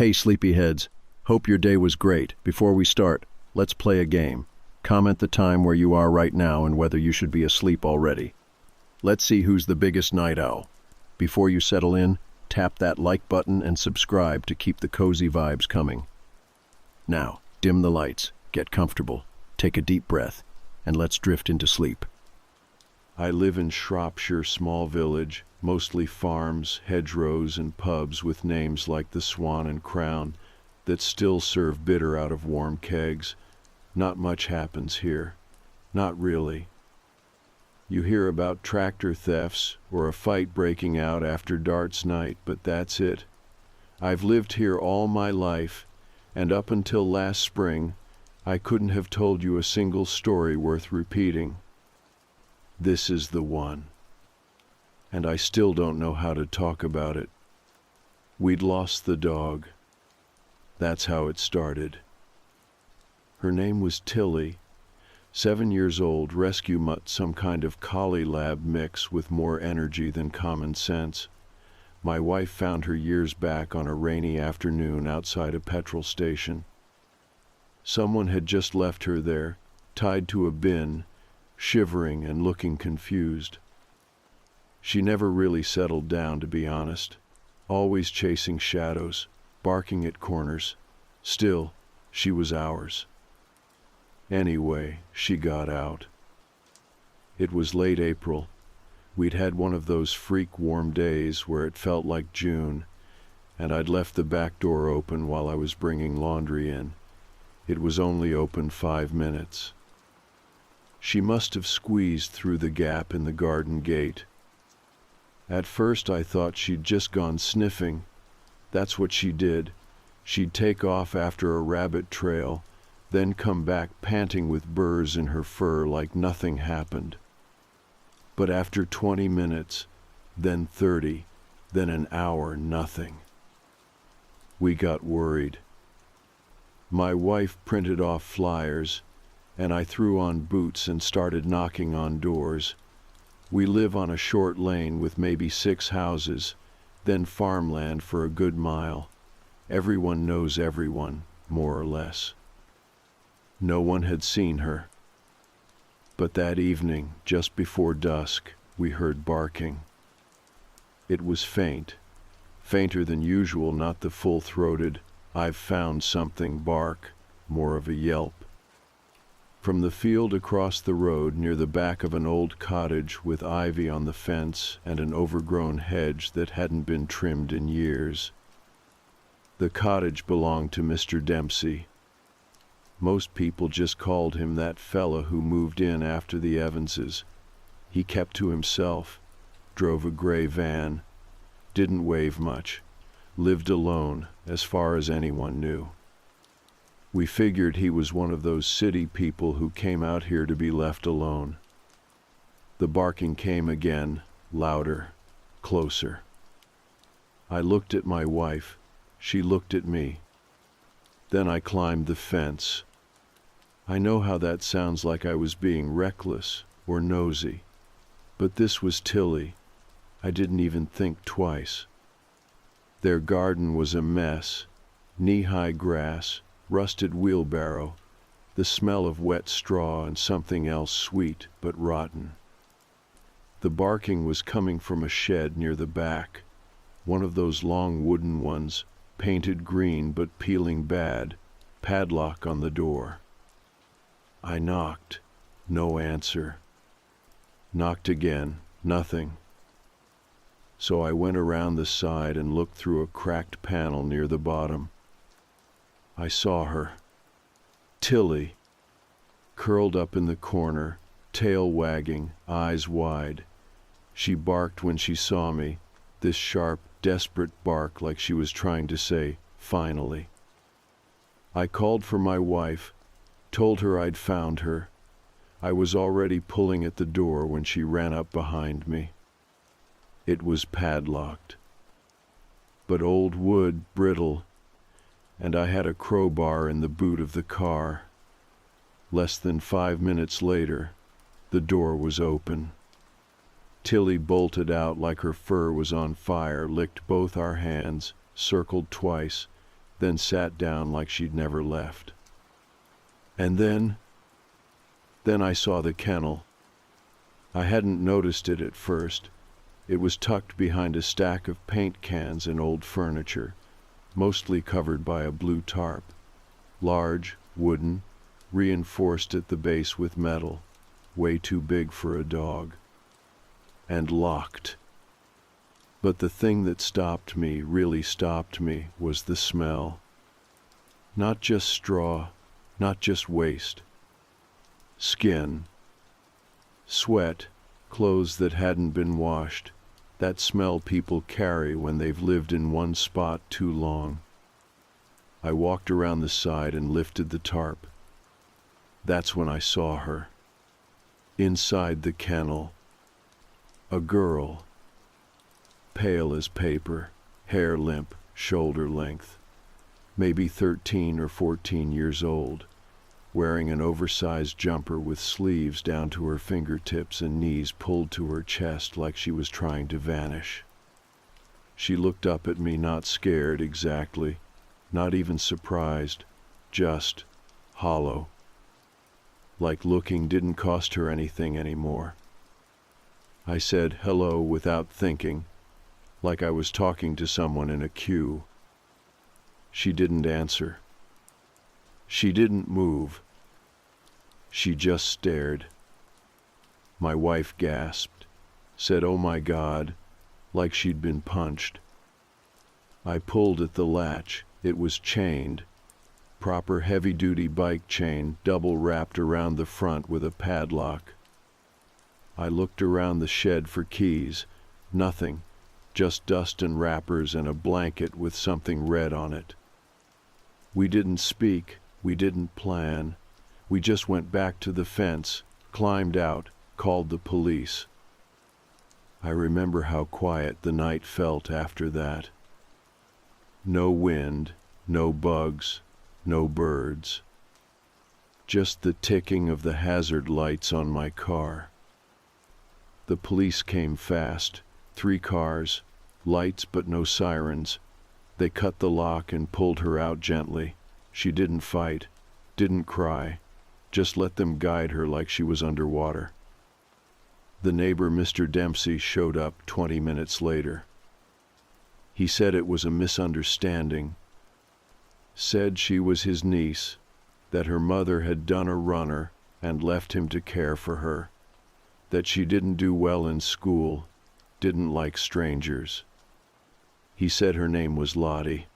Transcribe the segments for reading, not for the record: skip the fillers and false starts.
Hey, sleepyheads. Hope your day was great. Before we start, let's play a game. Comment the time where you are right now and whether you should be asleep already. Let's see who's the biggest night owl. Before you settle in, tap that like button and subscribe to keep the cozy vibes coming. Now, dim the lights, get comfortable, take a deep breath, and let's drift into sleep. I live in Shropshire small village, mostly farms, hedgerows, and pubs with names like the Swan and Crown that still serve bitter out of warm kegs. Not much happens here. Not really. You hear about tractor thefts or a fight breaking out after darts night, but that's it. I've lived here all my life, and up until last spring, I couldn't have told you a single story worth repeating. This is the one. And I still don't know how to talk about it. We'd lost the dog. That's how it started. Her name was Tilly, 7 years old, rescue mutt, some kind of collie lab mix with more energy than common sense. My wife found her years back on a rainy afternoon outside a petrol station. Someone had just left her there, tied to a bin, shivering and looking confused. She never really settled down, to be honest, always chasing shadows, barking at corners. Still, she was ours. Anyway, she got out. It was late April. We'd had one of those freak warm days where it felt like June, and I'd left the back door open while I was bringing laundry in. It was only open 5 minutes. She must have squeezed through the gap in the garden gate. At first I thought she'd just gone sniffing. That's what she did. She'd take off after a rabbit trail, then come back panting with burrs in her fur like nothing happened. But after 20 minutes, then 30, then an hour, nothing. We got worried. My wife printed off flyers, and I threw on boots and started knocking on doors. We live on a short lane with maybe 6 houses, then farmland for a good mile. Everyone knows everyone, more or less. No one had seen her. But that evening, just before dusk, we heard barking. It was faint, fainter than usual, not the full-throated, "I've found something" bark, more of a yelp. From the field across the road near the back of an old cottage with ivy on the fence and an overgrown hedge that hadn't been trimmed in years. The cottage belonged to Mr. Dempsey. Most people just called him that fella who moved in after the Evanses. He kept to himself, drove a gray van, didn't wave much, lived alone as far as anyone knew. We figured he was one of those city people who came out here to be left alone. The barking came again, louder, closer. I looked at my wife. She looked at me. Then I climbed the fence. I know how that sounds, like I was being reckless or nosy, but this was Tilly. I didn't even think twice. Their garden was a mess, knee-high grass, rusted wheelbarrow, the smell of wet straw and something else sweet but rotten. The barking was coming from a shed near the back, one of those long wooden ones, painted green but peeling bad, padlock on the door. I knocked, no answer. Knocked again, nothing. So I went around the side and looked through a cracked panel near the bottom. I saw her. Tilly, curled up in the corner, tail wagging, eyes wide. She barked when she saw me, this sharp, desperate bark like she was trying to say, "Finally." I called for my wife, told her I'd found her. I was already pulling at the door when she ran up behind me. It was padlocked. But old wood, brittle, and I had a crowbar in the boot of the car. Less than 5 minutes later, the door was open. Tilly bolted out like her fur was on fire, licked both our hands, circled twice, then sat down like she'd never left. And then I saw the kennel. I hadn't noticed it at first. It was tucked behind a stack of paint cans and old furniture, mostly covered by a blue tarp. Large, wooden, reinforced at the base with metal, way too big for a dog. And locked. But the thing that stopped me, really stopped me, was the smell. Not just straw, not just waste. Skin. Sweat, clothes that hadn't been washed, that smell people carry when they've lived in one spot too long. I walked around the side and lifted the tarp. That's when I saw her. Inside the kennel. A girl. Pale as paper, hair limp, shoulder length. Maybe 13 or 14 years old, wearing an oversized jumper with sleeves down to her fingertips and knees pulled to her chest like she was trying to vanish. She looked up at me, not scared exactly, not even surprised, just hollow. Like looking didn't cost her anything anymore. I said hello without thinking, like I was talking to someone in a queue. She didn't answer. She didn't move. She just stared. My wife gasped, said, "Oh my God," like she'd been punched. I pulled at the latch. It was chained. Proper heavy-duty bike chain, double wrapped around the front with a padlock. I looked around the shed for keys. Nothing. Just dust and wrappers and a blanket with something red on it. We didn't speak. We didn't plan. We just went back to the fence, climbed out, called the police. I remember how quiet the night felt after that. No wind, no bugs, no birds. Just the ticking of the hazard lights on my car. The police came fast. 3 cars, lights but no sirens. They cut the lock and pulled her out gently. She didn't fight, didn't cry, just let them guide her like she was underwater. The neighbor, Mr. Dempsey, showed up 20 minutes later. He said it was a misunderstanding. Said she was his niece, that her mother had done a runner and left him to care for her, that she didn't do well in school, didn't like strangers. He said her name was Lottie.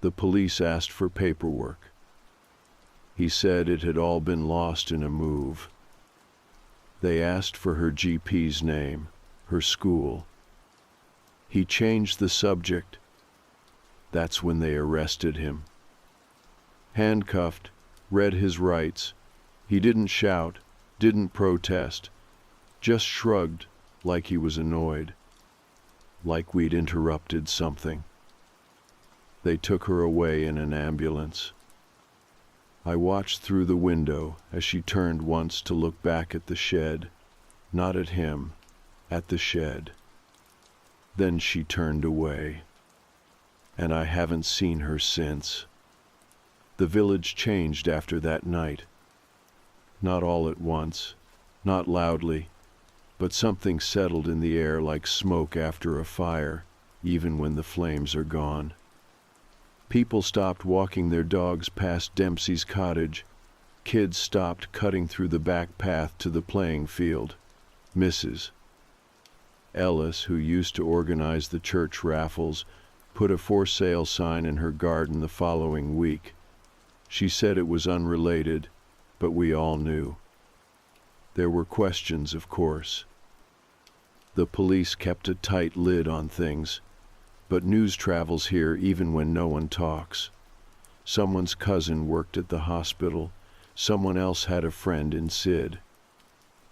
The police asked for paperwork. He said it had all been lost in a move. They asked for her GP's name, her school. He changed the subject. That's when they arrested him. Handcuffed, read his rights. He didn't shout, didn't protest, just shrugged like he was annoyed, like we'd interrupted something. They took her away in an ambulance. I watched through the window as she turned once to look back at the shed, not at him, at the shed. Then she turned away, and I haven't seen her since. The village changed after that night. Not all at once, not loudly, but something settled in the air like smoke after a fire, even when the flames are gone. People stopped walking their dogs past Dempsey's cottage. Kids stopped cutting through the back path to the playing field. Mrs. Ellis, who used to organize the church raffles, put a for sale sign in her garden the following week. She said it was unrelated, but we all knew. There were questions, of course. The police kept a tight lid on things, but news travels here even when no one talks. Someone's cousin worked at the hospital. Someone else had a friend in Sid.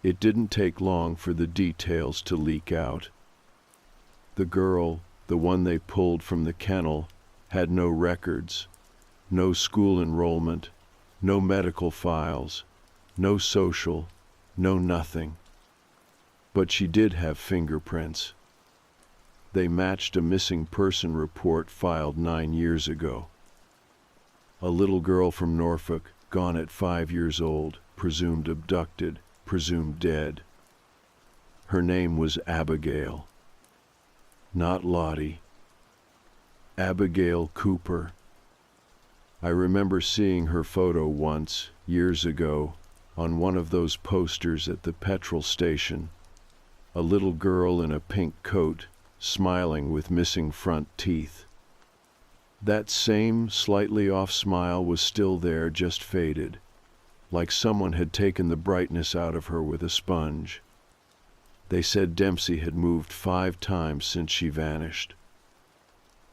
It didn't take long for the details to leak out. The girl, the one they pulled from the kennel, had no records, no school enrollment, no medical files, no social, no nothing. But she did have fingerprints. They matched a missing person report filed 9 years ago. A little girl from Norfolk, gone at 5 years old, presumed abducted, presumed dead. Her name was Abigail. Not Lottie. Abigail Cooper. I remember seeing her photo once, years ago, on one of those posters at the petrol station. A little girl in a pink coat, smiling with missing front teeth. That same slightly off smile was still there, just faded, like someone had taken the brightness out of her with a sponge. They said Dempsey had moved 5 times since she vanished.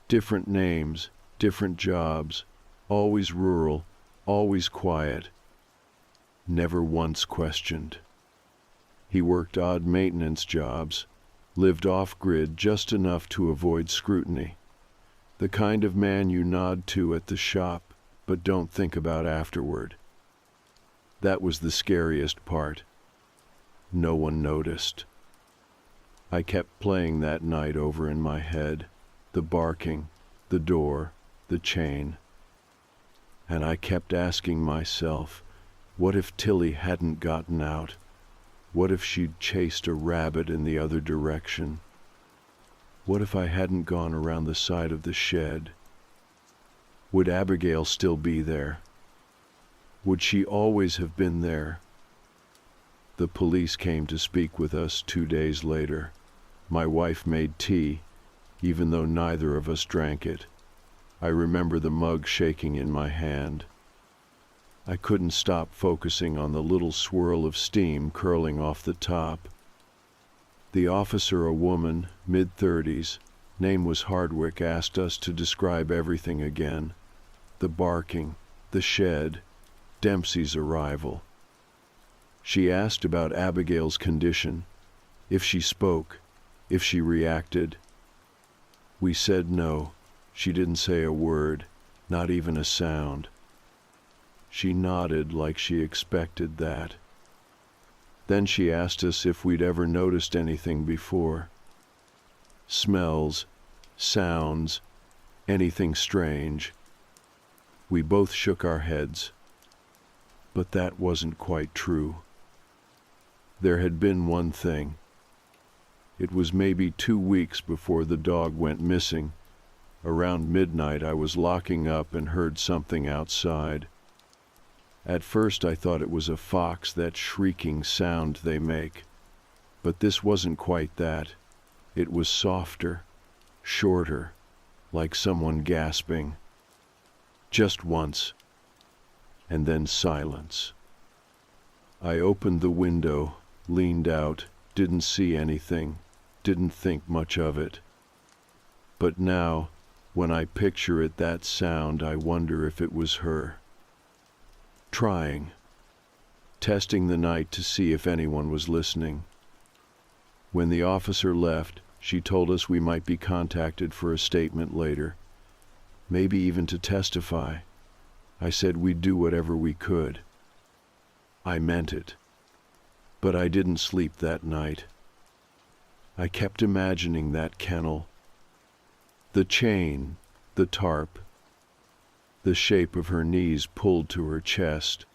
Different names, different jobs, always rural, always quiet. Never once questioned. He worked odd maintenance jobs, lived off-grid just enough to avoid scrutiny. The kind of man you nod to at the shop, but don't think about afterward. That was the scariest part. No one noticed. I kept playing that night over in my head, the barking, the door, the chain. And I kept asking myself, what if Tilly hadn't gotten out? What if she'd chased a rabbit in the other direction? What if I hadn't gone around the side of the shed? Would Abigail still be there? Would she always have been there? The police came to speak with us 2 days later. My wife made tea, even though neither of us drank it. I remember the mug shaking in my hand. I couldn't stop focusing on the little swirl of steam curling off the top. The officer, a woman, mid-30s, name was Hardwick, asked us to describe everything again. The barking, the shed, Dempsey's arrival. She asked about Abigail's condition, if she spoke, if she reacted. We said no. She didn't say a word, not even a sound. She nodded like she expected that. Then she asked us if we'd ever noticed anything before. Smells, sounds, anything strange. We both shook our heads. But that wasn't quite true. There had been one thing. It was maybe 2 weeks before the dog went missing. Around midnight I was locking up and heard something outside. At first I thought it was a fox, that shrieking sound they make. But this wasn't quite that. It was softer, shorter, like someone gasping. Just once. And then silence. I opened the window, leaned out, didn't see anything, didn't think much of it. But now, when I picture it, that sound, I wonder if it was her. Trying. Testing the night to see if anyone was listening. When the officer left, she told us we might be contacted for a statement later, maybe even to testify. I said we'd do whatever we could. I meant it. But I didn't sleep that night. I kept imagining that kennel. The chain, the tarp, the shape of her knees pulled to her chest,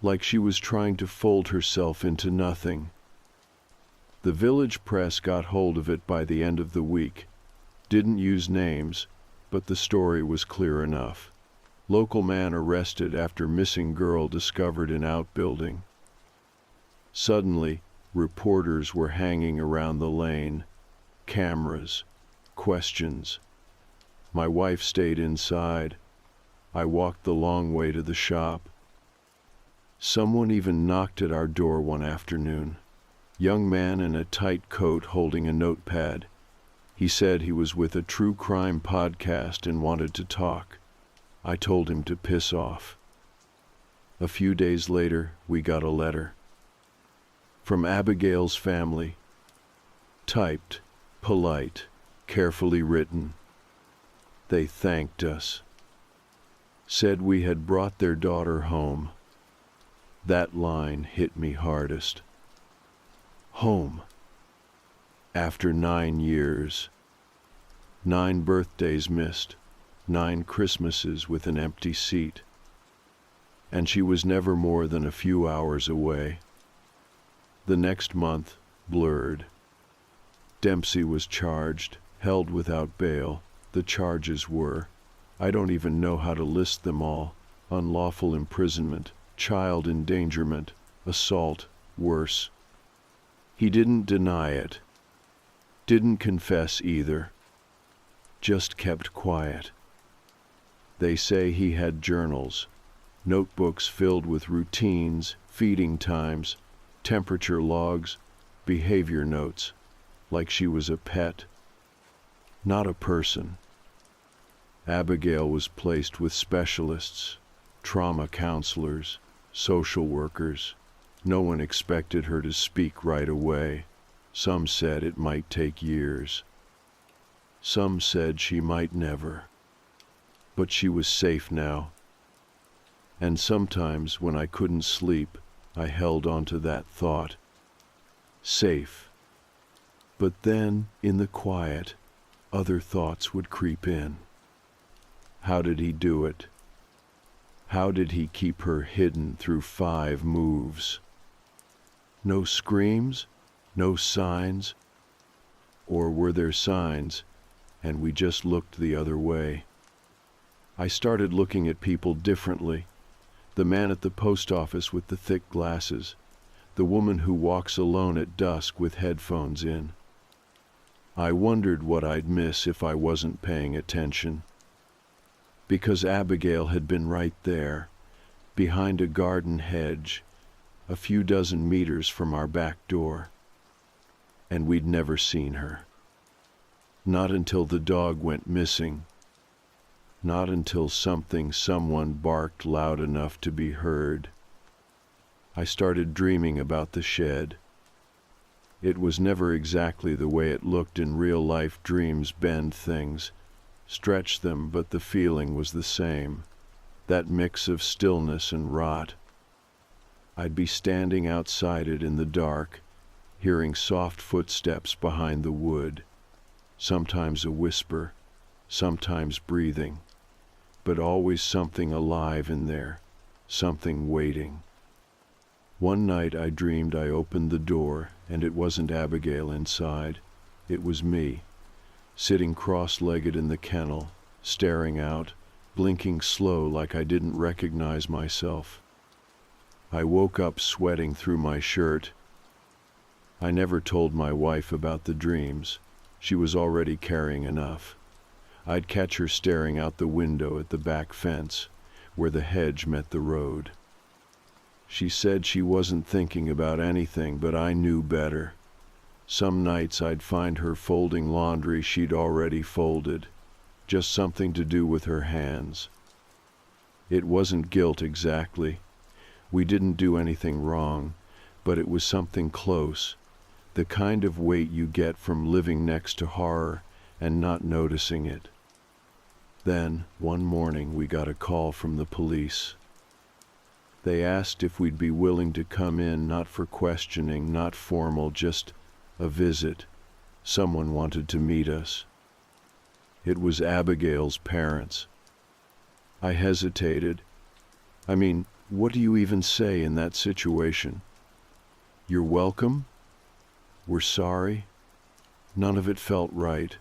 like she was trying to fold herself into nothing. The village press got hold of it by the end of the week. Didn't use names, but the story was clear enough. Local man arrested after missing girl discovered in outbuilding. Suddenly, reporters were hanging around the lane. Cameras, questions. My wife stayed inside. I walked the long way to the shop. Someone even knocked at our door one afternoon. Young man in a tight coat holding a notepad. He said he was with a true crime podcast and wanted to talk. I told him to piss off. A few days later, we got a letter. From Abigail's family. Typed, polite, carefully written. They thanked us. Said we had brought their daughter home. That line hit me hardest. Home. After 9 years. 9 birthdays missed. 9 Christmases with an empty seat. And she was never more than a few hours away. The next month, blurred. Dempsey was charged, held without bail. The charges were, I don't even know how to list them all: unlawful imprisonment, child endangerment, assault, worse. He didn't deny it. Didn't confess either. Just kept quiet. They say he had journals, notebooks filled with routines, feeding times, temperature logs, behavior notes, like she was a pet, not a person. Abigail was placed with specialists, trauma counselors, social workers. No one expected her to speak right away. Some said it might take years. Some said she might never. But she was safe now. And sometimes when I couldn't sleep, I held on to that thought. Safe. But then, in the quiet, other thoughts would creep in. How did he do it? How did he keep her hidden through 5 moves? No screams? No signs? Or were there signs, and we just looked the other way? I started looking at people differently. The man at the post office with the thick glasses. The woman who walks alone at dusk with headphones in. I wondered what I'd miss if I wasn't paying attention. Because Abigail had been right there, behind a garden hedge, a few dozen meters from our back door. And we'd never seen her. Not until the dog went missing. Not until someone barked loud enough to be heard. I started dreaming about the shed. It was never exactly the way it looked in real life. Dreams bend things, stretch them, but the feeling was the same. That mix of stillness and rot. I'd be standing outside it in the dark, hearing soft footsteps behind the wood. Sometimes a whisper, sometimes breathing, but always something alive in there, something waiting. One night I dreamed I opened the door, and it wasn't Abigail inside. It was me, sitting cross-legged in the kennel, staring out, blinking slow like I didn't recognize myself. I woke up sweating through my shirt. I never told my wife about the dreams. She was already carrying enough. I'd catch her staring out the window at the back fence, where the hedge met the road. She said she wasn't thinking about anything, but I knew better. Some nights I'd find her folding laundry she'd already folded, just something to do with her hands. It wasn't guilt exactly. We didn't do anything wrong, but it was something close, the kind of weight you get from living next to horror and not noticing it. Then, one morning, we got a call from the police. They asked if we'd be willing to come in, not for questioning, not formal, just a visit. Someone wanted to meet us. It was Abigail's parents. I hesitated. I mean, what do you even say in that situation? You're welcome? We're sorry? None of it felt right.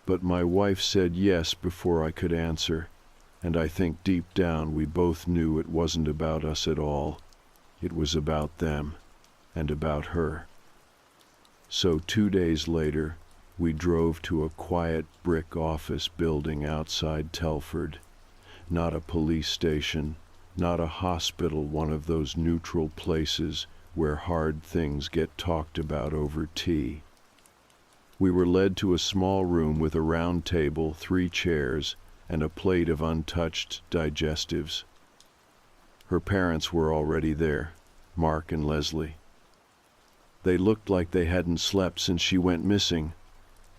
But my wife said yes before I could answer, and I think deep down we both knew it wasn't about us at all. It was about them, and about her. So 2 days later, we drove to a quiet brick office building outside Telford. Not a police station, not a hospital, one of those neutral places where hard things get talked about over tea. We were led to a small room with a round table, 3 chairs, and a plate of untouched digestives. Her parents were already there, Mark and Leslie. They looked like they hadn't slept since she went missing,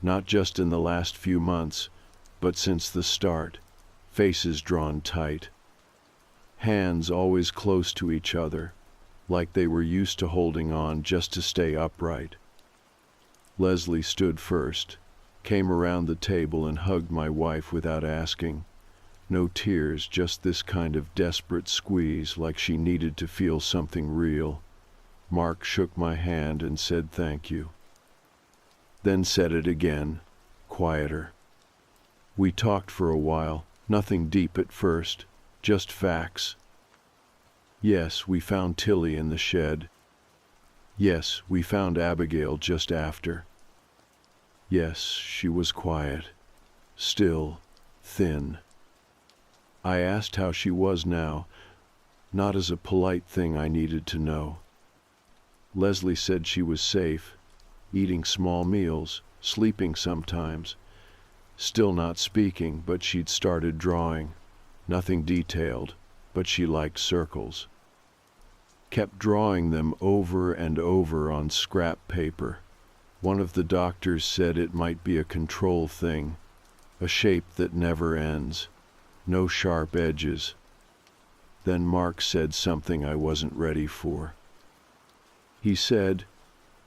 not just in the last few months, but since the start, faces drawn tight. Hands always close to each other, like they were used to holding on just to stay upright. Leslie stood first, came around the table and hugged my wife without asking. No tears, just this kind of desperate squeeze, like she needed to feel something real. Mark shook my hand and said thank you. Then said it again, quieter. We talked for a while, nothing deep at first, just facts. Yes, we found Tilly in the shed. Yes, we found Abigail just after. Yes, she was quiet, still, thin. I asked how she was now, not as a polite thing I needed to know. Leslie said she was safe, eating small meals, sleeping sometimes, still not speaking, but she'd started drawing. Nothing detailed, but she liked circles. Kept drawing them over and over on scrap paper. One of the doctors said it might be a control thing, a shape that never ends. No sharp edges. Then Mark said something I wasn't ready for. He said,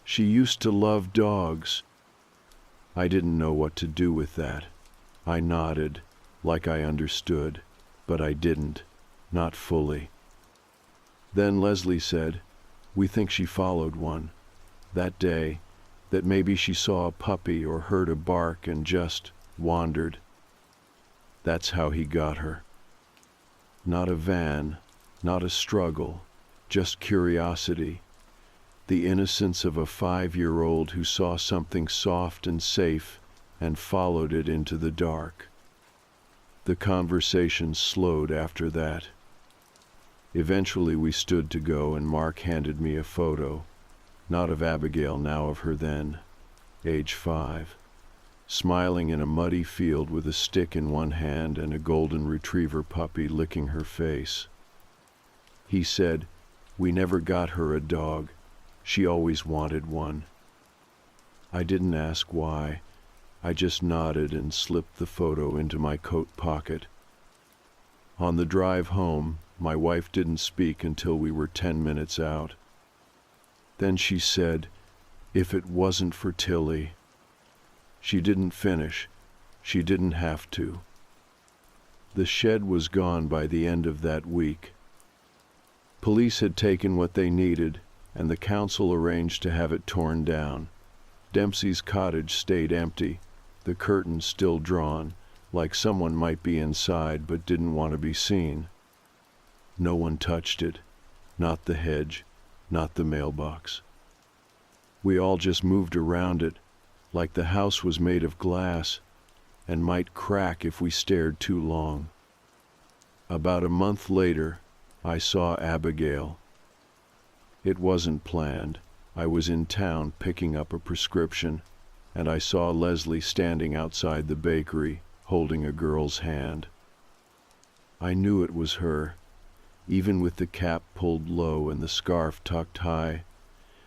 "She used to love dogs." I didn't know what to do with that. I nodded, like I understood, but I didn't, not fully. Then Leslie said, "We think she followed one. That day, that maybe she saw a puppy or heard a bark and just wandered. That's how he got her. Not a van, not a struggle, just curiosity. The innocence of a 5-year-old who saw something soft and safe and followed it into the dark." The conversation slowed after that. Eventually we stood to go and Mark handed me a photo, not of Abigail, now of her then, age 5. Smiling in a muddy field with a stick in one hand and a golden retriever puppy licking her face. He said, "We never got her a dog. She always wanted one." I didn't ask why. I just nodded and slipped the photo into my coat pocket. On the drive home, my wife didn't speak until we were 10 minutes out. Then she said, "If it wasn't for Tilly." She didn't finish. She didn't have to. The shed was gone by the end of that week. Police had taken what they needed, and the council arranged to have it torn down. Dempsey's cottage stayed empty, the curtains still drawn, like someone might be inside but didn't want to be seen. No one touched it, not the hedge, not the mailbox. We all just moved around it, like the house was made of glass and might crack if we stared too long. About a month later, I saw Abigail. It wasn't planned. I was in town picking up a prescription, and I saw Leslie standing outside the bakery, holding a girl's hand. I knew it was her, even with the cap pulled low and the scarf tucked high.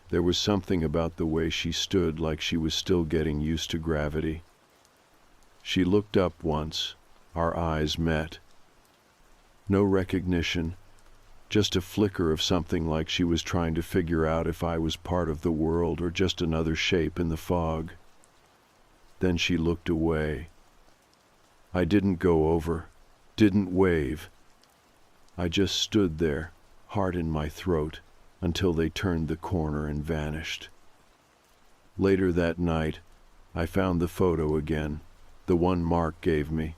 There was something about the way she stood, like she was still getting used to gravity. She looked up once. Our eyes met. No recognition, just a flicker of something, like she was trying to figure out if I was part of the world or just another shape in the fog. Then she looked away. I didn't go over, didn't wave. I just stood there, heart in my throat, until they turned the corner and vanished. Later that night, I found the photo again, the one Mark gave me.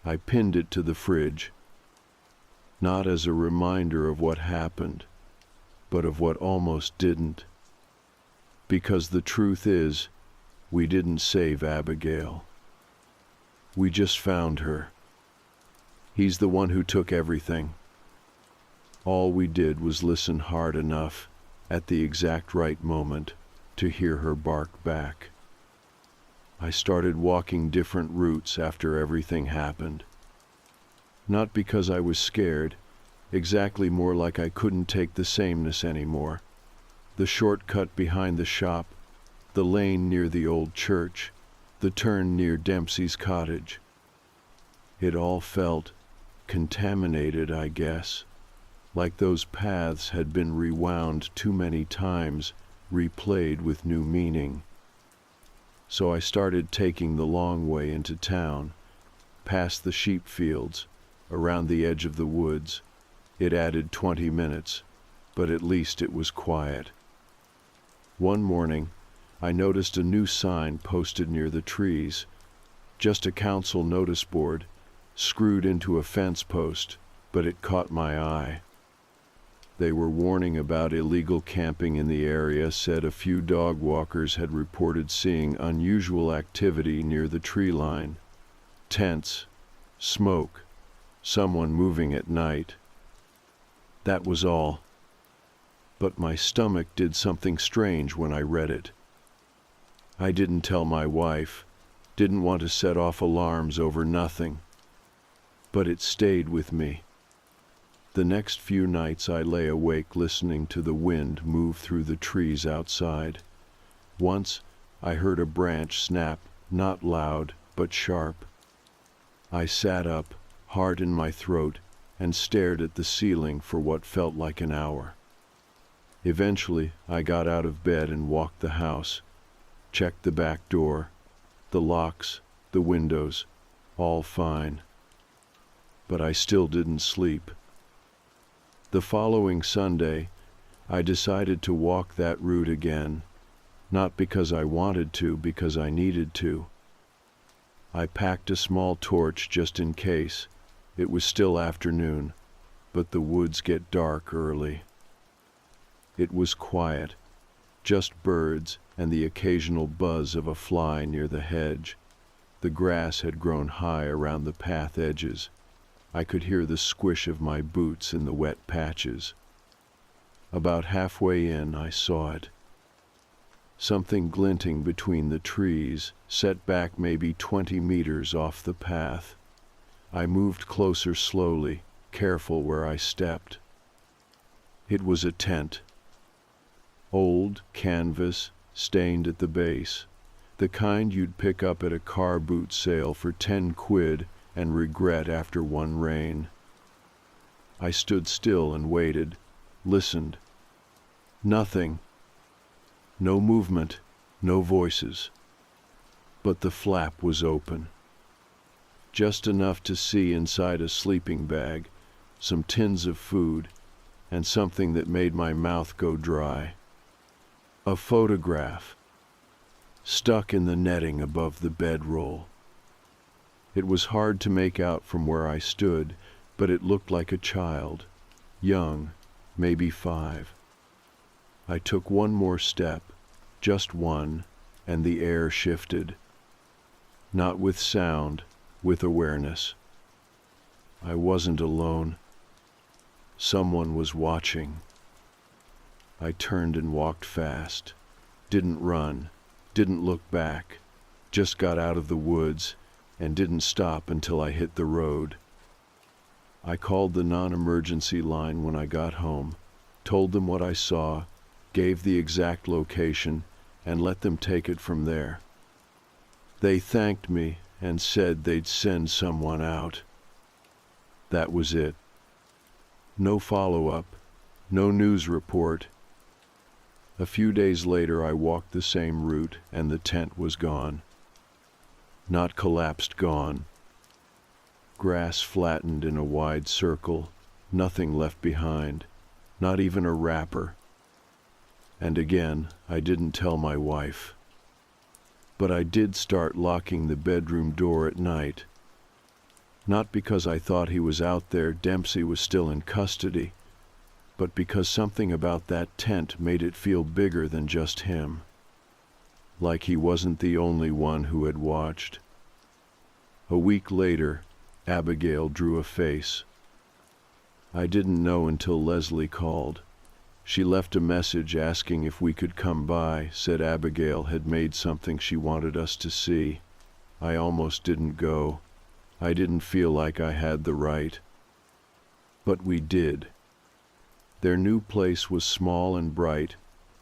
I pinned it to the fridge, not as a reminder of what happened, but of what almost didn't. Because the truth is, we didn't save Abigail. We just found her. He's the one who took everything. All we did was listen hard enough, at the exact right moment, to hear her bark back. I started walking different routes after everything happened. Not because I was scared, exactly more like I couldn't take the sameness anymore. The shortcut behind the shop, the lane near the old church, the turn near Dempsey's cottage. It all felt contaminated, I guess. Like those paths had been rewound too many times, replayed with new meaning. so I started taking the long way into town, past the sheep fields, around the edge of the woods. It added 20 minutes, but at least it was quiet. One morning, I noticed a new sign posted near the trees, just a council notice board, screwed into a fence post, but it caught my eye. They were warning about illegal camping in the area, said a few dog walkers had reported seeing unusual activity near the tree line. Tents, smoke, someone moving at night. That was all. But my stomach did something strange when I read it. I didn't tell my wife, didn't want to set off alarms over nothing. But it stayed with me. The next few nights I lay awake listening to the wind move through the trees outside. Once I heard a branch snap, not loud, but sharp. I sat up, heart in my throat, and stared at the ceiling for what felt like an hour. Eventually, I got out of bed and walked the house, checked the back door, the locks, the windows, all fine. But I still didn't sleep. The following Sunday, I decided to walk that route again, not because I wanted to, because I needed to. I packed a small torch just in case. It was still afternoon, but the woods get dark early. It was quiet, just birds and the occasional buzz of a fly near the hedge. The grass had grown high around the path edges. I could hear the squish of my boots in the wet patches. About halfway in, I saw it. Something glinting between the trees, set back maybe 20 meters off the path. I moved closer slowly, careful where I stepped. It was a tent. Old canvas, stained at the base. The kind you'd pick up at a car boot sale for 10 quid and regret after one rain. I stood still and waited, listened. Nothing. No movement, no voices. But the flap was open. Just enough to see inside a sleeping bag, some tins of food, and something that made my mouth go dry. A photograph, stuck in the netting above the bedroll. It was hard to make out from where I stood, but it looked like a child, young, maybe 5. I took one more step, just one, and the air shifted. Not with sound, with awareness. I wasn't alone. Someone was watching. I turned and walked fast. Didn't run, didn't look back, just got out of the woods and didn't stop until I hit the road. I called the non-emergency line when I got home, told them what I saw, gave the exact location, and let them take it from there. They thanked me and said they'd send someone out. That was it. No follow-up, no news report. A few days later I walked the same route and the tent was gone. Not collapsed, gone. Grass flattened in a wide circle, nothing left behind, not even a wrapper. And again, I didn't tell my wife. But I did start locking the bedroom door at night. Not because I thought he was out there, Dempsey was still in custody, but because something about that tent made it feel bigger than just him. Like he wasn't the only one who had watched. A week later, Abigail drew a face. I didn't know until Leslie called. She left a message asking if we could come by, said Abigail had made something she wanted us to see. I almost didn't go. I didn't feel like I had the right. But we did. Their new place was small and bright,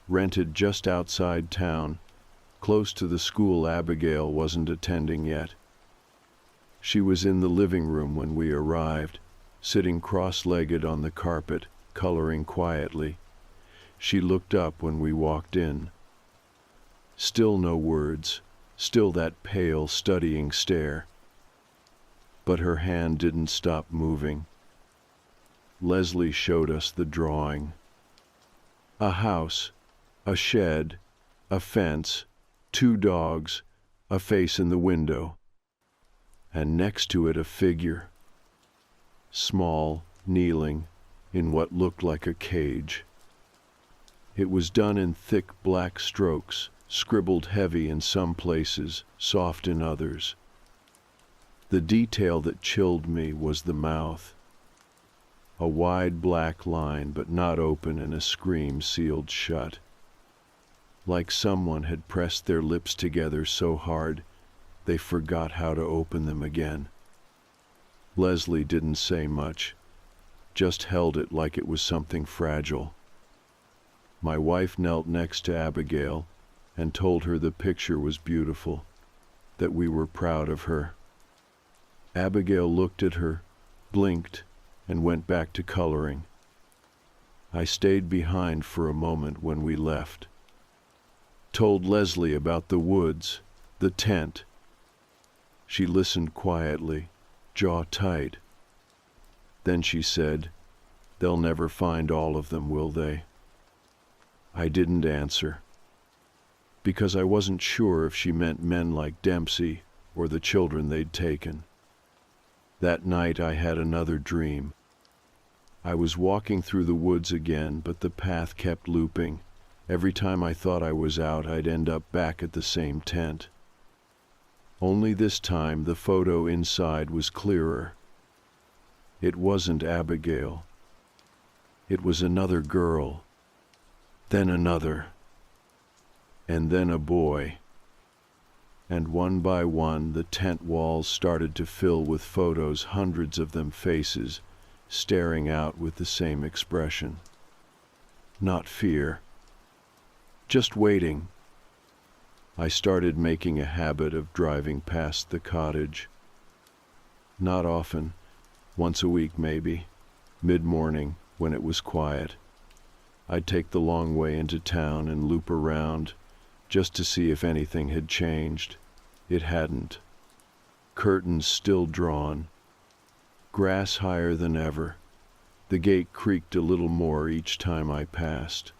rented just outside town, close to the school Abigail wasn't attending yet. She was in the living room when we arrived, sitting cross-legged on the carpet, coloring quietly. She looked up when we walked in. Still no words, still that pale, studying stare. But her hand didn't stop moving. Leslie showed us the drawing. A house, a shed, a fence, 2 dogs, a face in the window, and next to it a figure, small, kneeling, in what looked like a cage. It was done in thick black strokes, scribbled heavy in some places, soft in others. The detail that chilled me was the mouth. A wide black line, but not open, and a scream sealed shut. Like someone had pressed their lips together so hard they forgot how to open them again. Leslie didn't say much, just held it like it was something fragile. My wife knelt next to Abigail and told her the picture was beautiful, that we were proud of her. Abigail looked at her, blinked, and went back to coloring. I stayed behind for a moment when we left. Told Leslie about the woods, the tent. She listened quietly, jaw tight. Then she said, "They'll never find all of them, will they?" I didn't answer, because I wasn't sure if she meant men like Dempsey or the children they'd taken. That night I had another dream. I was walking through the woods again, but the path kept looping. Every time I thought I was out, I'd end up back at the same tent. Only this time the photo inside was clearer. It wasn't Abigail. It was another girl, then another, and then a boy. And one by one the tent walls started to fill with photos, hundreds of them, faces, staring out with the same expression. Not fear, just waiting. I started making a habit of driving past the cottage. Not often, once a week maybe, mid-morning when it was quiet. I'd take the long way into town and loop around just to see if anything had changed. It hadn't. Curtains still drawn. Grass higher than ever. The gate creaked a little more each time I passed.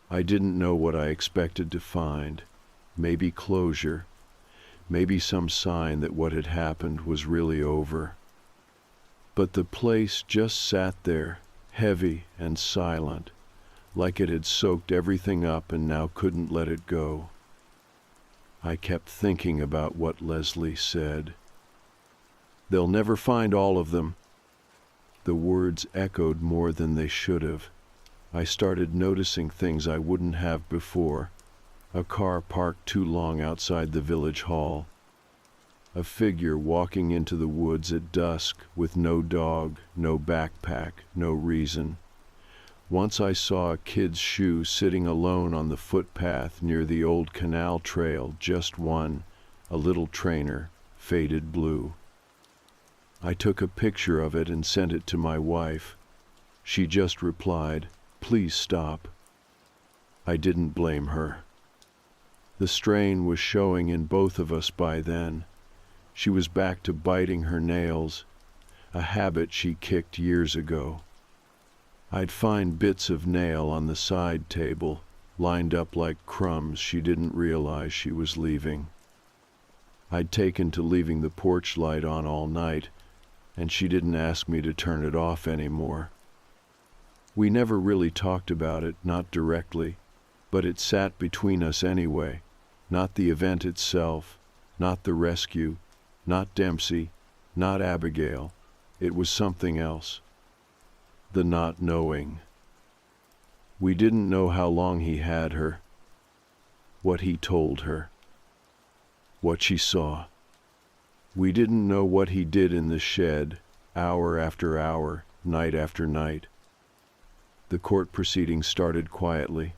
I didn't know what I expected to find. Maybe closure. Maybe some sign that what had happened was really over. But the place just sat there, heavy and silent, like it had soaked everything up and now couldn't let it go. I kept thinking about what Leslie said. "They'll never find all of them." The words echoed more than they should have. I started noticing things I wouldn't have before. A car parked too long outside the village hall. A figure walking into the woods at dusk with no dog, no backpack, no reason. Once I saw a kid's shoe sitting alone on the footpath near the old canal trail, just one, a little trainer, faded blue. I took a picture of it and sent it to my wife. She just replied, "Please stop." I didn't blame her. The strain was showing in both of us by then. She was back to biting her nails, a habit she kicked years ago. I'd find bits of nail on the side table, lined up like crumbs she didn't realize she was leaving. I'd taken to leaving the porch light on all night, and she didn't ask me to turn it off anymore. We never really talked about it, not directly, but it sat between us anyway. Not the event itself, not the rescue, not Dempsey, not Abigail. It was something else. The not knowing. We didn't know how long he had her, what he told her, what she saw. We didn't know what he did in the shed, hour after hour, night after night. The court proceedings started quietly.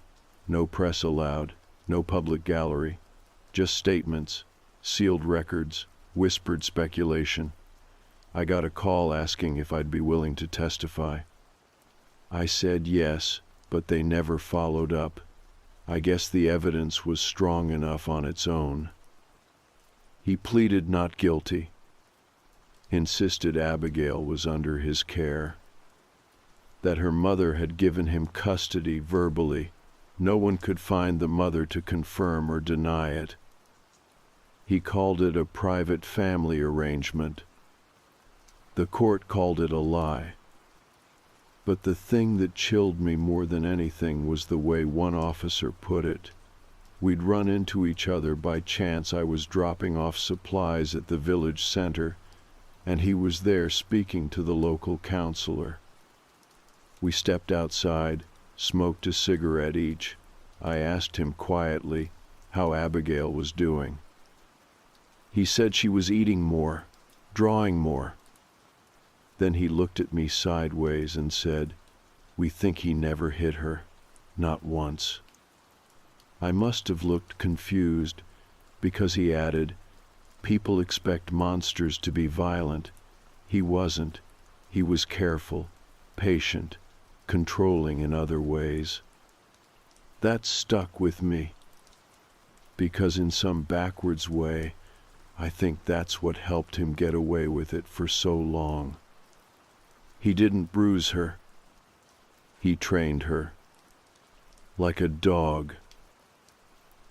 No press allowed, no public gallery, just statements, sealed records, whispered speculation. I got a call asking if I'd be willing to testify. I said yes, but they never followed up. I guess the evidence was strong enough on its own. He pleaded not guilty, insisted Abigail was under his care, that her mother had given him custody verbally. No one could find the mother to confirm or deny it. He called it a private family arrangement. The court called it a lie. But the thing that chilled me more than anything was the way one officer put it. We'd run into each other by chance. I was dropping off supplies at the village center, and he was there speaking to the local counselor. We stepped outside, smoked a cigarette each. I asked him quietly how Abigail was doing. He said she was eating more, drawing more. Then he looked at me sideways and said, "We think he never hit her, not once." I must have looked confused, because he added, "People expect monsters to be violent. He wasn't. He was careful, patient, controlling in other ways." That stuck with me, because in some backwards way, I think that's what helped him get away with it for so long. He didn't bruise her. He trained her. Like a dog.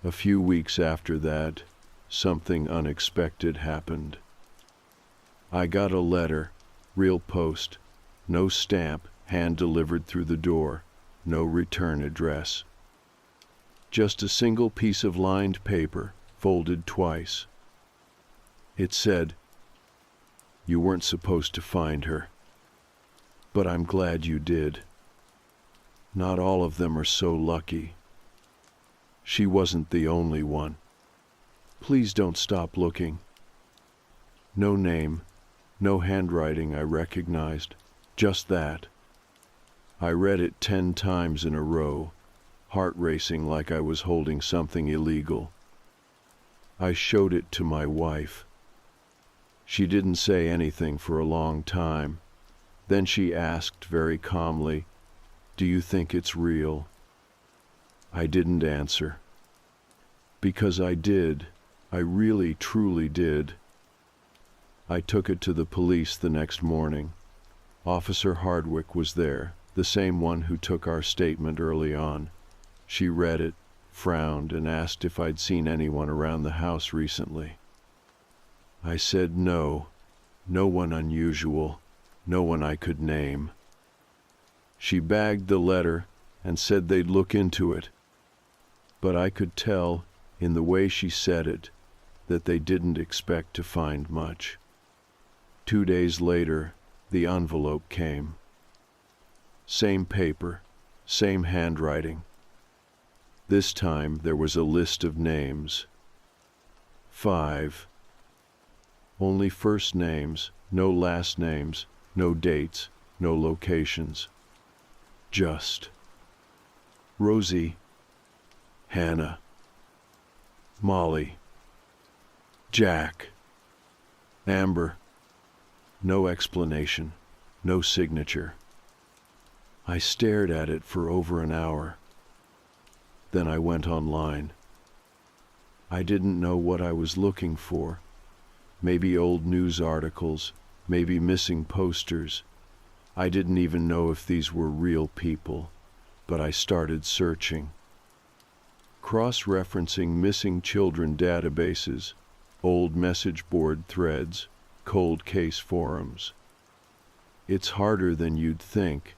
A few weeks after that, something unexpected happened. I got a letter, real post, no stamp, hand-delivered through the door, no return address. Just a single piece of lined paper, folded twice. It said, "You weren't supposed to find her, but I'm glad you did. Not all of them are so lucky. She wasn't the only one. Please don't stop looking." No name, no handwriting I recognized, just that. I read it 10 times in a row, heart racing like I was holding something illegal. I showed it to my wife. She didn't say anything for a long time. Then she asked very calmly, "Do you think it's real?" I didn't answer. Because I did. I really, truly did. I took it to the police the next morning. Officer Hardwick was there, the same one who took our statement early on. She read it, frowned, and asked if I'd seen anyone around the house recently. I said no, no one unusual, no one I could name. She bagged the letter and said they'd look into it. But I could tell, in the way she said it, that they didn't expect to find much. 2 days later, the envelope came. Same paper, same handwriting. This time there was a list of names. 5. Only first names, no last names, no dates, no locations. Just Rosie, Hannah, Molly, Jack, Amber. No explanation, no signature. I stared at it for over an hour. Then I went online. I didn't know what I was looking for. Maybe old news articles, maybe missing posters. I didn't even know if these were real people, but I started searching. Cross-referencing missing children databases, old message board threads, cold case forums. It's harder than you'd think.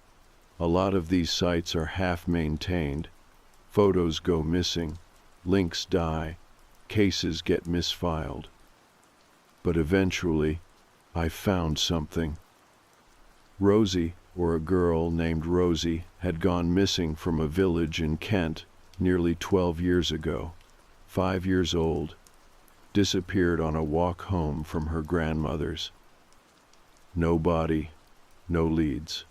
A lot of these sites are half-maintained. Photos go missing, links die, cases get misfiled. But eventually, I found something. Rosie, or a girl named Rosie, had gone missing from a village in Kent nearly 12 years ago. 5 years old. Disappeared on a walk home from her grandmother's. No body, no leads.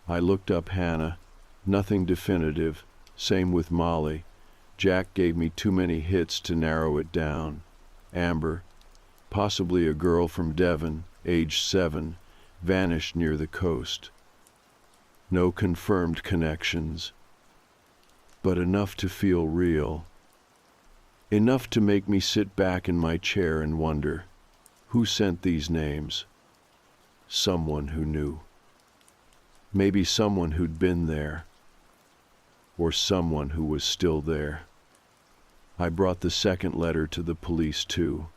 I looked up Hannah. Nothing definitive. Same with Molly. Jack gave me too many hits to narrow it down. Amber, possibly a girl from Devon, age 7, vanished near the coast. No confirmed connections, but enough to feel real. Enough to make me sit back in my chair and wonder, who sent these names? Someone who knew. Maybe someone who'd been there. Or someone who was still there. I brought the second letter to the police too.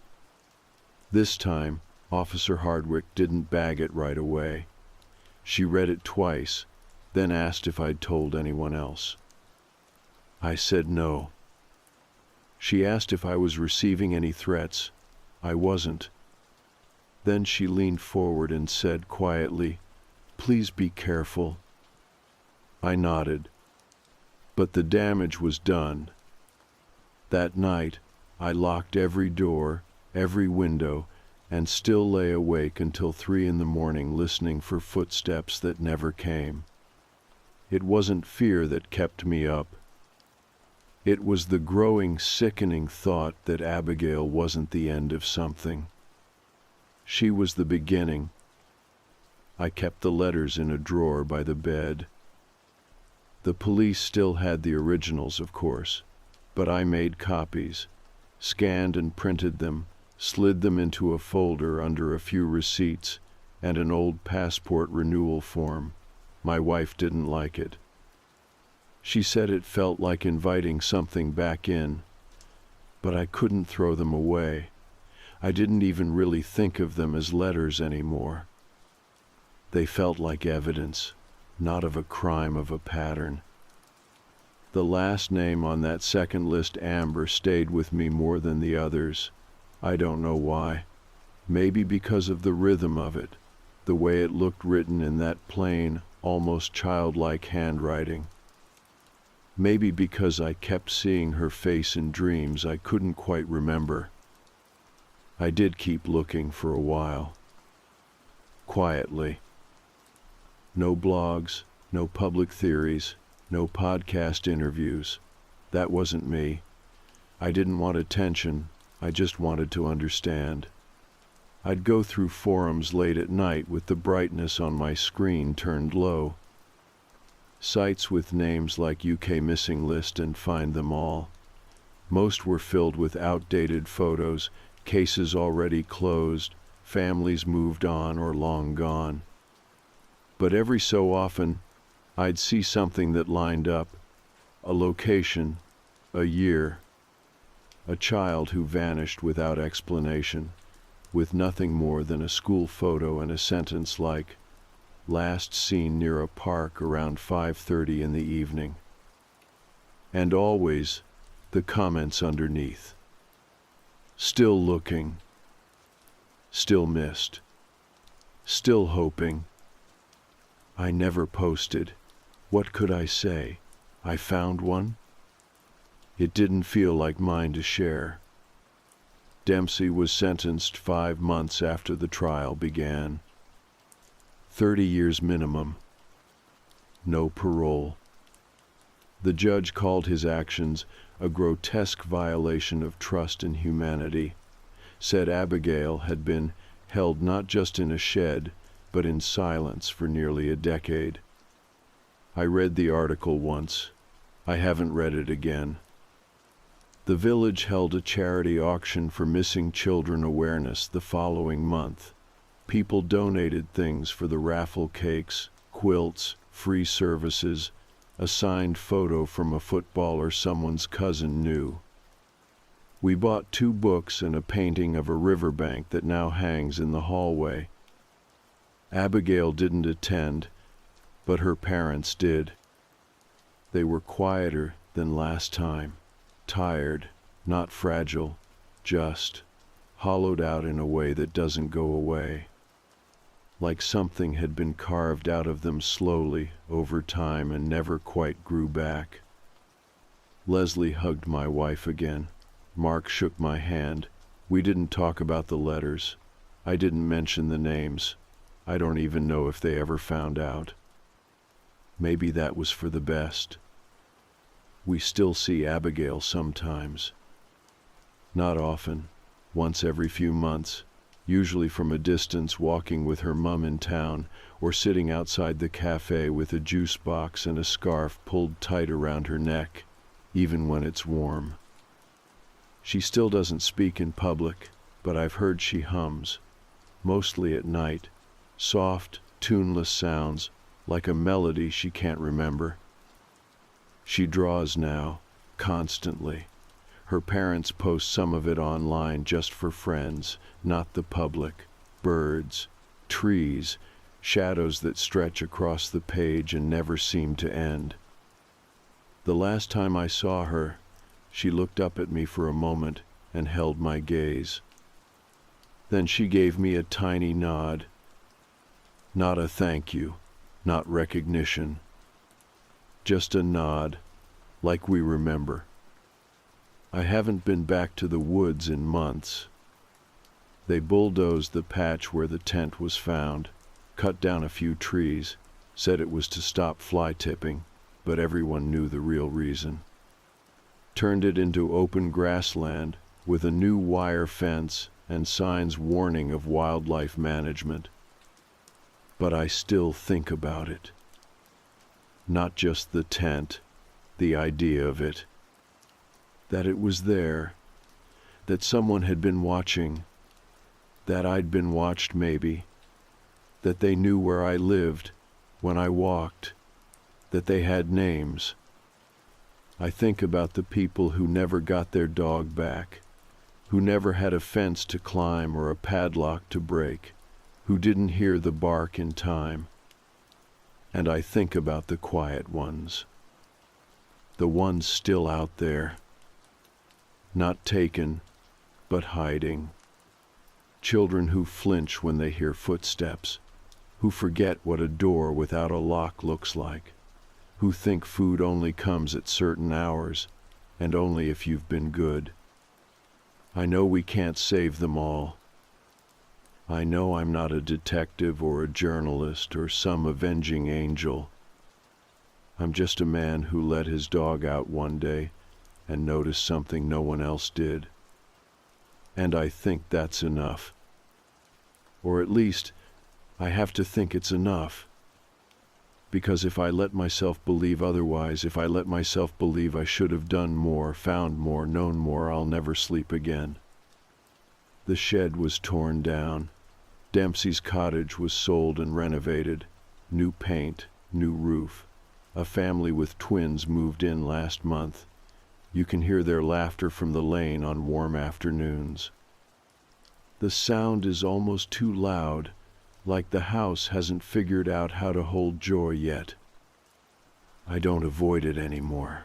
This time, Officer Hardwick didn't bag it right away. She read it twice, then asked if I'd told anyone else. I said no. She asked if I was receiving any threats. I wasn't. Then she leaned forward and said quietly, "Please be careful." I nodded. But the damage was done. That night, I locked every door, every window, and still lay awake until 3 in the morning listening for footsteps that never came. It wasn't fear that kept me up. It was the growing, sickening thought that Abigail wasn't the end of something. She was the beginning. I kept the letters in a drawer by the bed. The police still had the originals, of course, but I made copies, scanned and printed them, slid them into a folder under a few receipts and an old passport renewal form. My wife didn't like it. She said it felt like inviting something back in, but I couldn't throw them away. I didn't even really think of them as letters anymore. They felt like evidence, not of a crime, of a pattern. The last name on that second list, Amber, stayed with me more than the others. I don't know why. Maybe because of the rhythm of it, the way it looked written in that plain, almost childlike handwriting. Maybe because I kept seeing her face in dreams I couldn't quite remember. I did keep looking for a while. Quietly. No blogs, no public theories, no podcast interviews. That wasn't me. I didn't want attention, I just wanted to understand. I'd go through forums late at night with the brightness on my screen turned low. Sites with names like UK Missing List and Find Them All. Most were filled with outdated photos, cases already closed, families moved on or long gone. But every so often, I'd see something that lined up, a location, a year, a child who vanished without explanation, with nothing more than a school photo and a sentence like, "Last seen near a park around 5:30 in the evening." And always, the comments underneath. Still looking. Still missed. Still hoping. I never posted. What could I say? I found one? It didn't feel like mine to share. Dempsey was sentenced 5 months after the trial began. 30 years minimum. No parole. The judge called his actions a grotesque violation of trust in humanity, said Abigail had been held not just in a shed, but in silence for nearly a decade. I read the article once. I haven't read it again. The village held a charity auction for missing children awareness the following month. People donated things for the raffle: cakes, quilts, free services, a signed photo from a footballer someone's cousin knew. We bought 2 books and a painting of a riverbank that now hangs in the hallway. Abigail didn't attend, but her parents did. They were quieter than last time, tired, not fragile, just hollowed out in a way that doesn't go away. Like something had been carved out of them slowly over time and never quite grew back. Leslie hugged my wife again. Mark shook my hand. We didn't talk about the letters. I didn't mention the names. I don't even know if they ever found out. Maybe that was for the best. We still see Abigail sometimes. Not often, once every few months, usually from a distance, walking with her mum in town or sitting outside the cafe with a juice box and a scarf pulled tight around her neck, even when it's warm. She still doesn't speak in public, but I've heard she hums, mostly at night, soft, tuneless sounds, like a melody she can't remember. She draws now, constantly. Her parents post some of it online just for friends, not the public. Birds, trees, shadows that stretch across the page and never seem to end. The last time I saw her, she looked up at me for a moment and held my gaze. Then she gave me a tiny nod. Not a thank you, not recognition. Just a nod, like we remember. I haven't been back to the woods in months. They bulldozed the patch where the tent was found, cut down a few trees, said it was to stop fly tipping, but everyone knew the real reason. Turned it into open grassland with a new wire fence and signs warning of wildlife management. But I still think about it. Not just the tent, the idea of it. That it was there, that someone had been watching, that I'd been watched maybe, that they knew where I lived, when I walked, that they had names. I think about the people who never got their dog back, who never had a fence to climb or a padlock to break, who didn't hear the bark in time. And I think about the quiet ones, the ones still out there, not taken, but hiding. Children who flinch when they hear footsteps, who forget what a door without a lock looks like, who think food only comes at certain hours, and only if you've been good. I know we can't save them all. I know I'm not a detective or a journalist or some avenging angel. I'm just a man who let his dog out one day and noticed something no one else did. And I think that's enough. Or at least, I have to think it's enough. Because if I let myself believe otherwise, if I let myself believe I should have done more, found more, known more, I'll never sleep again. The shed was torn down. Dempsey's cottage was sold and renovated. New paint, new roof. A family with twins moved in last month. You can hear their laughter from the lane on warm afternoons. The sound is almost too loud, like the house hasn't figured out how to hold joy yet. I don't avoid it anymore.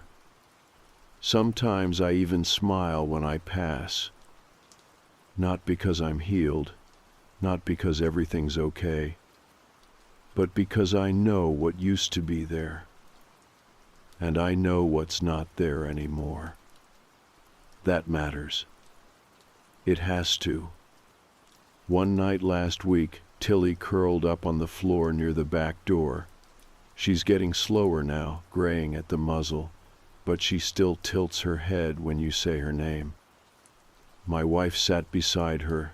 Sometimes I even smile when I pass. Not because I'm healed, not because everything's okay, but because I know what used to be there. And I know what's not there anymore. That matters. It has to. One night last week, Tilly curled up on the floor near the back door. She's getting slower now, graying at the muzzle, but she still tilts her head when you say her name. My wife sat beside her,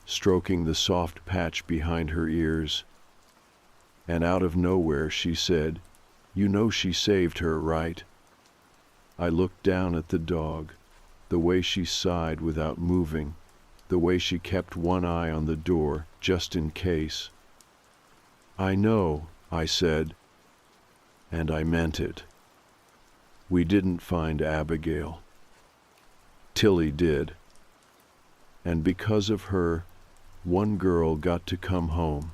stroking the soft patch behind her ears. And out of nowhere she said, "You know she saved her, right?" I looked down at the dog, the way she sighed without moving, the way she kept one eye on the door, just in case. "I know," I said, and I meant it. We didn't find Abigail. Tilly did. And because of her, one girl got to come home.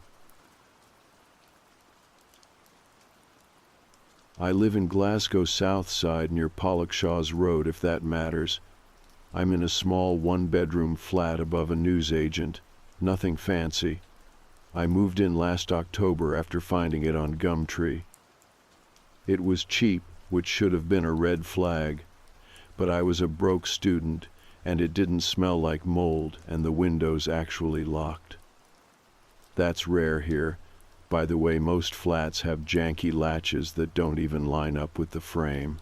I live in Glasgow South Side near Pollockshaw's Road, if that matters. I'm in a small one-bedroom flat above a newsagent. Nothing fancy. I moved in last October after finding it on Gumtree. It was cheap, which should have been a red flag, but I was a broke student, and it didn't smell like mold, and the windows actually locked. That's rare here. By the way, most flats have janky latches that don't even line up with the frame.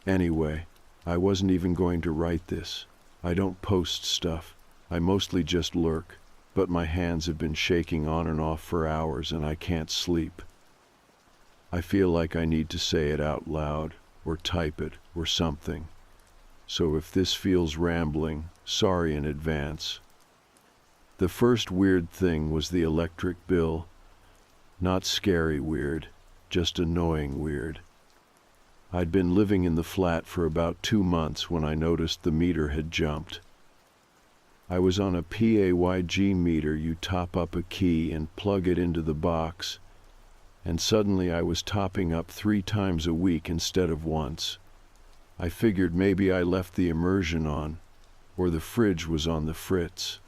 Anyway, I wasn't even going to write this. I don't post stuff. I mostly just lurk, but my hands have been shaking on and off for hours and I can't sleep. I feel like I need to say it out loud, or type it, or something. so if this feels rambling, sorry in advance. The first weird thing was the electric bill. Not scary weird, just annoying weird. I'd been living in the flat for about 2 months when I noticed the meter had jumped. I was on a PAYG meter. You top up a key and plug it into the box, and suddenly I was topping up 3 times a week instead of once. I figured maybe I left the immersion on, or the fridge was on the fritz.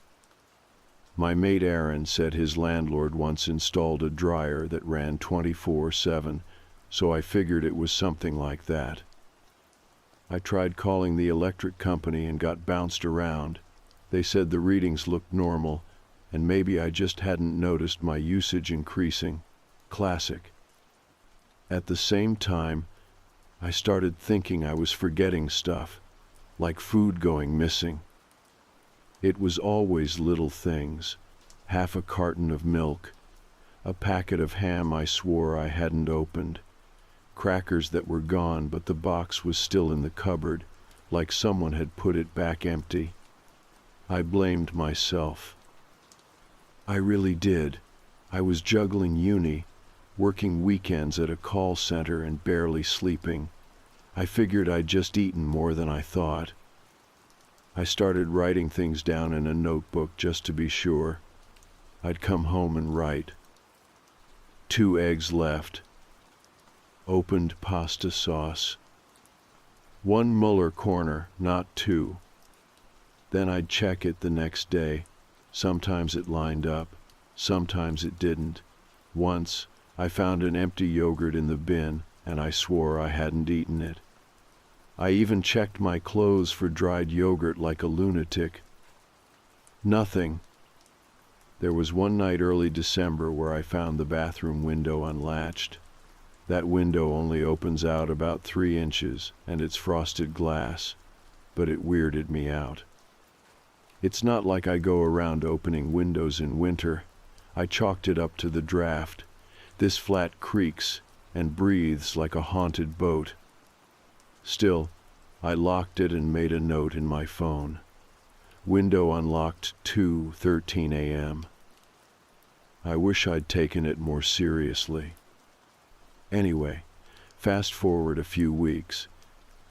My mate Aaron said his landlord once installed a dryer that ran 24/7, so I figured it was something like that. I tried calling the electric company and got bounced around. They said the readings looked normal, and maybe I just hadn't noticed my usage increasing. Classic. At the same time, I started thinking I was forgetting stuff, like food going missing. It was always little things: half a carton of milk, a packet of ham I swore I hadn't opened, crackers that were gone but the box was still in the cupboard, like someone had put it back empty. I blamed myself. I really did. I was juggling uni, working weekends at a call center, and barely sleeping. I figured I'd just eaten more than I thought. I started writing things down in a notebook just to be sure. I'd come home and write. 2 eggs left. Opened pasta sauce. 1 Muller corner, not 2. Then I'd check it the next day. Sometimes it lined up, sometimes it didn't. Once, I found an empty yogurt in the bin, and I swore I hadn't eaten it. I even checked my clothes for dried yogurt like a lunatic. Nothing. There was one night early December where I found the bathroom window unlatched. That window only opens out about 3 inches, and it's frosted glass, but it weirded me out. It's not like I go around opening windows in winter. I chalked it up to the draft. This flat creaks and breathes like a haunted boat. Still, I locked it and made a note in my phone. Window unlocked 2:13 a.m. I wish I'd taken it more seriously. Anyway, fast forward a few weeks.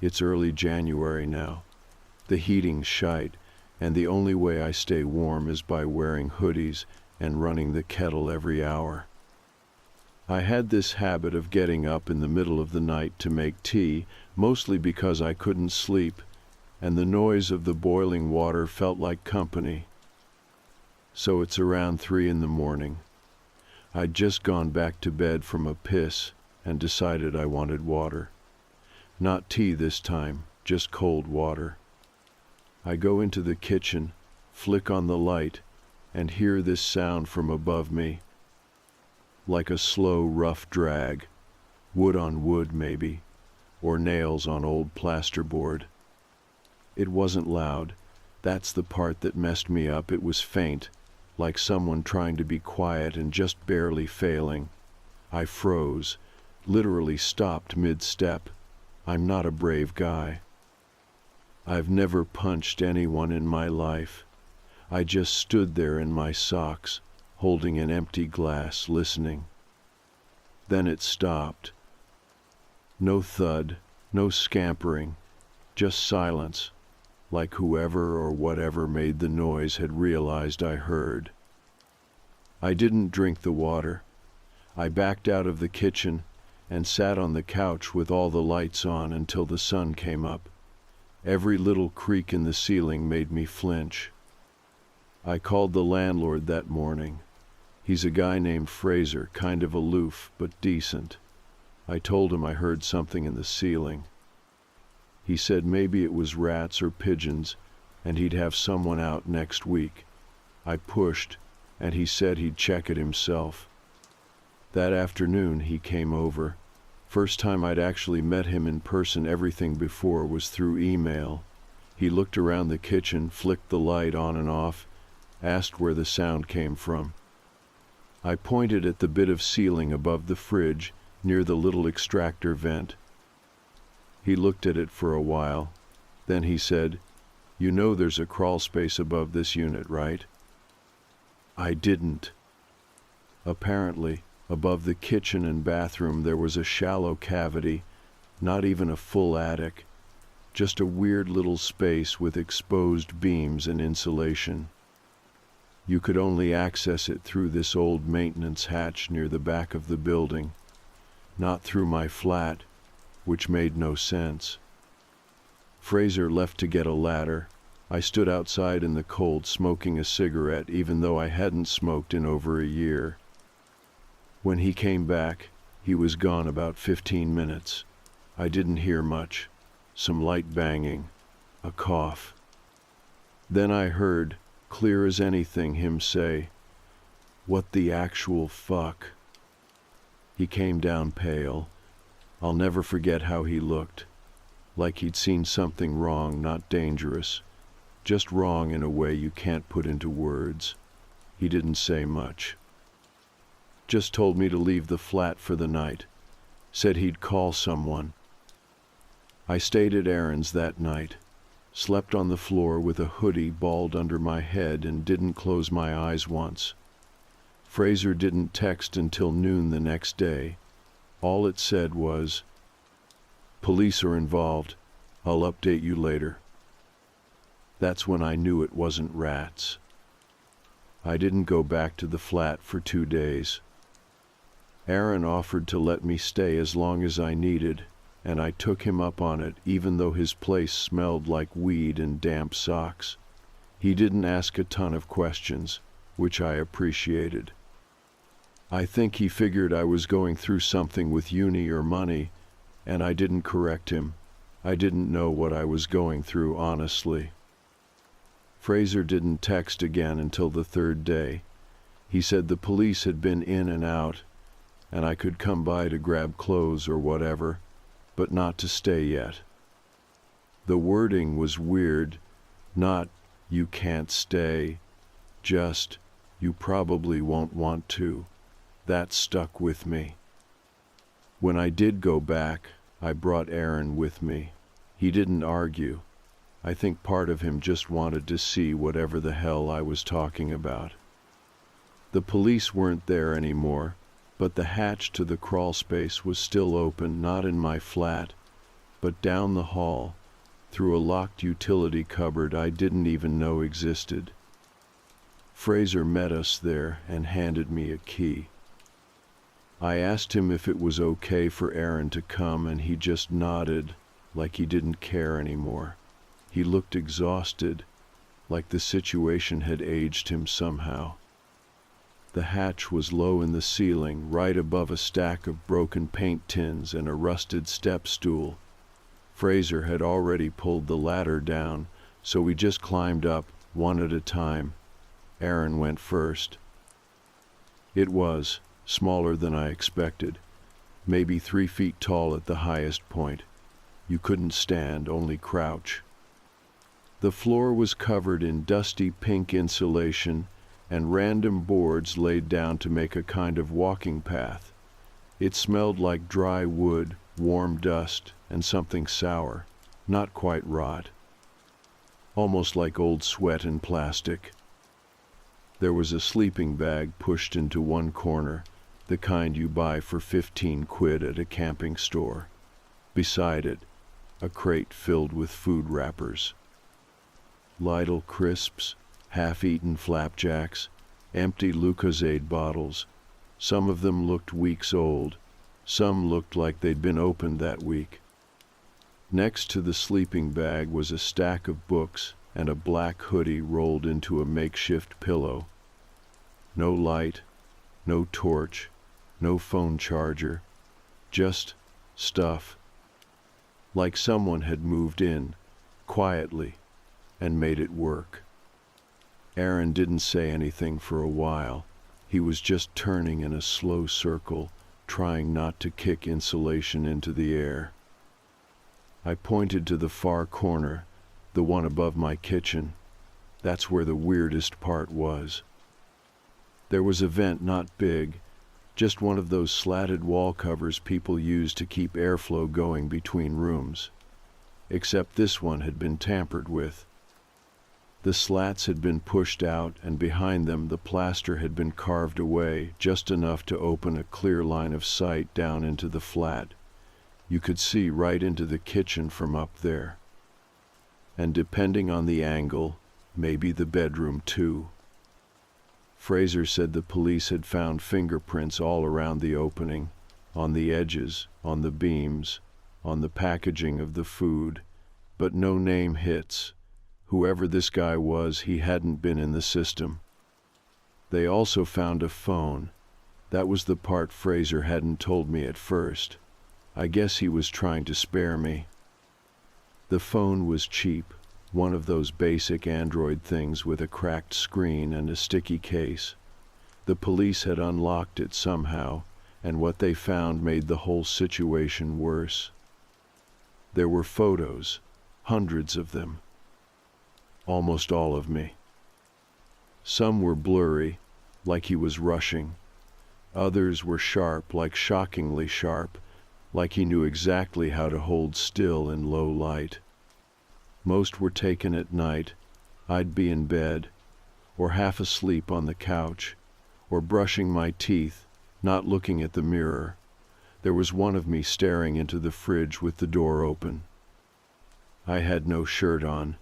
It's early January now. The heating's shite, and the only way I stay warm is by wearing hoodies and running the kettle every hour. I had this habit of getting up in the middle of the night to make tea, mostly because I couldn't sleep, and the noise of the boiling water felt like company. So it's around 3 in the morning. I'd just gone back to bed from a piss and decided I wanted water. Not tea this time, just cold water. I go into the kitchen, flick on the light, and hear this sound from above me. Like a slow, rough drag. Wood on wood, maybe, or nails on old plasterboard. It wasn't loud. That's the part that messed me up. It was faint, like someone trying to be quiet and just barely failing. I froze, literally stopped mid-step. I'm not a brave guy. I've never punched anyone in my life. I just stood there in my socks, holding an empty glass, listening. Then it stopped. No thud, no scampering, just silence, like whoever or whatever made the noise had realized I heard. I didn't drink the water. I backed out of the kitchen and sat on the couch with all the lights on until the sun came up. Every little creak in the ceiling made me flinch. I called the landlord that morning. He's a guy named Fraser, kind of aloof, but decent. I told him I heard something in the ceiling. He said maybe it was rats or pigeons, and he'd have someone out next week. I pushed, and he said he'd check it himself. That afternoon he came over. First time I'd actually met him in person. Everything before was through email. He looked around the kitchen, flicked the light on and off, asked where the sound came from. I pointed at the bit of ceiling above the fridge, near the little extractor vent. He looked at it for a while, Then he said, "You know there's a crawl space above this unit, right?" I didn't. Apparently, above the kitchen and bathroom there was a shallow cavity, not even a full attic, just a weird little space with exposed beams and insulation. You could only access it through this old maintenance hatch near the back of the building, not through my flat, which made no sense. Fraser left to get a ladder. I stood outside in the cold smoking a cigarette even though I hadn't smoked in over a year. When he came back, he was gone about 15 minutes. I didn't hear much. Some light banging, a cough. Then I heard, clear as anything, him say, "What the actual fuck?" He came down pale. I'll never forget how he looked. Like he'd seen something wrong, not dangerous. Just wrong in a way you can't put into words. He didn't say much. Just told me to leave the flat for the night. Said he'd call someone. I stayed at Aaron's that night. Slept on the floor with a hoodie balled under my head and didn't close my eyes once. Fraser didn't text until noon the next day. All it said was, "Police are involved. I'll update you later." That's when I knew it wasn't rats. I didn't go back to the flat for 2 days. Aaron offered to let me stay as long as I needed, and I took him up on it even though his place smelled like weed and damp socks. He didn't ask a ton of questions, which I appreciated. I think he figured I was going through something with uni or money, and I didn't correct him. I didn't know what I was going through, honestly. Fraser didn't text again until the 3rd day. He said the police had been in and out, and I could come by to grab clothes or whatever, but not to stay yet. The wording was weird, not, "You can't stay," just, "You probably won't want to." That stuck with me. When I did go back, I brought Aaron with me. He didn't argue. I think part of him just wanted to see whatever the hell I was talking about. The police weren't there anymore, but the hatch to the crawl space was still open, not in my flat, but down the hall, through a locked utility cupboard I didn't even know existed. Fraser met us there and handed me a key. I asked him if it was okay for Aaron to come, and he just nodded, like he didn't care anymore. He looked exhausted, like the situation had aged him somehow. The hatch was low in the ceiling, right above a stack of broken paint tins and a rusted step stool. Fraser had already pulled the ladder down, so we just climbed up, one at a time. Aaron went first. It was smaller than I expected, maybe 3 feet tall at the highest point. You couldn't stand, only crouch. The floor was covered in dusty pink insulation and random boards laid down to make a kind of walking path. It smelled like dry wood, warm dust, and something sour, not quite rot. Almost like old sweat and plastic. There was a sleeping bag pushed into one corner, the kind you buy for 15 quid at a camping store. Beside it, a crate filled with food wrappers. Lidl crisps, half-eaten flapjacks, empty Lucozade bottles. Some of them looked weeks old. Some looked like they'd been opened that week. Next to the sleeping bag was a stack of books and a black hoodie rolled into a makeshift pillow. No light, no torch, no phone charger, just stuff. Like someone had moved in, quietly, and made it work. Aaron didn't say anything for a while. He was just turning in a slow circle, trying not to kick insulation into the air. I pointed to the far corner, the one above my kitchen. That's where the weirdest part was. There was a vent not big, just one of those slatted wall covers people use to keep airflow going between rooms. except this one had been tampered with. The slats had been pushed out, and behind them the plaster had been carved away, just enough to open a clear line of sight down into the flat. You could see right into the kitchen from up there. And depending on the angle, maybe the bedroom too. Fraser said the police had found fingerprints all around the opening, on the edges, on the beams, on the packaging of the food, but no name hits. Whoever this guy was, he hadn't been in the system. They also found a phone. That was the part Fraser hadn't told me at first. I guess he was trying to spare me. The phone was cheap, one of those basic Android things with a cracked screen and a sticky case. The police had unlocked it somehow, and what they found made the whole situation worse. There were photos, hundreds of them. Almost all of me. Some were blurry, like he was rushing. Others were sharp, like shockingly sharp, like he knew exactly how to hold still in low light. Most were taken at night. I'd be in bed, or half asleep on the couch, or brushing my teeth, not looking at the mirror. There was one of me staring into the fridge with the door open. I had no shirt on.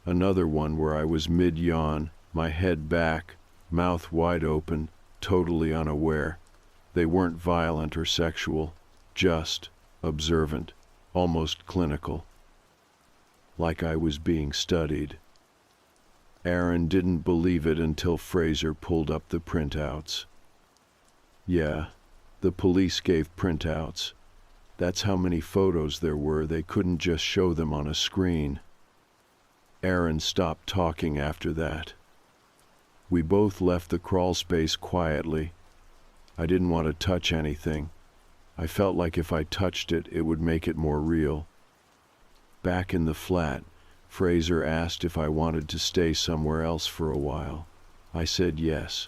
Another one where I was mid-yawn, my head back, mouth wide open, totally unaware. They weren't violent or sexual, just observant, almost clinical. Like I was being studied. Aaron didn't believe it until Fraser pulled up the printouts. Yeah, the police gave printouts. That's how many photos there were. They couldn't just show them on a screen. Aaron stopped talking after that. We both left the crawl space quietly. I didn't want to touch anything. I felt like if I touched it, it would make it more real. Back in the flat, Fraser asked if I wanted to stay somewhere else for a while. I said yes.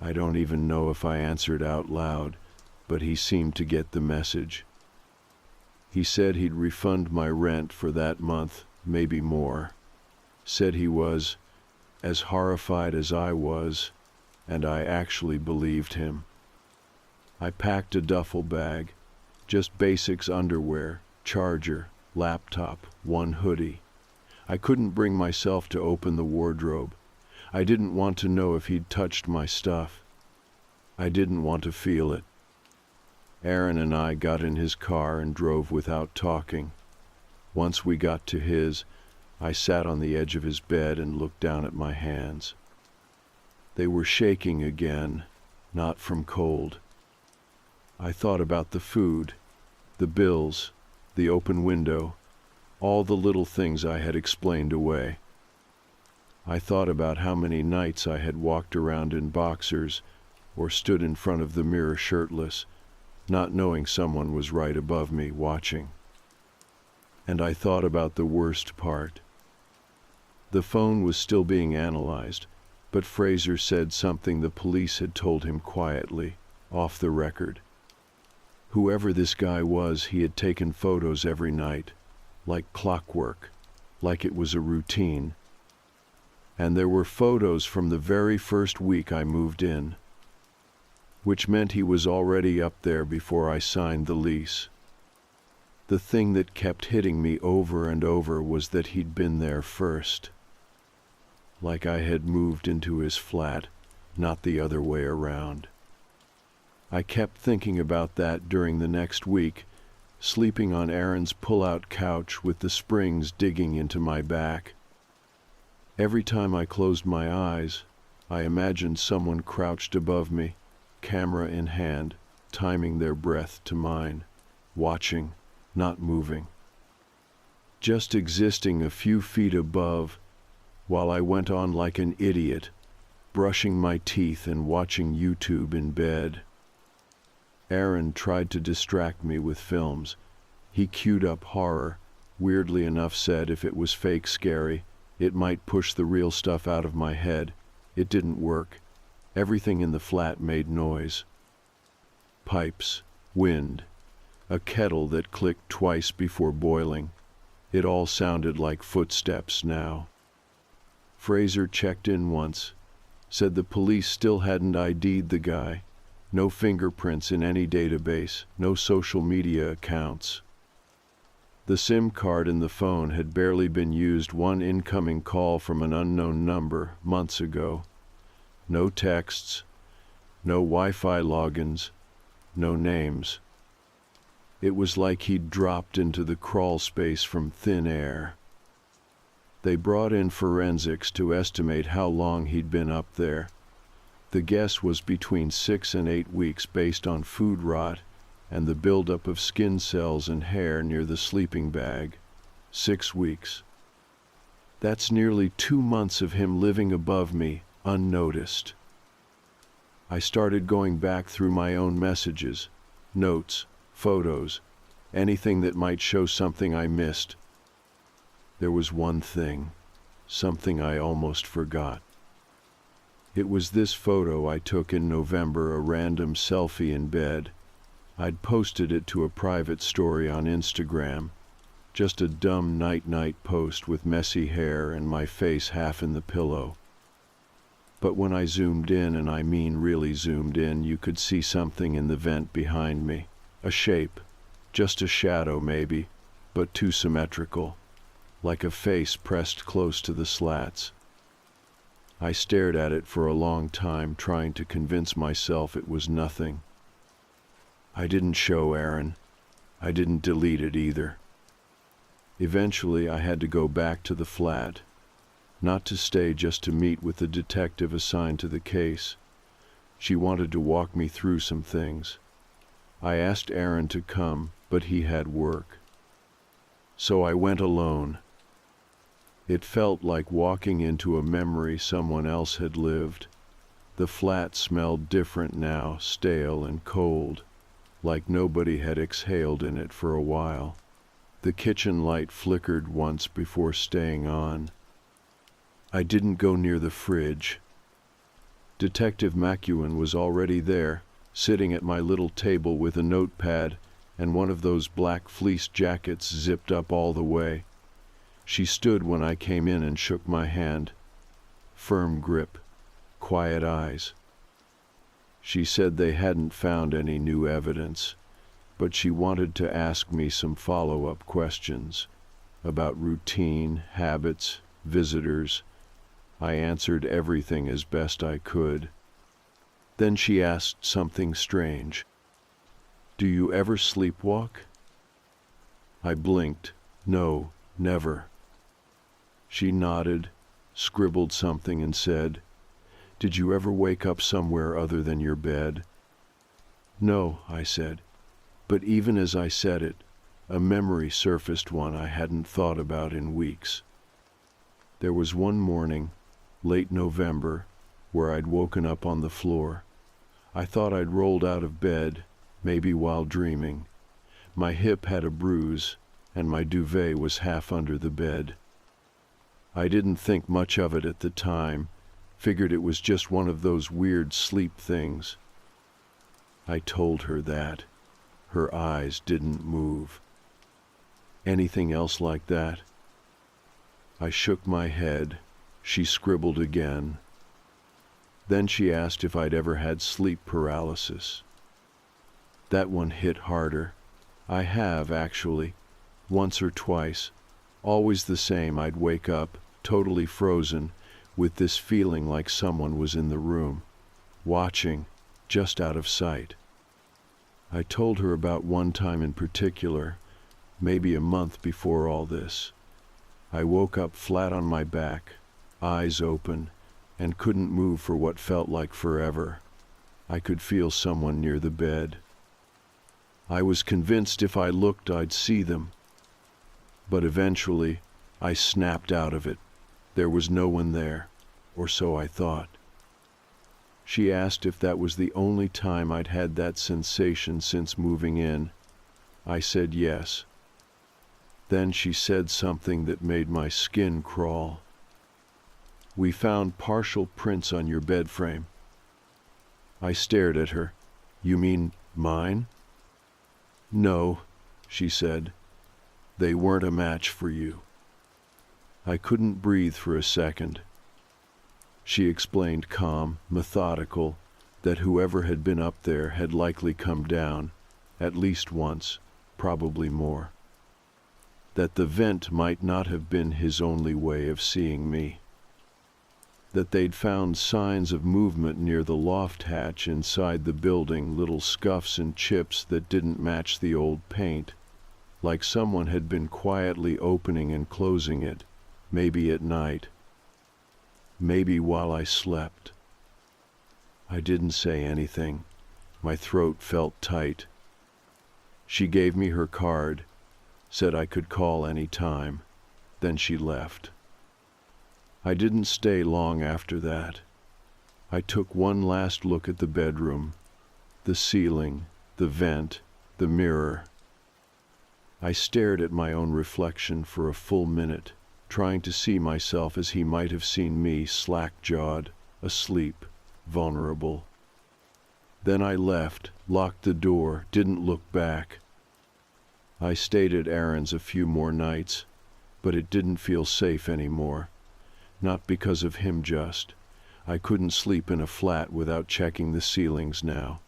I don't even know if I answered out loud, but he seemed to get the message. He said he'd refund my rent for that month, maybe more. Said he was as horrified as I was, and I actually believed him. I packed a duffel bag, just basics: underwear, charger, laptop, one hoodie. I couldn't bring myself to open the wardrobe. I didn't want to know if he'd touched my stuff. I didn't want to feel it. Aaron and I got in his car and drove without talking. Once we got to his, I sat on the edge of his bed and looked down at my hands. They were shaking again, not from cold. I thought about the food, the bills, the open window, all the little things I had explained away. I thought about how many nights I had walked around in boxers or stood in front of the mirror shirtless, not knowing someone was right above me watching. And I thought about the worst part. The phone was still being analyzed, but Fraser said something the police had told him quietly, off the record. Whoever this guy was, he had taken photos every night, like clockwork, like it was a routine. And there were photos from the very first week I moved in, which meant he was already up there before I signed the lease. The thing that kept hitting me over and over was that he'd been there first. Like I had moved into his flat, not the other way around. I kept thinking about that during the next week, sleeping on Aaron's pull-out couch with the springs digging into my back. Every time I closed my eyes, I imagined someone crouched above me, camera in hand, timing their breath to mine, watching, not moving. Just existing a few feet above, while I went on like an idiot, brushing my teeth and watching YouTube in bed. Aaron tried to distract me with films. He queued up horror, weirdly enough said if it was fake scary, it might push the real stuff out of my head. It didn't work. Everything in the flat made noise. Pipes, wind, a kettle that clicked twice before boiling, It all sounded like footsteps now. Fraser checked in once, said the police still hadn't ID'd the guy. No fingerprints in any database, no social media accounts. The SIM card in the phone had barely been used, one incoming call from an unknown number months ago. No texts, no Wi-Fi logins, no names. It was like he'd dropped into the crawl space from thin air. They brought in forensics to estimate how long he'd been up there. The guess was between 6 and 8 weeks based on food rot and the buildup of skin cells and hair near the sleeping bag. 6 weeks. That's nearly 2 months of him living above me, unnoticed. I started going back through my own messages, notes, photos, anything that might show something I missed. There was one thing, something I almost forgot. It was this photo I took in November, a random selfie in bed. I'd posted it to a private story on Instagram, just a dumb night-night post with messy hair and my face half in the pillow. But when I zoomed in, and I mean really zoomed in, you could see something in the vent behind me. A shape, just a shadow maybe, but too symmetrical, like a face pressed close to the slats. I stared at it for a long time, trying to convince myself it was nothing. I didn't show Aaron. I didn't delete it either. Eventually, I had to go back to the flat. Not to stay, just to meet with the detective assigned to the case. She wanted to walk me through some things. I asked Aaron to come, but he had work. So I went alone. It felt like walking into a memory someone else had lived. The flat smelled different now, stale and cold, like nobody had exhaled in it for a while. The kitchen light flickered once before staying on. I didn't go near the fridge. Detective McEwen was already there, sitting at my little table with a notepad and one of those black fleece jackets zipped up all the way. She stood when I came in and shook my hand. Firm grip, quiet eyes. She said they hadn't found any new evidence, but she wanted to ask me some follow-up questions about routine, habits, visitors. I answered everything as best I could. Then she asked something strange. "Do you ever sleepwalk?" I blinked. "No, never." She nodded, scribbled something and said, "Did you ever wake up somewhere other than your bed?" "No," I said. But even as I said it, a memory surfaced, one I hadn't thought about in weeks. There was one morning, late November, where I'd woken up on the floor. I thought I'd rolled out of bed, maybe while dreaming. My hip had a bruise, and my duvet was half under the bed. I didn't think much of it at the time, figured it was just one of those weird sleep things. I told her that. Her eyes didn't move. "Anything else like that?" I shook my head. She scribbled again. Then she asked if I'd ever had sleep paralysis. That one hit harder. I have, actually, once or twice. Always the same. I'd wake up, totally frozen, with this feeling like someone was in the room, watching, just out of sight. I told her about one time in particular, maybe a month before all this. I woke up flat on my back, eyes open, and couldn't move for what felt like forever. I could feel someone near the bed. I was convinced if I looked I'd see them. But eventually, I snapped out of it. There was no one there, or so I thought. She asked if that was the only time I'd had that sensation since moving in. I said yes. Then she said something that made my skin crawl. "We found partial prints on your bed frame." I stared at her. "You mean mine?" "No," she said. They weren't a match for you." I couldn't breathe for a second. She explained, calm, methodical, that whoever had been up there had likely come down, at least once, probably more. That the vent might not have been his only way of seeing me. That they'd found signs of movement near the loft hatch inside the building, little scuffs and chips that didn't match the old paint, like someone had been quietly opening and closing it, maybe at night, maybe while I slept. I didn't say anything. My throat felt tight. She gave me her card, said I could call any time, then she left. I didn't stay long after that. I took one last look at the bedroom, the ceiling, the vent, the mirror. I stared at my own reflection for a full minute, trying to see myself as he might have seen me, slack-jawed, asleep, vulnerable. Then I left, locked the door, didn't look back. I stayed at Aaron's a few more nights, but it didn't feel safe anymore. Not because of him just. I couldn't sleep in a flat without checking the ceilings now.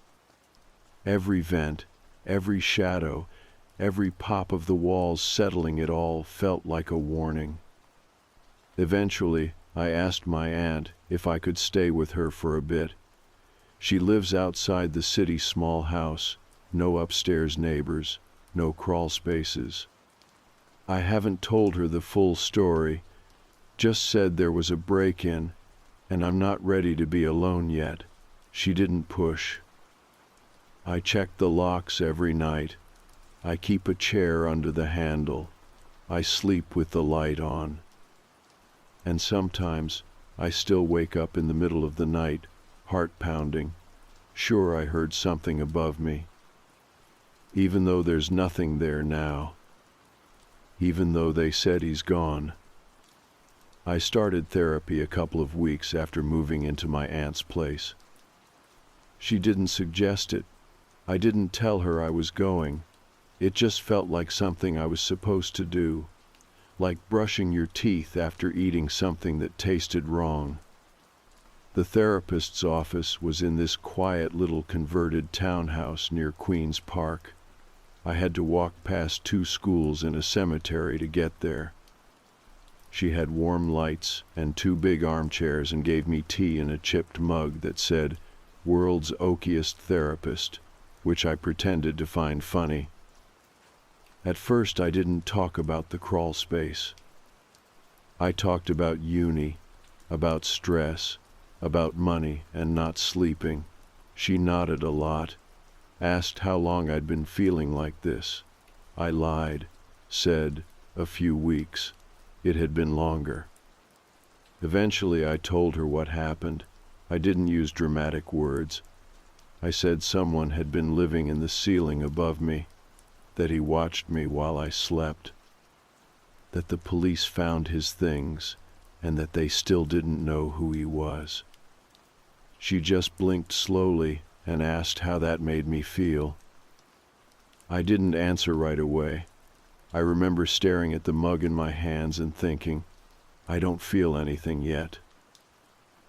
Every vent, every shadow, every pop of the walls settling it all felt like a warning. Eventually, I asked my aunt if I could stay with her for a bit. She lives outside the city's small house, no upstairs neighbors, no crawl spaces. I haven't told her the full story, just said there was a break-in, and I'm not ready to be alone yet. She didn't push. I check the locks every night. I keep a chair under the handle. I sleep with the light on. And sometimes I still wake up in the middle of the night, heart pounding, sure I heard something above me. Even though there's nothing there now. Even though they said he's gone. I started therapy a couple of weeks after moving into my aunt's place. She didn't suggest it. I didn't tell her I was going. It just felt like something I was supposed to do, like brushing your teeth after eating something that tasted wrong. The therapist's office was in this quiet little converted townhouse near Queen's Park. I had to walk past 2 schools and a cemetery to get there. She had warm lights and 2 big armchairs and gave me tea in a chipped mug that said, "World's Oakiest Therapist," which I pretended to find funny. At first I didn't talk about the crawl space. I talked about uni, about stress, about money and not sleeping. She nodded a lot, asked how long I'd been feeling like this. I lied, said, a few weeks. It had been longer. Eventually I told her what happened. I didn't use dramatic words. I said someone had been living in the ceiling above me, that he watched me while I slept, that the police found his things, and that they still didn't know who he was. She just blinked slowly and asked how that made me feel. I didn't answer right away. I remember staring at the mug in my hands and thinking, I don't feel anything yet.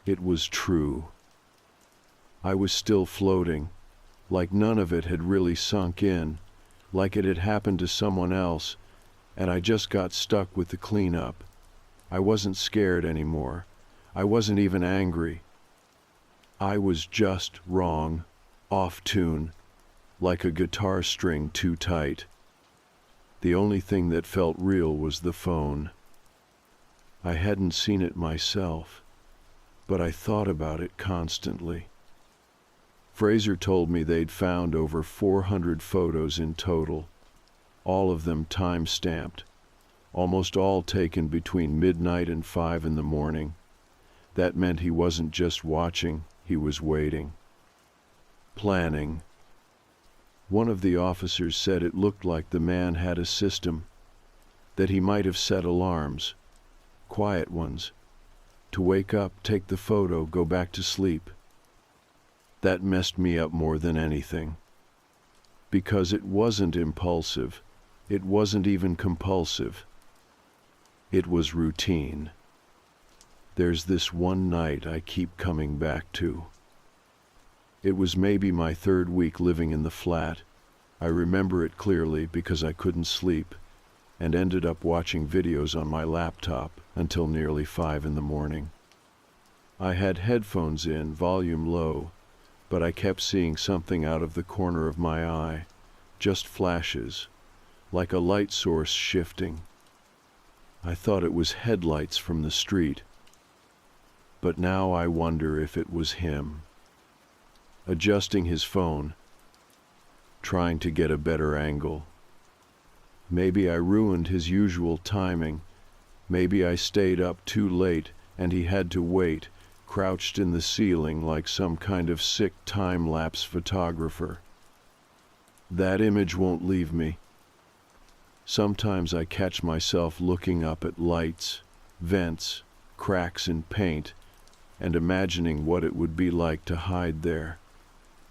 It was true. I was still floating, like none of it had really sunk in, like it had happened to someone else, and I just got stuck with the cleanup. I wasn't scared anymore. I wasn't even angry. I was just wrong, off tune, like a guitar string too tight. The only thing that felt real was the phone. I hadn't seen it myself, but I thought about it constantly. Fraser told me they'd found over 400 photos in total, all of them time-stamped, almost all taken between midnight and 5 in the morning. That meant he wasn't just watching, he was waiting. Planning. One of the officers said it looked like the man had a system, that he might have set alarms, quiet ones, to wake up, take the photo, go back to sleep. That messed me up more than anything, because it wasn't impulsive, It wasn't even compulsive. It was routine. There's this one night I keep coming back to. It was maybe my third week living in the flat. I remember it clearly because I couldn't sleep and ended up watching videos on my laptop until nearly 5 in the morning. I had headphones in, volume low, but I kept seeing something out of the corner of my eye, just flashes, like a light source shifting. I thought it was headlights from the street, but now I wonder if it was him, adjusting his phone, trying to get a better angle. Maybe I ruined his usual timing. Maybe I stayed up too late and he had to wait, crouched in the ceiling like some kind of sick time-lapse photographer. That image won't leave me. Sometimes I catch myself looking up at lights, vents, cracks in paint, and imagining what it would be like to hide there,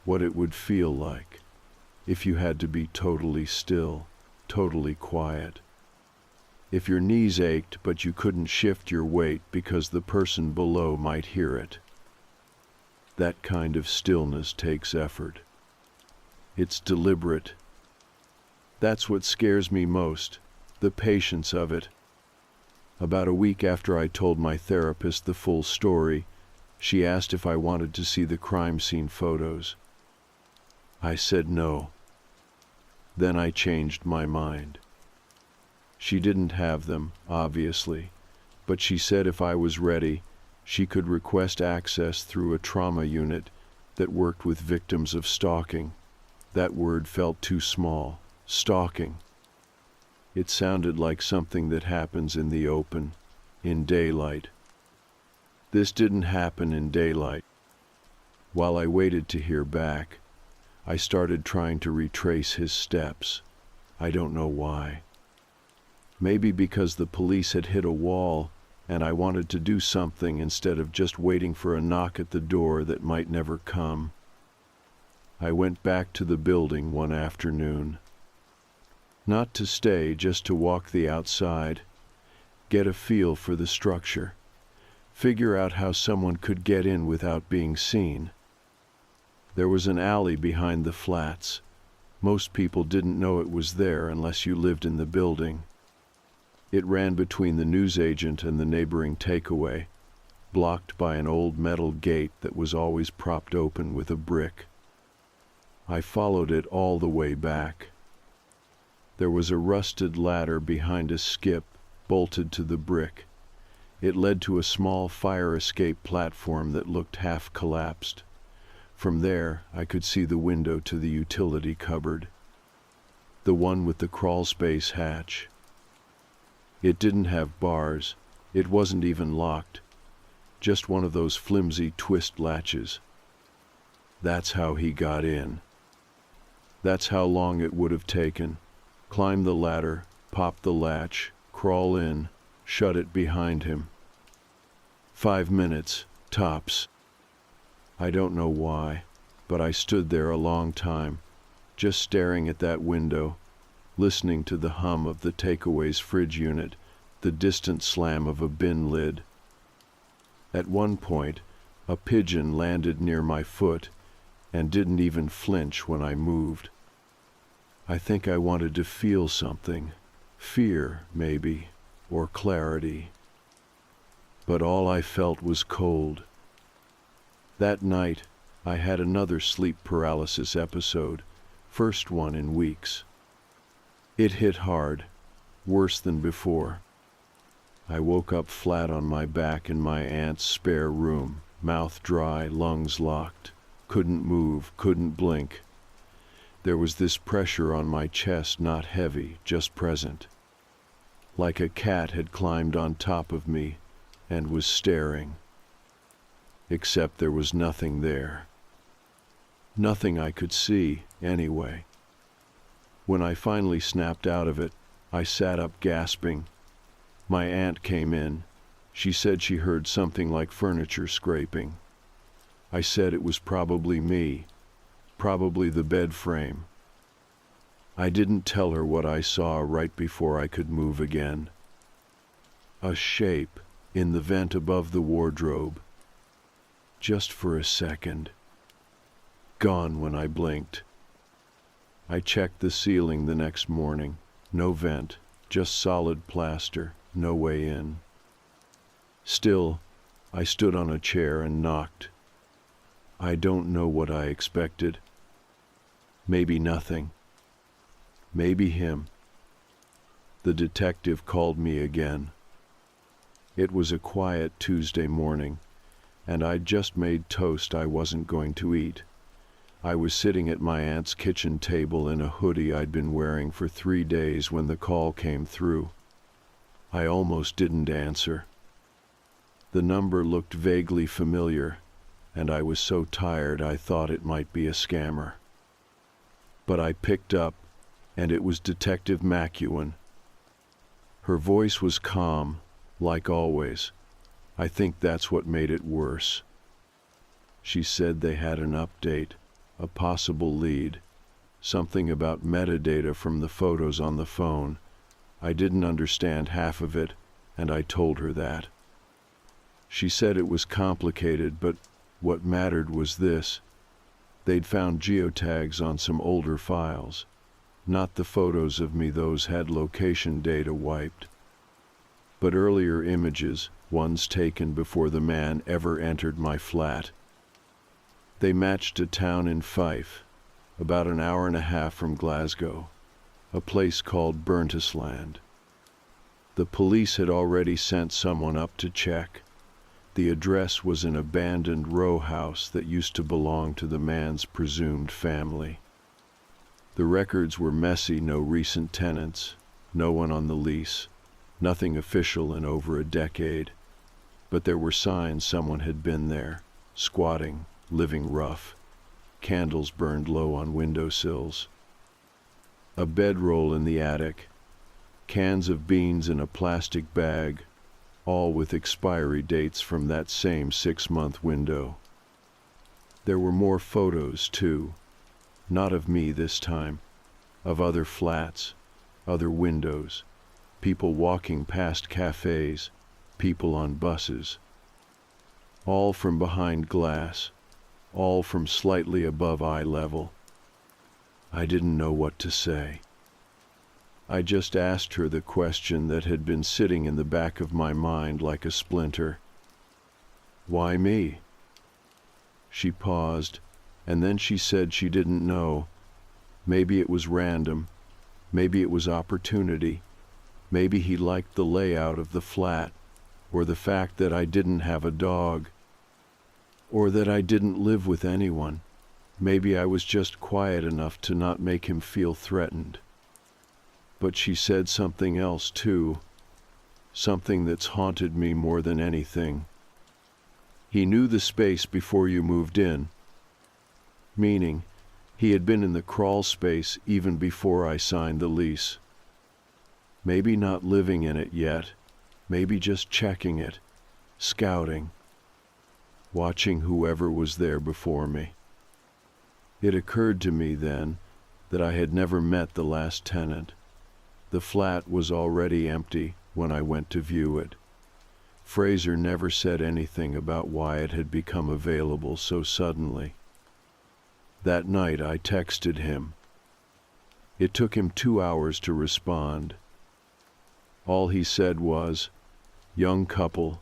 what it would feel like if you had to be totally still, totally quiet. If your knees ached but you couldn't shift your weight because the person below might hear it. That kind of stillness takes effort. It's deliberate. That's what scares me most, the patience of it. About a week after I told my therapist the full story, she asked if I wanted to see the crime scene photos. I said no. Then I changed my mind. She didn't have them, obviously, but she said if I was ready, she could request access through a trauma unit that worked with victims of stalking. That word felt too small. Stalking. It sounded like something that happens in the open, in daylight. This didn't happen in daylight. While I waited to hear back, I started trying to retrace his steps. I don't know why. Maybe because the police had hit a wall and I wanted to do something instead of just waiting for a knock at the door that might never come. I went back to the building one afternoon. Not to stay, just to walk the outside, get a feel for the structure, figure out how someone could get in without being seen. There was an alley behind the flats. Most people didn't know it was there unless you lived in the building. It ran between the newsagent and the neighboring takeaway, blocked by an old metal gate that was always propped open with a brick. I followed it all the way back. There was a rusted ladder behind a skip, bolted to the brick. It led to a small fire escape platform that looked half collapsed. From there, I could see the window to the utility cupboard, the one with the crawlspace hatch. It didn't have bars. It wasn't even locked. Just one of those flimsy twist latches. That's how he got in. That's how long it would have taken. Climb the ladder, pop the latch, crawl in, shut it behind him. 5 minutes, tops. I don't know why, but I stood there a long time, just staring at that window, listening to the hum of the takeaway's fridge unit, the distant slam of a bin lid. At one point, a pigeon landed near my foot and didn't even flinch when I moved. I think I wanted to feel something, fear, maybe, or clarity. But all I felt was cold. That night, I had another sleep paralysis episode, first one in weeks. It hit hard, worse than before. I woke up flat on my back in my aunt's spare room, mouth dry, lungs locked, couldn't move, couldn't blink. There was this pressure on my chest, not heavy, just present. Like a cat had climbed on top of me and was staring. Except there was nothing there. Nothing I could see, anyway. When I finally snapped out of it, I sat up gasping. My aunt came in. She said she heard something like furniture scraping. I said it was probably me, probably the bed frame. I didn't tell her what I saw right before I could move again. A shape in the vent above the wardrobe. Just for a second. Gone when I blinked. I checked the ceiling the next morning. No vent, just solid plaster, no way in. Still, I stood on a chair and knocked. I don't know what I expected. Maybe nothing. Maybe him. The detective called me again. It was a quiet Tuesday morning, and I'd just made toast I wasn't going to eat. I was sitting at my aunt's kitchen table in a hoodie I'd been wearing for 3 days when the call came through. I almost didn't answer. The number looked vaguely familiar, and I was so tired I thought it might be a scammer. But I picked up, and it was Detective McEwen. Her voice was calm, like always. I think that's what made it worse. She said they had an update, a possible lead, something about metadata from the photos on the phone. I didn't understand half of it, and I told her that. She said it was complicated, but what mattered was this. They'd found geotags on some older files. Not the photos of me, those had location data wiped. But earlier images, ones taken before the man ever entered my flat. They matched a town in Fife, about an hour and a half from Glasgow, a place called Burntisland. The police had already sent someone up to check. The address was an abandoned row house that used to belong to the man's presumed family. The records were messy, no recent tenants, no one on the lease, nothing official in over a decade. But there were signs someone had been there, squatting, living rough. Candles burned low on windowsills. A bedroll in the attic, cans of beans in a plastic bag, all with expiry dates from that same 6-month window. There were more photos, too. Not of me this time, of other flats, other windows, people walking past cafes, people on buses. All from behind glass, all from slightly above eye level. I didn't know what to say. I just asked her the question that had been sitting in the back of my mind like a splinter. Why me? She paused, and then she said she didn't know. Maybe it was random. Maybe it was opportunity. Maybe he liked the layout of the flat, or the fact that I didn't have a dog, or that I didn't live with anyone. Maybe I was just quiet enough to not make him feel threatened. But she said something else too, something that's haunted me more than anything. He knew the space before you moved in, meaning he had been in the crawl space even before I signed the lease. Maybe not living in it yet, maybe just checking it, scouting, watching whoever was there before me. It occurred to me then that I had never met the last tenant. The flat was already empty when I went to view it. Fraser never said anything about why it had become available so suddenly. That night I texted him. It took him 2 hours to respond. All he said was, "Young couple,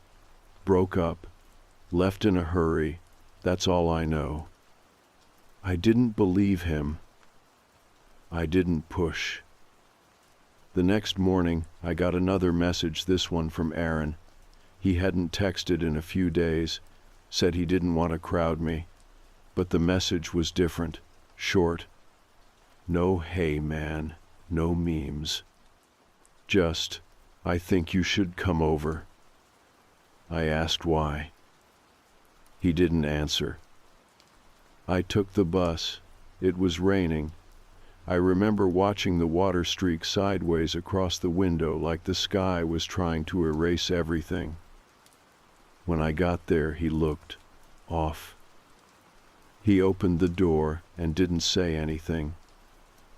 broke up, left in a hurry, that's all I know." I didn't believe him. I didn't push. The next morning, I got another message, this one from Aaron. He hadn't texted in a few days, said he didn't want to crowd me, but the message was different, short. No "hey man," no memes. Just, "I think you should come over." I asked why. He didn't answer. I took the bus. It was raining. I remember watching the water streak sideways across the window like the sky was trying to erase everything. When I got there, he looked off. He opened the door and didn't say anything,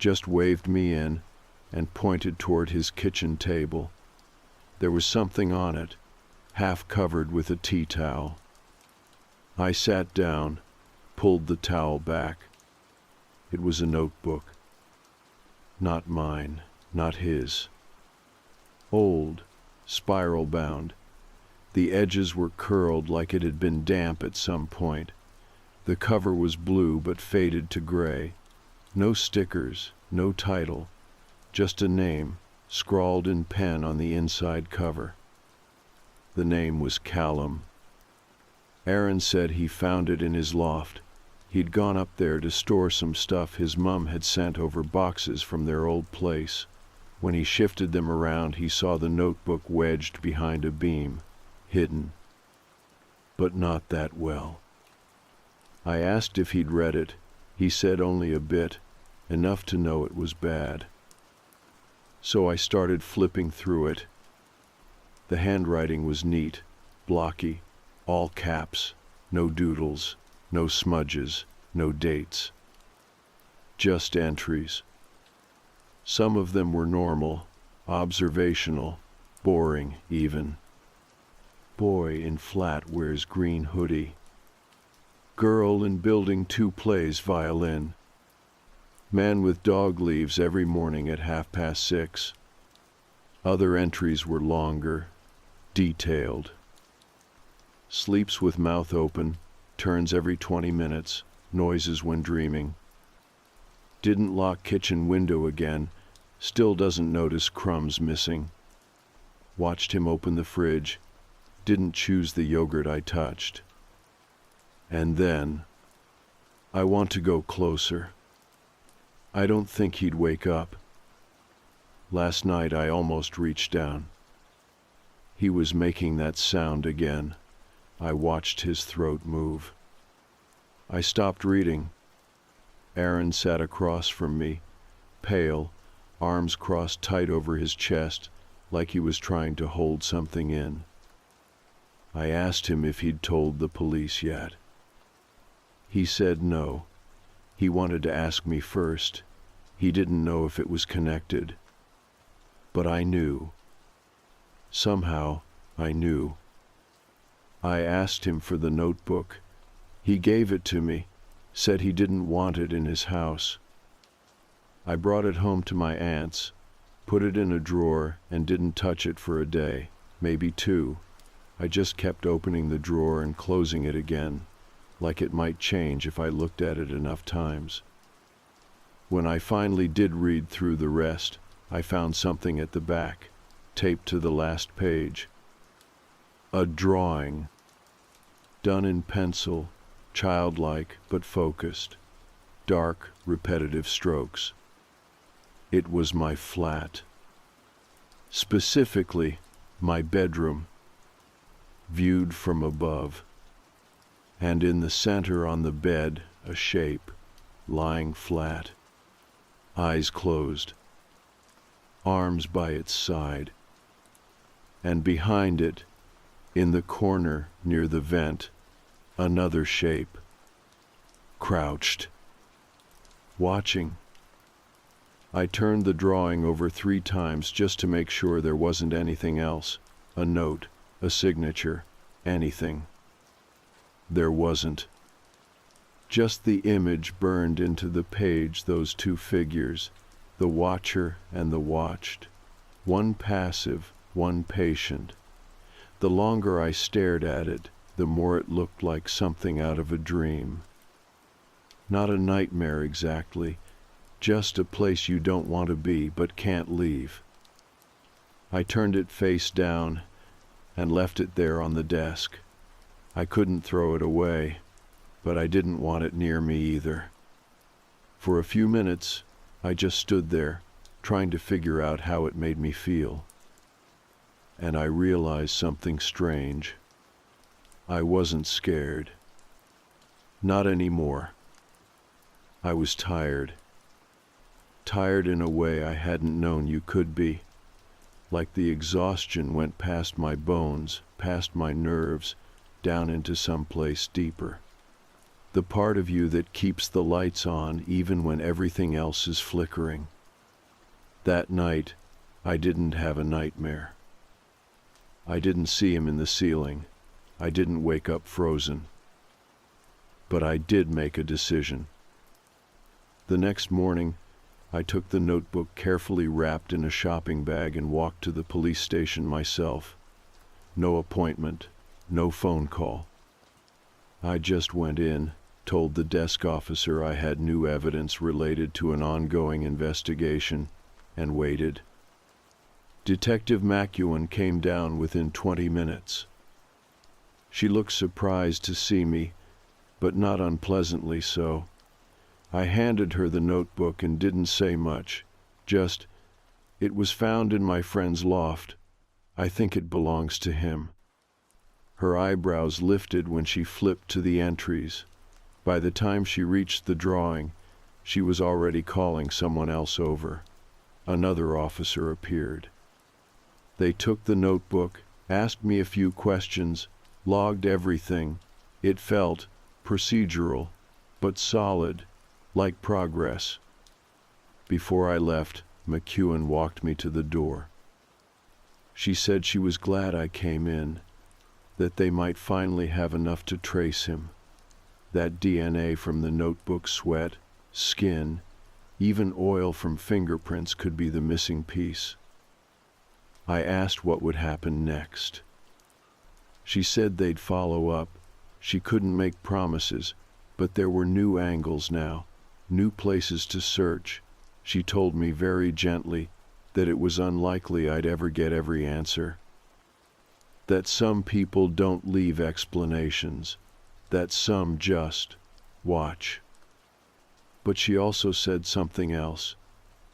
just waved me in and pointed toward his kitchen table. There was something on it, half covered with a tea towel. I sat down, pulled the towel back. It was a notebook. Not mine, not his. Old, spiral-bound. The edges were curled like it had been damp at some point. The cover was blue but faded to gray. No stickers, no title, just a name, scrawled in pen on the inside cover. The name was Callum. Aaron said he found it in his loft. He'd gone up there to store some stuff his mum had sent over boxes from their old place. When he shifted them around, he saw the notebook wedged behind a beam, hidden. But not that well. I asked if he'd read it. He said only a bit, enough to know it was bad. So I started flipping through it. The handwriting was neat, blocky, all caps, no doodles, no smudges, no dates. Just entries. Some of them were normal, observational, boring even. Boy in flat wears green hoodie. Girl in building 2 plays violin. Man with dog leaves every morning at 6:30. Other entries were longer, detailed. Sleeps with mouth open, turns every 20 minutes, noises when dreaming. Didn't lock kitchen window again, still doesn't notice crumbs missing. Watched him open the fridge, didn't choose the yogurt I touched. And then, I want to go closer. I don't think he'd wake up. Last night I almost reached down. He was making that sound again. I watched his throat move. I stopped reading. Aaron sat across from me, pale, arms crossed tight over his chest, like he was trying to hold something in. I asked him if he'd told the police yet. He said no. He wanted to ask me first. He didn't know if it was connected. But I knew. Somehow, I knew. I asked him for the notebook. He gave it to me, said he didn't want it in his house. I brought it home to my aunt's, put it in a drawer, and didn't touch it for a day, maybe 2. I just kept opening the drawer and closing it again, like it might change if I looked at it enough times. When I finally did read through the rest, I found something at the back, taped to the last page. A drawing. Done in pencil, childlike but focused. Dark, repetitive strokes. It was my flat. Specifically, my bedroom. Viewed from above. And in the center on the bed, a shape, lying flat. Eyes closed. Arms by its side. And behind it, in the corner near the vent, another shape. Crouched. Watching. I turned the drawing over 3 times just to make sure there wasn't anything else. A note, a signature, anything. There wasn't. Just the image burned into the page, those 2 figures, the watcher and the watched. One passive, one patient. The longer I stared at it, the more it looked like something out of a dream. Not a nightmare exactly, just a place you don't want to be but can't leave. I turned it face down and left it there on the desk. I couldn't throw it away, but I didn't want it near me either. For a few minutes, I just stood there, trying to figure out how it made me feel. And I realized something strange. I wasn't scared. Not anymore. I was tired. Tired in a way I hadn't known you could be. Like the exhaustion went past my bones, past my nerves, down into some place deeper. The part of you that keeps the lights on even when everything else is flickering. That night, I didn't have a nightmare. I didn't see him in the ceiling. I didn't wake up frozen. But I did make a decision. The next morning, I took the notebook carefully wrapped in a shopping bag and walked to the police station myself. No appointment, no phone call. I just went in, told the desk officer I had new evidence related to an ongoing investigation, and waited. Detective McEwen came down within 20 minutes. She looked surprised to see me, but not unpleasantly so. I handed her the notebook and didn't say much, just, "It was found in my friend's loft. I think it belongs to him." Her eyebrows lifted when she flipped to the entries. By the time she reached the drawing, she was already calling someone else over. Another officer appeared. They took the notebook, asked me a few questions, logged everything. It felt procedural, but solid, like progress. Before I left, McEwen walked me to the door. She said she was glad I came in, that they might finally have enough to trace him. That DNA from the notebook, sweat, skin, even oil from fingerprints could be the missing piece. I asked what would happen next. She said they'd follow up. She couldn't make promises, but there were new angles now, new places to search. She told me very gently that it was unlikely I'd ever get every answer. That some people don't leave explanations, that some just watch. But she also said something else,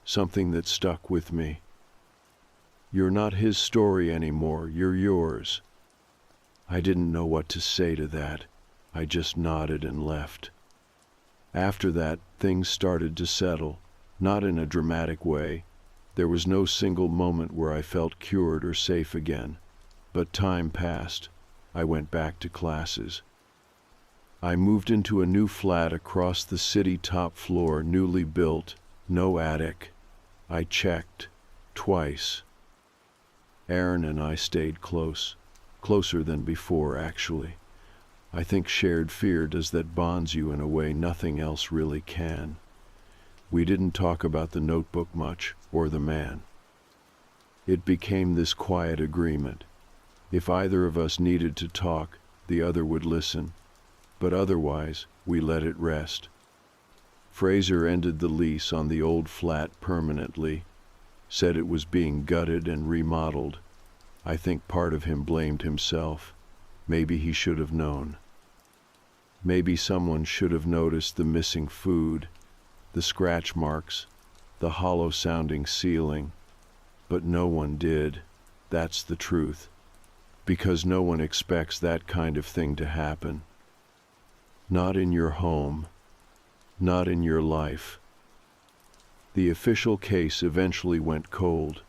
something that stuck with me. "You're not his story anymore, you're yours." I didn't know what to say to that. I just nodded and left. After that, things started to settle, not in a dramatic way. There was no single moment where I felt cured or safe again. But time passed. I went back to classes. I moved into a new flat across the city, top floor, newly built, no attic. I checked, twice. Aaron and I stayed close, closer than before, actually. I think shared fear does that, bonds you in a way nothing else really can. We didn't talk about the notebook much, or the man. It became this quiet agreement. If either of us needed to talk, the other would listen. But otherwise, we let it rest. Fraser ended the lease on the old flat permanently, said it was being gutted and remodeled. I think part of him blamed himself. Maybe he should have known. Maybe someone should have noticed the missing food, the scratch marks, the hollow-sounding ceiling. But no one did. That's the truth. Because no one expects that kind of thing to happen. Not in your home. Not in your life. The official case eventually went cold.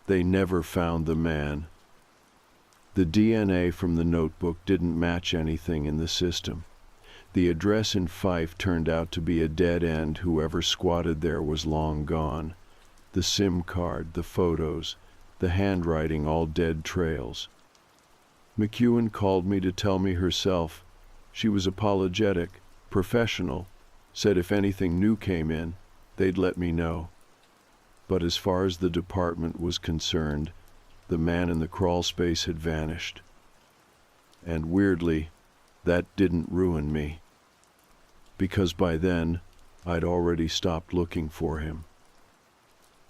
They never found the man. The DNA from the notebook didn't match anything in the system. The address in Fife turned out to be a dead end. Whoever squatted there was long gone. The SIM card, the photos, the handwriting, all dead trails. McEwen called me to tell me herself. She was apologetic, professional, said if anything new came in, they'd let me know. But as far as the department was concerned, the man in the crawl space had vanished. And weirdly, that didn't ruin me. Because by then, I'd already stopped looking for him.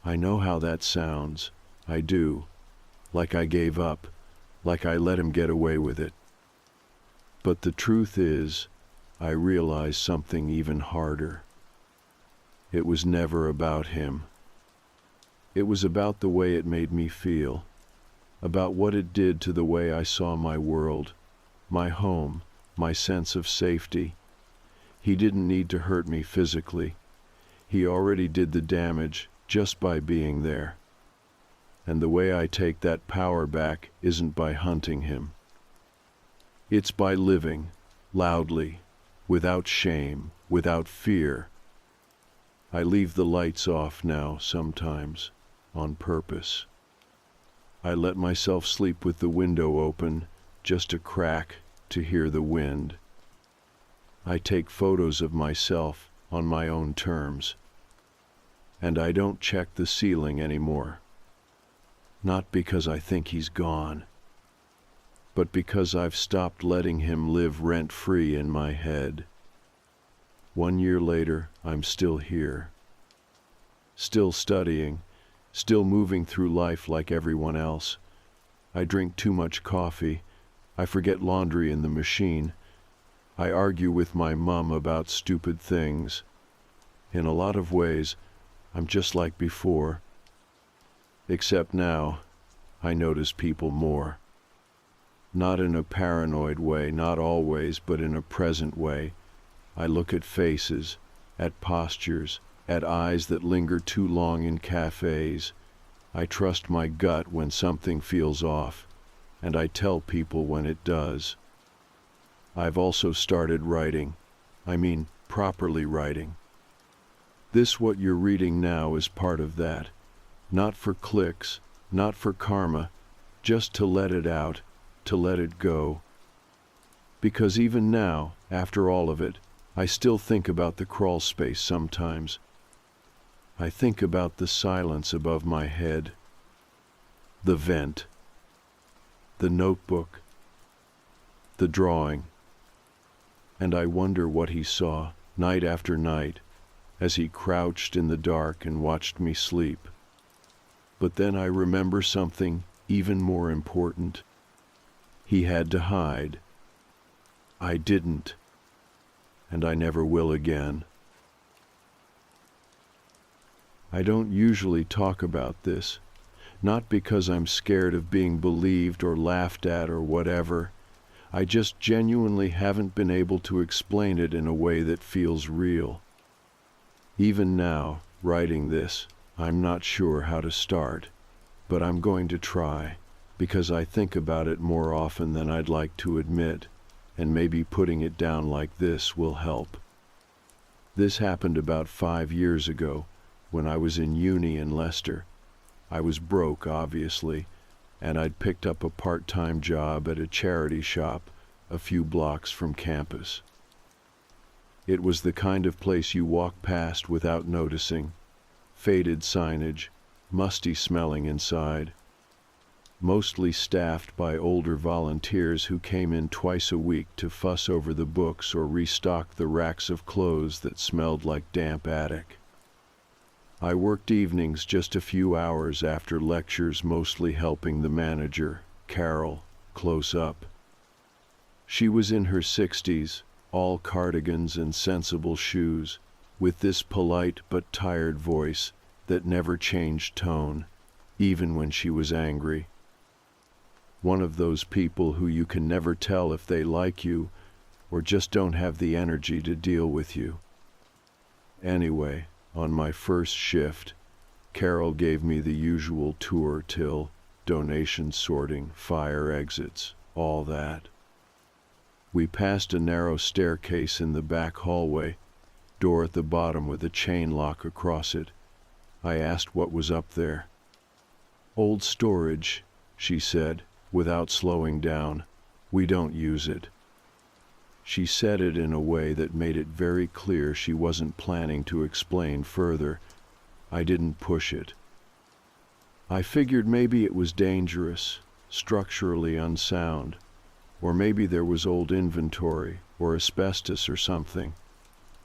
I know how that sounds. I do. Like I gave up. Like I let him get away with it. But the truth is, I realized something even harder. It was never about him. It was about the way it made me feel. About what it did to the way I saw my world, my home, my sense of safety. He didn't need to hurt me physically. He already did the damage just by being there. And the way I take that power back isn't by hunting him. It's by living, loudly, without shame, without fear. I leave the lights off now sometimes, on purpose. I let myself sleep with the window open, just a crack to hear the wind. I take photos of myself on my own terms. And I don't check the ceiling anymore. Not because I think he's gone, but because I've stopped letting him live rent-free in my head. 1 year later, I'm still here. Still studying, still moving through life like everyone else. I drink too much coffee. I forget laundry in the machine. I argue with my mom about stupid things. In a lot of ways, I'm just like before. Except now, I notice people more. Not in a paranoid way, not always, but in a present way. I look at faces, at postures, at eyes that linger too long in cafes. I trust my gut when something feels off, and I tell people when it does. I've also started writing. I mean, properly writing. This what you're reading now is part of that. Not for clicks, not for karma, just to let it out, to let it go. Because even now, after all of it, I still think about the crawl space sometimes. I think about the silence above my head, the vent, the notebook, the drawing, and I wonder what he saw night after night as he crouched in the dark and watched me sleep. But then I remember something even more important. He had to hide. I didn't, and I never will again. I don't usually talk about this, not because I'm scared of being believed or laughed at or whatever. I just genuinely haven't been able to explain it in a way that feels real. Even now, writing this, I'm not sure how to start, but I'm going to try, because I think about it more often than I'd like to admit, and maybe putting it down like this will help. This happened about 5 years ago, when I was in uni in Leicester. I was broke, obviously, and I'd picked up a part-time job at a charity shop a few blocks from campus. It was the kind of place you walk past without noticing. Faded signage, musty smelling inside. Mostly staffed by older volunteers who came in twice a week to fuss over the books or restock the racks of clothes that smelled like damp attic. I worked evenings just a few hours after lectures, mostly helping the manager, Carol, close up. She was in her 60s, all cardigans and sensible shoes, with this polite but tired voice that never changed tone, even when she was angry. One of those people who you can never tell if they like you or just don't have the energy to deal with you. Anyway, on my first shift, Carol gave me the usual tour till donation sorting, fire exits, all that. We passed a narrow staircase in the back hallway, door at the bottom with a chain lock across it. I asked what was up there. "Old storage," she said, without slowing down. "We don't use it." She said it in a way that made it very clear she wasn't planning to explain further. I didn't push it. I figured maybe it was dangerous, structurally unsound, or maybe there was old inventory or asbestos or something.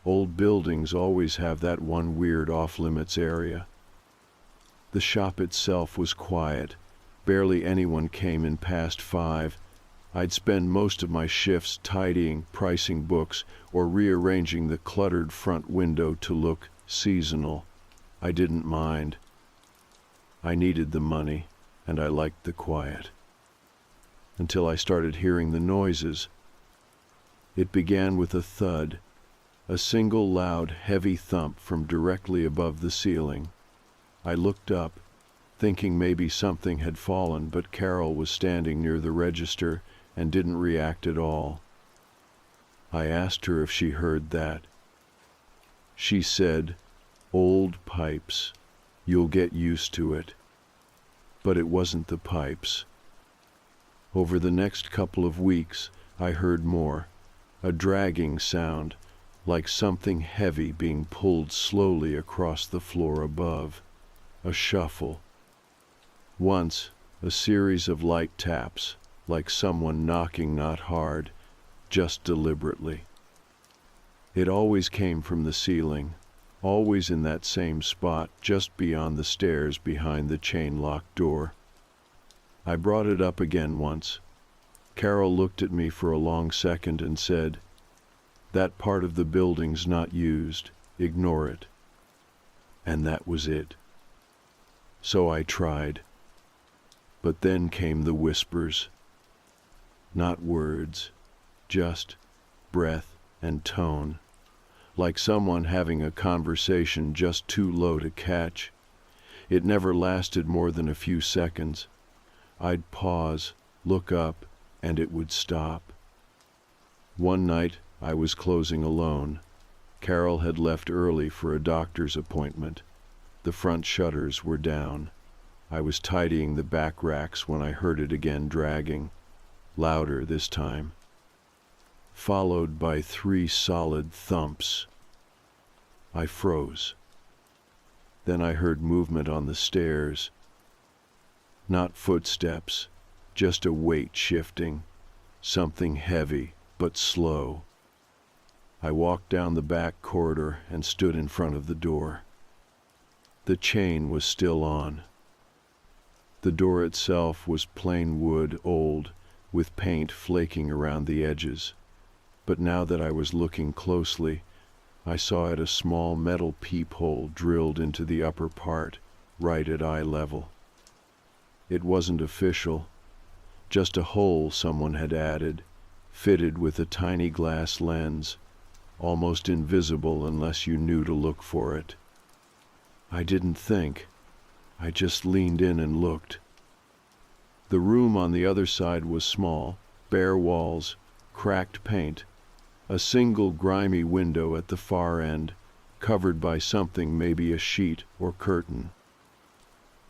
Old buildings always have that one weird off-limits area. The shop itself was quiet. Barely anyone came in past 5. I'd spend most of my shifts tidying, pricing books, or rearranging the cluttered front window to look seasonal. I didn't mind. I needed the money, and I liked the quiet. Until I started hearing the noises. It began with a thud, a single loud, heavy thump from directly above the ceiling. I looked up, thinking maybe something had fallen, but Carol was standing near the register and didn't react at all. I asked her if she heard that. She said, "Old pipes. You'll get used to it." But it wasn't the pipes. Over the next couple of weeks, I heard more, a dragging sound, like something heavy being pulled slowly across the floor above, a shuffle. Once, a series of light taps, like someone knocking not hard, just deliberately. It always came from the ceiling, always in that same spot just beyond the stairs behind the chain-locked door. I brought it up again once. Carol looked at me for a long second and said, "That part of the building's not used. Ignore it." And that was it. So I tried. But then came the whispers. Not words, just breath and tone, like someone having a conversation just too low to catch. It never lasted more than a few seconds. I'd pause, look up, and it would stop. One night, I was closing alone. Carol had left early for a doctor's appointment. The front shutters were down. I was tidying the back racks when I heard it again dragging, louder this time, followed by 3 solid thumps. I froze. Then I heard movement on the stairs. Not footsteps, just a weight shifting, something heavy but slow. I walked down the back corridor and stood in front of the door. The chain was still on. The door itself was plain wood, old, with paint flaking around the edges. But now that I was looking closely, I saw it a small metal peephole drilled into the upper part, right at eye level. It wasn't official, just a hole someone had added, fitted with a tiny glass lens, almost invisible unless you knew to look for it. I didn't think. I just leaned in and looked. The room on the other side was small, bare walls, cracked paint, a single grimy window at the far end, covered by something, maybe a sheet or curtain.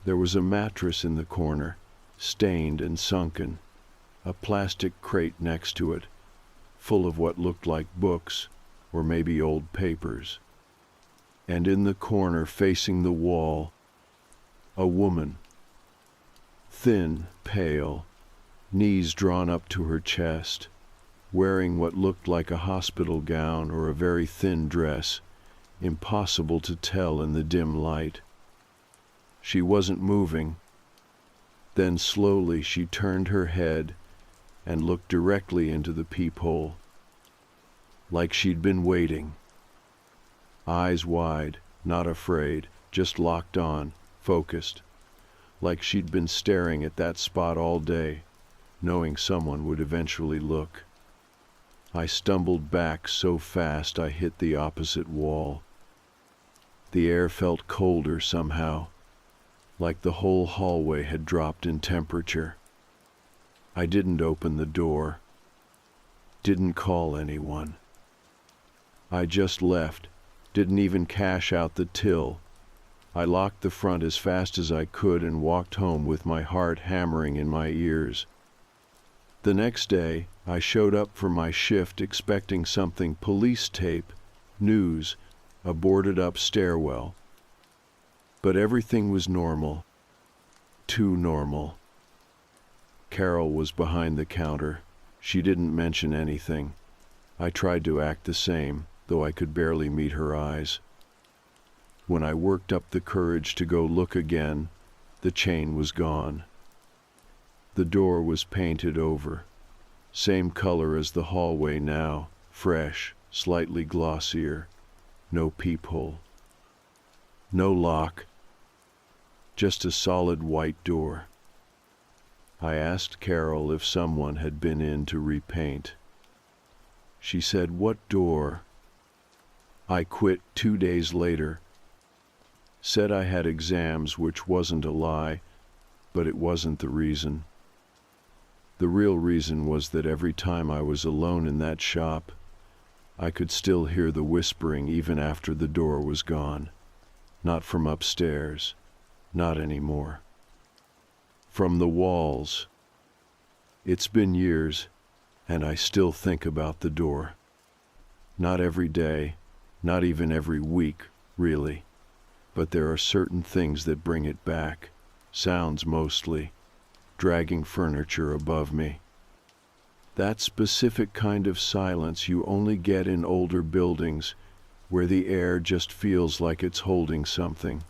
There was a mattress in the corner, stained and sunken, a plastic crate next to it, full of what looked like books, or maybe old papers. And in the corner facing the wall, a woman, thin, pale, knees drawn up to her chest, wearing what looked like a hospital gown or a very thin dress, impossible to tell in the dim light. She wasn't moving. Then slowly she turned her head and looked directly into the peephole, like she'd been waiting. Eyes wide, not afraid, just locked on, focused, like she'd been staring at that spot all day, knowing someone would eventually look. I stumbled back so fast I hit the opposite wall. The air felt colder somehow, like the whole hallway had dropped in temperature. I didn't open the door, didn't call anyone. I just left, didn't even cash out the till. I locked the front as fast as I could and walked home with my heart hammering in my ears. The next day, I showed up for my shift expecting something police tape, news, a boarded-up stairwell. But everything was normal. Too normal. Carol was behind the counter. She didn't mention anything. I tried to act the same, though I could barely meet her eyes. When I worked up the courage to go look again, the chain was gone. The door was painted over. Same color as the hallway now, fresh, slightly glossier. No peephole. No lock. Just a solid white door. I asked Carol if someone had been in to repaint. She said, "What door?" I quit 2 days later. Said I had exams, which wasn't a lie, but it wasn't the reason. The real reason was that every time I was alone in that shop, I could still hear the whispering even after the door was gone. Not from upstairs, not anymore. From the walls. It's been years, and I still think about the door. Not every day, not even every week, really. But there are certain things that bring it back. Sounds mostly. Dragging furniture above me. That specific kind of silence you only get in older buildings, where the air just feels like it's holding something.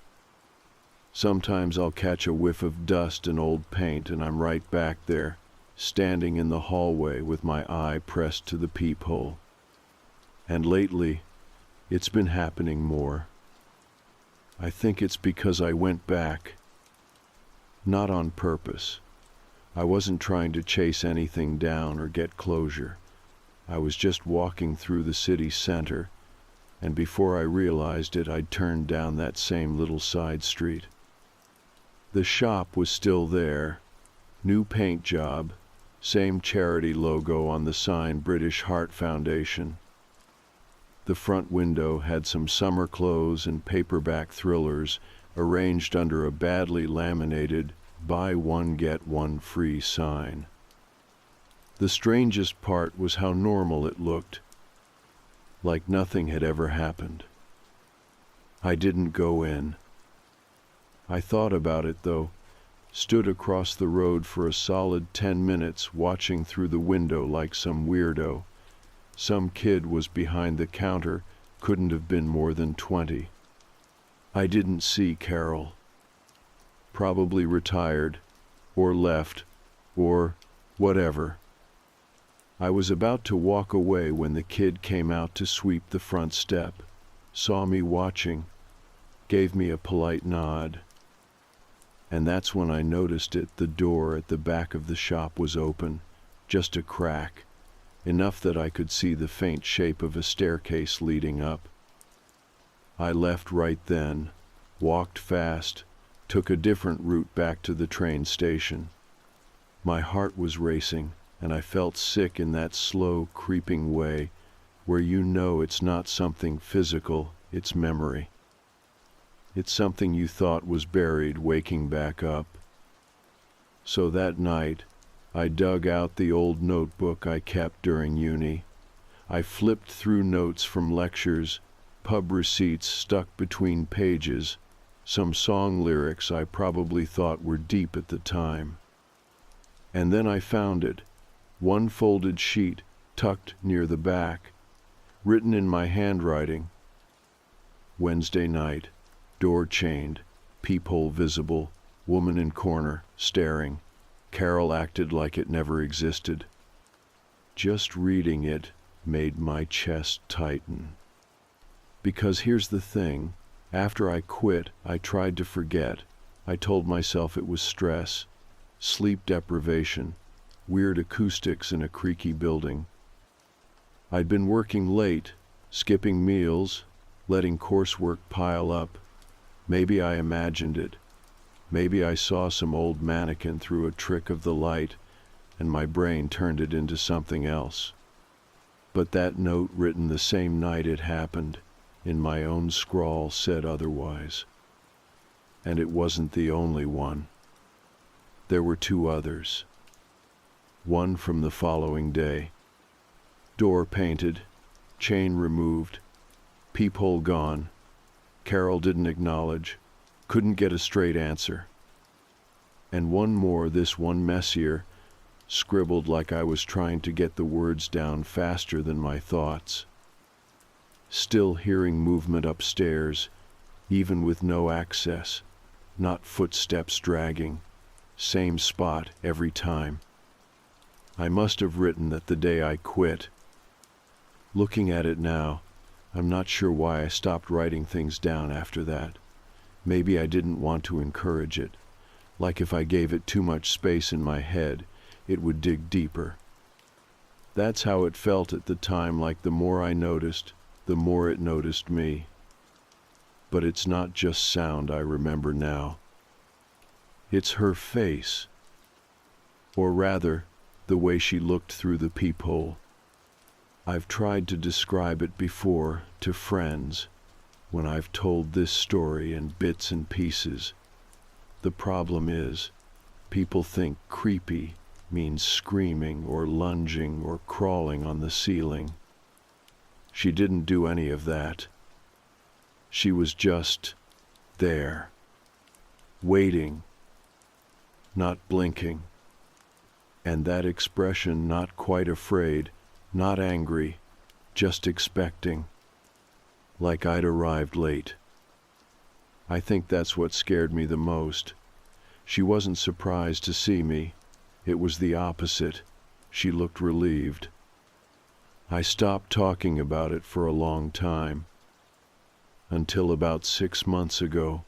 Sometimes I'll catch a whiff of dust and old paint, and I'm right back there, standing in the hallway with my eye pressed to the peephole. And lately, it's been happening more. I think it's because I went back. Not on purpose. I wasn't trying to chase anything down or get closure. I was just walking through the city center, and before I realized it, I'd turned down that same little side street. The shop was still there. New paint job. Same charity logo on the sign, British Heart Foundation. The front window had some summer clothes and paperback thrillers arranged under a badly laminated "Buy one get one free" sign. The strangest part was how normal it looked, like nothing had ever happened. I didn't go in. I thought about it, though, stood across the road for a solid 10 minutes watching through the window like some weirdo. Some kid was behind the counter, couldn't have been more than 20. I didn't see Carol. Probably retired, or left, or whatever. I was about to walk away when the kid came out to sweep the front step, saw me watching, gave me a polite nod. And that's when I noticed it. The door at the back of the shop was open, just a crack, enough that I could see the faint shape of a staircase leading up. I left right then, walked fast, took a different route back to the train station. My heart was racing, and I felt sick in that slow, creeping way where you know it's not something physical, it's memory. It's something you thought was buried waking back up. So that night, I dug out the old notebook I kept during uni. I flipped through notes from lectures, pub receipts stuck between pages, some song lyrics I probably thought were deep at the time. And then I found it, one folded sheet tucked near the back, written in my handwriting. Wednesday night, door chained, peephole visible, woman in corner, staring. Carol acted like it never existed. Just reading it made my chest tighten. Because here's the thing, after I quit, I tried to forget. I told myself it was stress, sleep deprivation, weird acoustics in a creaky building. I'd been working late, skipping meals, letting coursework pile up. Maybe I imagined it. Maybe I saw some old mannequin through a trick of the light, and my brain turned it into something else. But that note written the same night it happened, in my own scrawl, said otherwise. And it wasn't the only one. There were two others. One from the following day. Door painted, chain removed, peephole gone. Carol didn't acknowledge, couldn't get a straight answer. And one more, this one messier, scribbled like I was trying to get the words down faster than my thoughts. Still hearing movement upstairs, even with no access, not footsteps dragging, same spot every time. I must have written that the day I quit. Looking at it now, I'm not sure why I stopped writing things down after that. Maybe I didn't want to encourage it. Like if I gave it too much space in my head, it would dig deeper. That's how it felt at the time, like the more I noticed, the more it noticed me. But it's not just sound I remember now. It's her face. Or rather, the way she looked through the peephole. I've tried to describe it before to friends when I've told this story in bits and pieces. The problem is, people think creepy means screaming or lunging or crawling on the ceiling. She didn't do any of that. She was just there, waiting, not blinking. And that expression, not quite afraid, not angry, just expecting, like I'd arrived late. I think that's what scared me the most. She wasn't surprised to see me. It was the opposite. She looked relieved. I stopped talking about it for a long time, until about 6 months ago.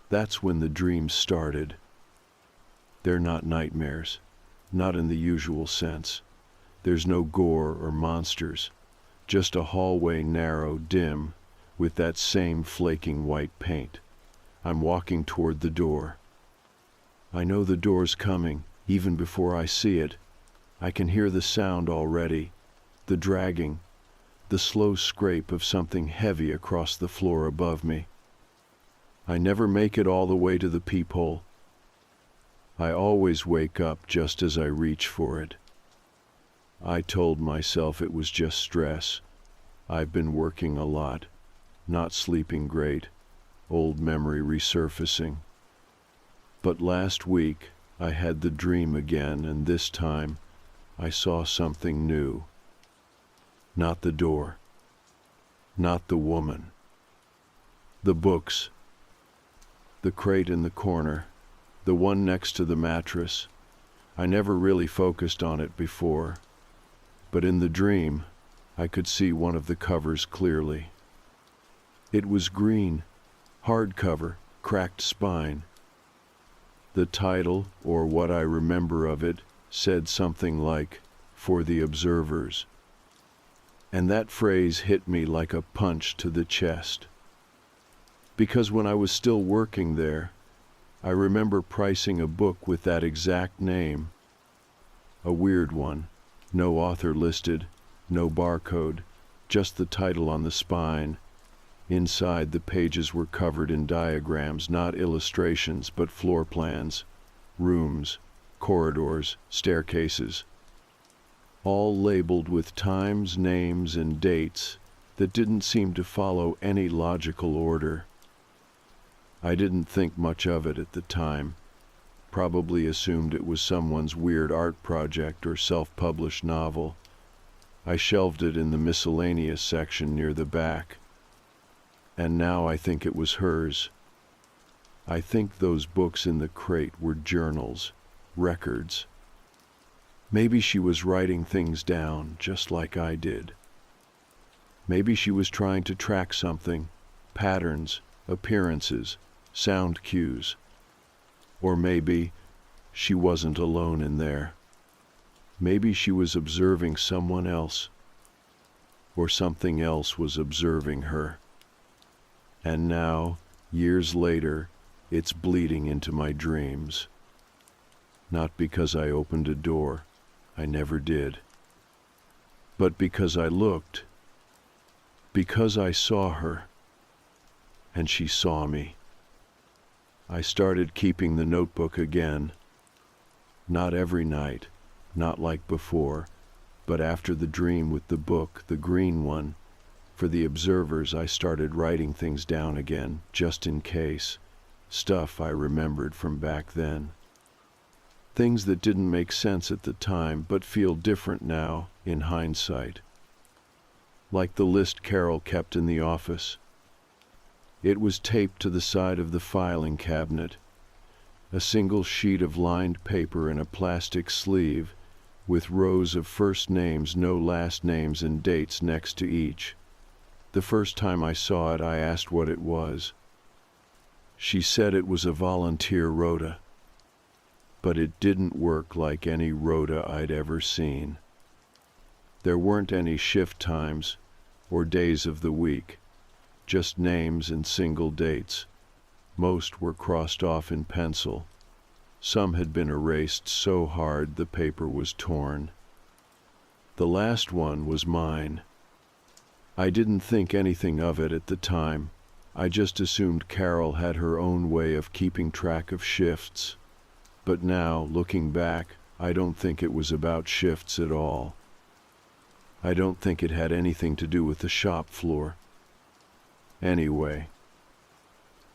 That's when the dreams started. They're not nightmares, not in the usual sense. There's no gore or monsters, just a hallway narrow, dim, with that same flaking white paint. I'm walking toward the door. I know the door's coming, even before I see it. I can hear the sound already, the dragging, the slow scrape of something heavy across the floor above me. I never make it all the way to the peephole. I always wake up just as I reach for it. I told myself it was just stress. I've been working a lot, not sleeping great, old memory resurfacing. But last week, I had the dream again, and this time, I saw something new. Not the door. Not the woman. The books. The crate in the corner. The one next to the mattress. I never really focused on it before. But in the dream, I could see one of the covers clearly. It was green, hardcover, cracked spine. The title, or what I remember of it, said something like, "For the Observers." And that phrase hit me like a punch to the chest. Because when I was still working there, I remember pricing a book with that exact name. A weird one, no author listed, no barcode, just the title on the spine. Inside, the pages were covered in diagrams, not illustrations, but floor plans, rooms, corridors, staircases, all labeled with times, names, and dates that didn't seem to follow any logical order. I didn't think much of it at the time, probably assumed it was someone's weird art project or self-published novel. I shelved it in the miscellaneous section near the back. And now I think it was hers. I think those books in the crate were journals, records. Maybe she was writing things down, just like I did. Maybe she was trying to track something, patterns, appearances, sound cues. Or maybe she wasn't alone in there. Maybe she was observing someone else, or something else was observing her. And now, years later, it's bleeding into my dreams. Not because I opened a door, I never did. But because I looked. Because I saw her. And she saw me. I started keeping the notebook again. Not every night, not like before, but after the dream with the book, the green one, for the observers, I started writing things down again, just in case. Stuff I remembered from back then. Things that didn't make sense at the time, but feel different now, in hindsight. Like the list Carol kept in the office. It was taped to the side of the filing cabinet. A single sheet of lined paper in a plastic sleeve, with rows of first names, no last names, and dates next to each. The first time I saw it, I asked what it was. She said it was a volunteer rota. But it didn't work like any rota I'd ever seen. There weren't any shift times or days of the week, just names and single dates. Most were crossed off in pencil. Some had been erased so hard the paper was torn. The last one was mine. I didn't think anything of it at the time. I just assumed Carol had her own way of keeping track of shifts. But now, looking back, I don't think it was about shifts at all. I don't think it had anything to do with the shop floor. Anyway,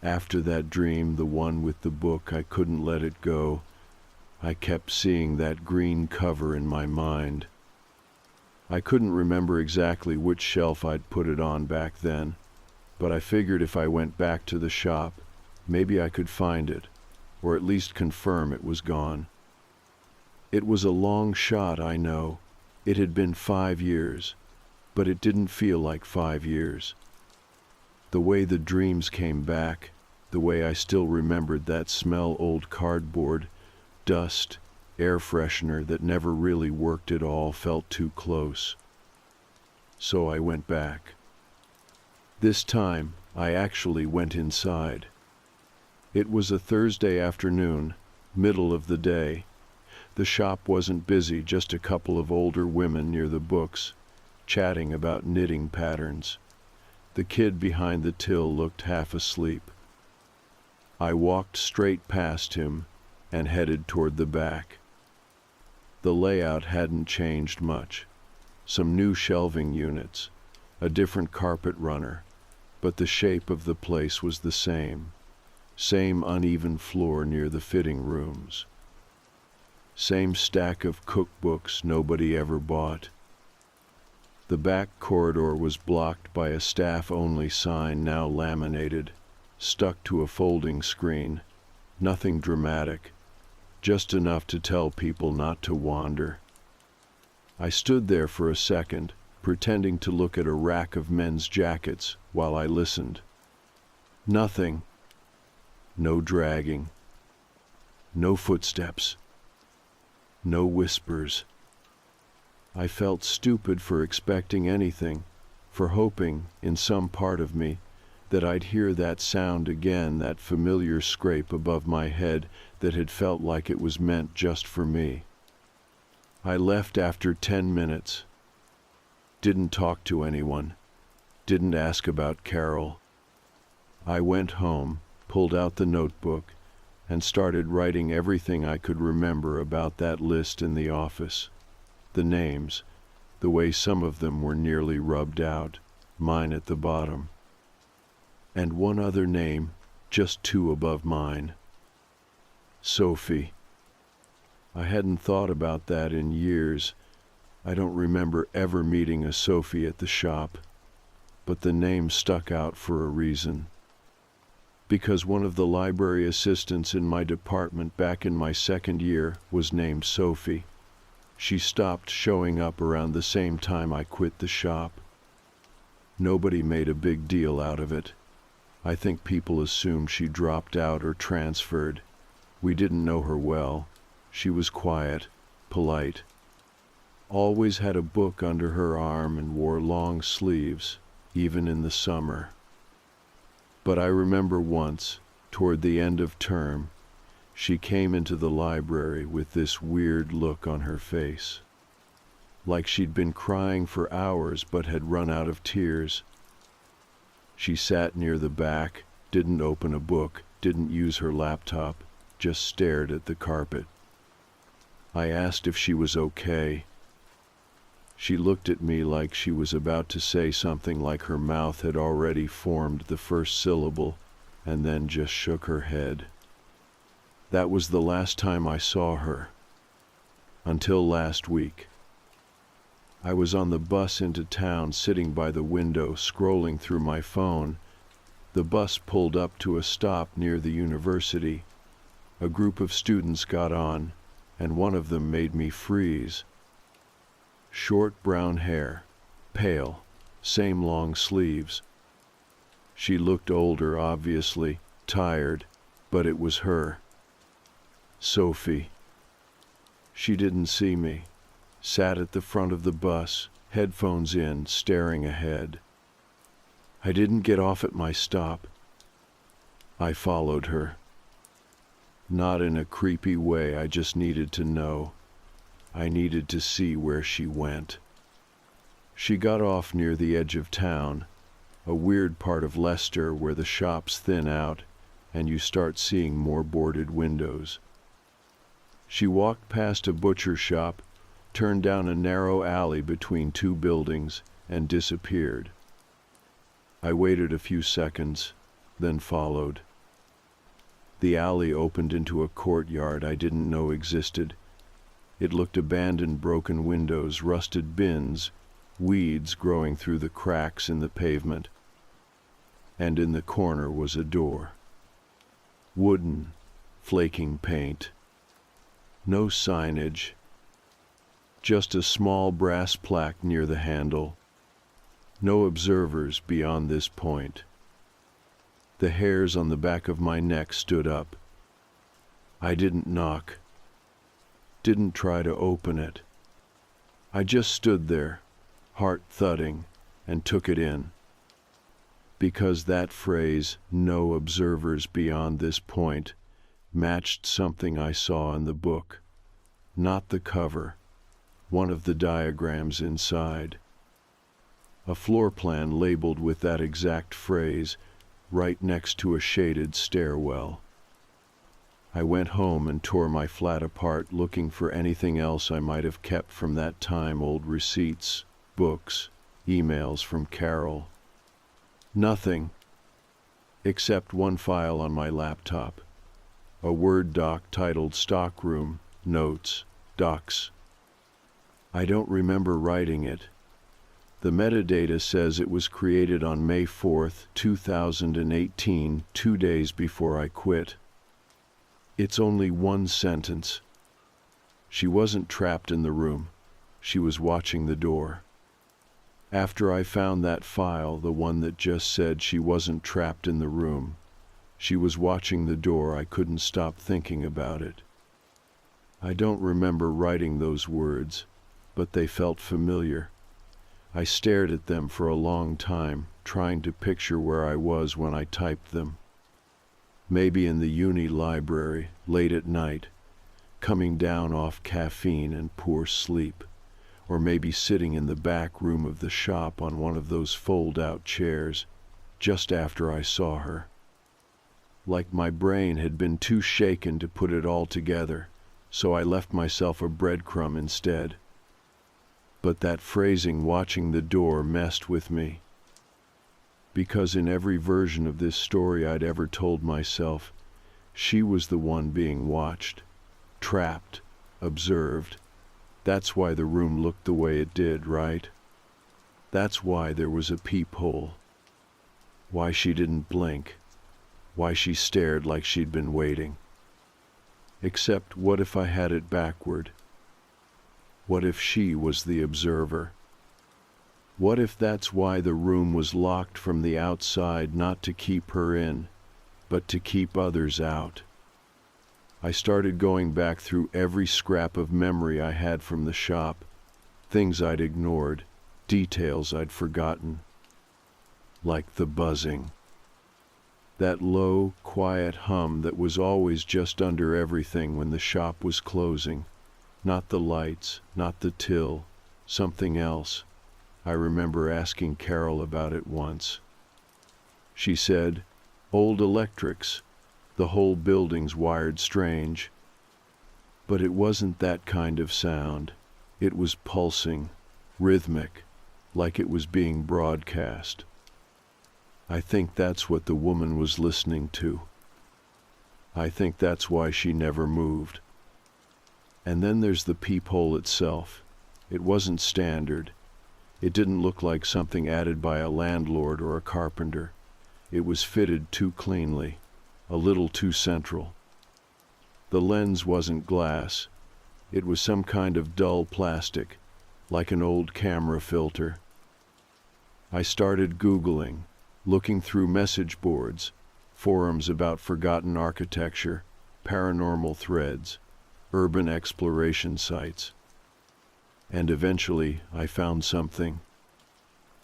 after that dream, the one with the book, I couldn't let it go. I kept seeing that green cover in my mind. I couldn't remember exactly which shelf I'd put it on back then, but I figured if I went back to the shop, maybe I could find it, or at least confirm it was gone. It was a long shot, I know. It had been 5 years, but it didn't feel like 5 years. The way the dreams came back, the way I still remembered that smell, old cardboard, dust, air freshener that never really worked at all, felt too close. So I went back. This time, I actually went inside. It was a Thursday afternoon, middle of the day. The shop wasn't busy, just a couple of older women near the books, chatting about knitting patterns. The kid behind the till looked half asleep. I walked straight past him and headed toward the back. The layout hadn't changed much. Some new shelving units, a different carpet runner, but the shape of the place was the same. Same uneven floor near the fitting rooms. Same stack of cookbooks nobody ever bought. The back corridor was blocked by a staff-only sign, now laminated, stuck to a folding screen. Nothing dramatic, just enough to tell people not to wander. I stood there for a second, pretending to look at a rack of men's jackets while I listened. Nothing. No dragging. No footsteps. No whispers. I felt stupid for expecting anything, for hoping, in some part of me, that I'd hear that sound again, that familiar scrape above my head that had felt like it was meant just for me. I left after 10 minutes. Didn't talk to anyone. Didn't ask about Carol. I went home, pulled out the notebook, and started writing everything I could remember about that list in the office. The names, the way some of them were nearly rubbed out, mine at the bottom. And one other name, just 2 above mine. Sophie. I hadn't thought about that in years. I don't remember ever meeting a Sophie at the shop, but the name stuck out for a reason. Because one of the library assistants in my department back in my second year was named Sophie. She stopped showing up around the same time I quit the shop. Nobody made a big deal out of it. I think people assumed she dropped out or transferred. We didn't know her well. She was quiet, polite. Always had a book under her arm and wore long sleeves, even in the summer. But I remember once, toward the end of term, she came into the library with this weird look on her face. Like she'd been crying for hours but had run out of tears. She sat near the back, didn't open a book, didn't use her laptop, just stared at the carpet. I asked if she was okay. She looked at me like she was about to say something, like her mouth had already formed the first syllable, and then just shook her head. That was the last time I saw her. Until last week. I was on the bus into town, sitting by the window, scrolling through my phone. The bus pulled up to a stop near the university. A group of students got on, and one of them made me freeze. Short brown hair, pale, same long sleeves. She looked older, obviously, tired, but it was her. Sophie. She didn't see me. Sat at the front of the bus, headphones in, staring ahead. I didn't get off at my stop. I followed her. Not in a creepy way, I just needed to know. I needed to see where she went. She got off near the edge of town, a weird part of Leicester where the shops thin out and you start seeing more boarded windows. She walked past a butcher shop, turned down a narrow alley between two buildings, and disappeared. I waited a few seconds, then followed. The alley opened into a courtyard I didn't know existed. It looked abandoned, broken windows, rusted bins, weeds growing through the cracks in the pavement. And in the corner was a door. Wooden, flaking paint. No signage. Just a small brass plaque near the handle. No observers beyond this point. The hairs on the back of my neck stood up. I didn't knock. Didn't try to open it. I just stood there, heart thudding, and took it in. Because that phrase, no observers beyond this point, matched something I saw in the book. Not the cover, one of the diagrams inside. A floor plan labeled with that exact phrase, right next to a shaded stairwell. I went home and tore my flat apart looking for anything else I might have kept from that time, old receipts, books, emails from Carol. Nothing, except one file on my laptop, a Word doc titled Stockroom, Notes, Docs. I don't remember writing it. The metadata says it was created on May 4th, 2018, 2 days before I quit. It's only one sentence. She wasn't trapped in the room. She was watching the door. After I found that file, the one that just said she wasn't trapped in the room, she was watching the door, I couldn't stop thinking about it. I don't remember writing those words, but they felt familiar. I stared at them for a long time, trying to picture where I was when I typed them. Maybe in the uni library, late at night, coming down off caffeine and poor sleep. Or maybe sitting in the back room of the shop on one of those fold-out chairs, just after I saw her. Like my brain had been too shaken to put it all together, so I left myself a breadcrumb instead. But that phrasing, watching the door, messed with me. Because in every version of this story I'd ever told myself, she was the one being watched, trapped, observed. That's why the room looked the way it did, right? That's why there was a peephole. Why she didn't blink. Why she stared like she'd been waiting. Except, what if I had it backward? What if she was the observer? What if that's why the room was locked from the outside, not to keep her in, but to keep others out? I started going back through every scrap of memory I had from the shop, things I'd ignored, details I'd forgotten. Like the buzzing. That low, quiet hum that was always just under everything when the shop was closing. Not the lights, not the till, something else. I remember asking Carol about it once. She said, "Old electrics. The whole building's wired strange." But it wasn't that kind of sound. It was pulsing, rhythmic, like it was being broadcast. I think that's what the woman was listening to. I think that's why she never moved. And then there's the peephole itself. It wasn't standard. It didn't look like something added by a landlord or a carpenter. It was fitted too cleanly, a little too central. The lens wasn't glass. It was some kind of dull plastic, like an old camera filter. I started Googling, looking through message boards, forums about forgotten architecture, paranormal threads, urban exploration sites. And eventually I found something.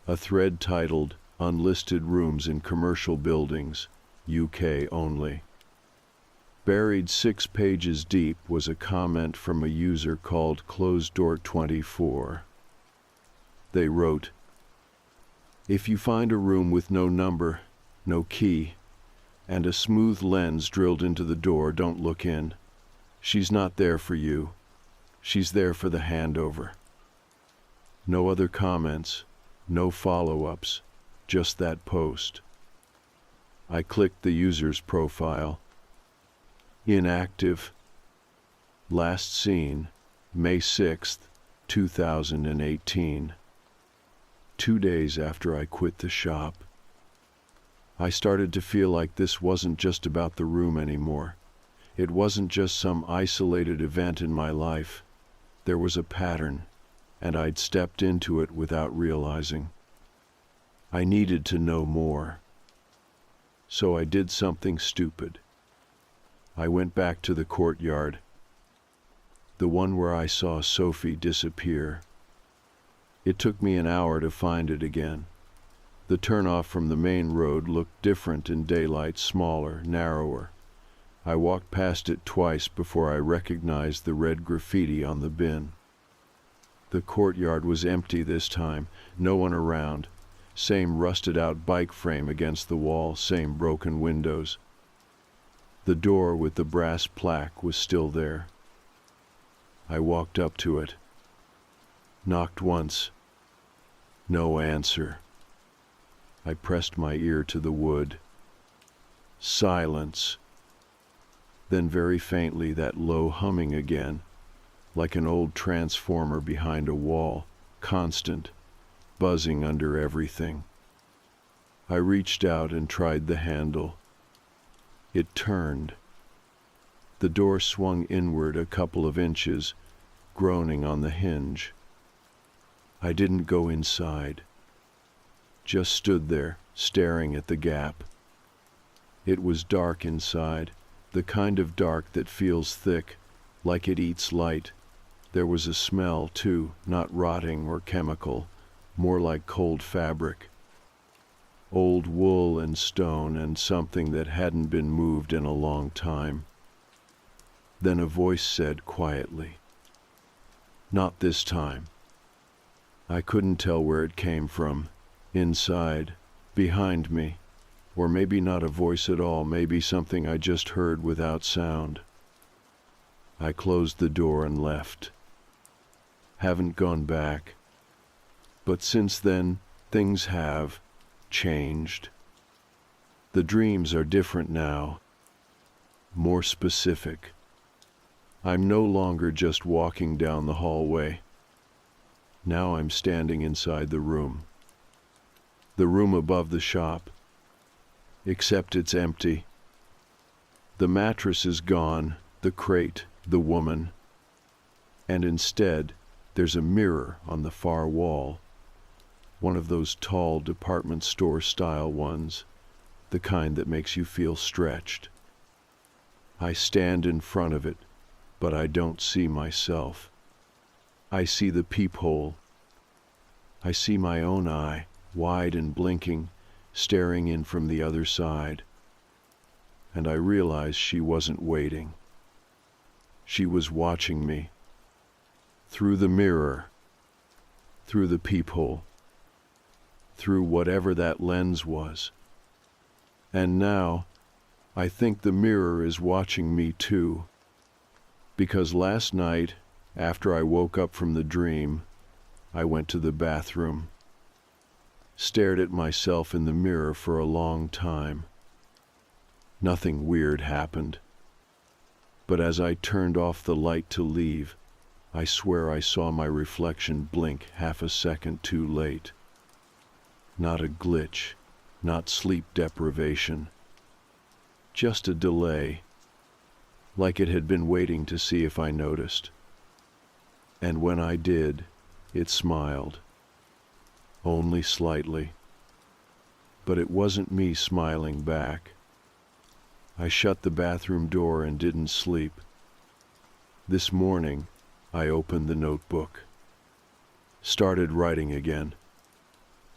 A thread titled "Unlisted Rooms in Commercial Buildings, UK Only." Buried 6 pages deep was a comment from a user called Closed Door 24. They wrote, "If you find a room with no number, no key, and a smooth lens drilled into the door, don't look in. She's not there for you. She's there for the handover." No other comments, no follow-ups, just that post. I clicked the user's profile. Inactive. Last seen, May 6th, 2018. 2 days after I quit the shop. I started to feel like this wasn't just about the room anymore. It wasn't just some isolated event in my life. There was a pattern, and I'd stepped into it without realizing. I needed to know more. So I did something stupid. I went back to the courtyard, the one where I saw Sophie disappear. It took me an hour to find it again. The turnoff from the main road looked different in daylight, smaller, narrower. I walked past it twice before I recognized the red graffiti on the bin. The courtyard was empty this time, no one around. Same rusted-out bike frame against the wall, same broken windows. The door with the brass plaque was still there. I walked up to it. Knocked once. No answer. I pressed my ear to the wood. Silence. Then very faintly that low humming again, like an old transformer behind a wall, constant, buzzing under everything. I reached out and tried the handle. It turned. The door swung inward a couple of inches, groaning on the hinge. I didn't go inside. Just stood there, staring at the gap. It was dark inside, the kind of dark that feels thick, like it eats light. There was a smell, too, not rotting or chemical, more like cold fabric. Old wool and stone and something that hadn't been moved in a long time. Then a voice said quietly, "Not this time." I couldn't tell where it came from. Inside, behind me, or maybe not a voice at all, maybe something I just heard without sound. I closed the door and left. Haven't gone back. But since then, things have changed. The dreams are different now, more specific. I'm no longer just walking down the hallway. Now I'm standing inside the room. The room above the shop, except it's empty. The mattress is gone, the crate, the woman, and instead there's a mirror on the far wall, one of those tall department store style ones, the kind that makes you feel stretched. I stand in front of it, but I don't see myself. I see the peephole. I see my own eye, wide and blinking, staring in from the other side. And I realize she wasn't waiting. She was watching me. Through the mirror. Through the peephole. Through whatever that lens was. And now, I think the mirror is watching me too. Because last night, after I woke up from the dream, I went to the bathroom. Stared at myself in the mirror for a long time. Nothing weird happened. But as I turned off the light to leave, I swear I saw my reflection blink half a second too late. Not a glitch, not sleep deprivation. Just a delay, like it had been waiting to see if I noticed. And when I did, it smiled. Only slightly. But it wasn't me smiling back. I shut the bathroom door and didn't sleep. This morning, I opened the notebook. Started writing again.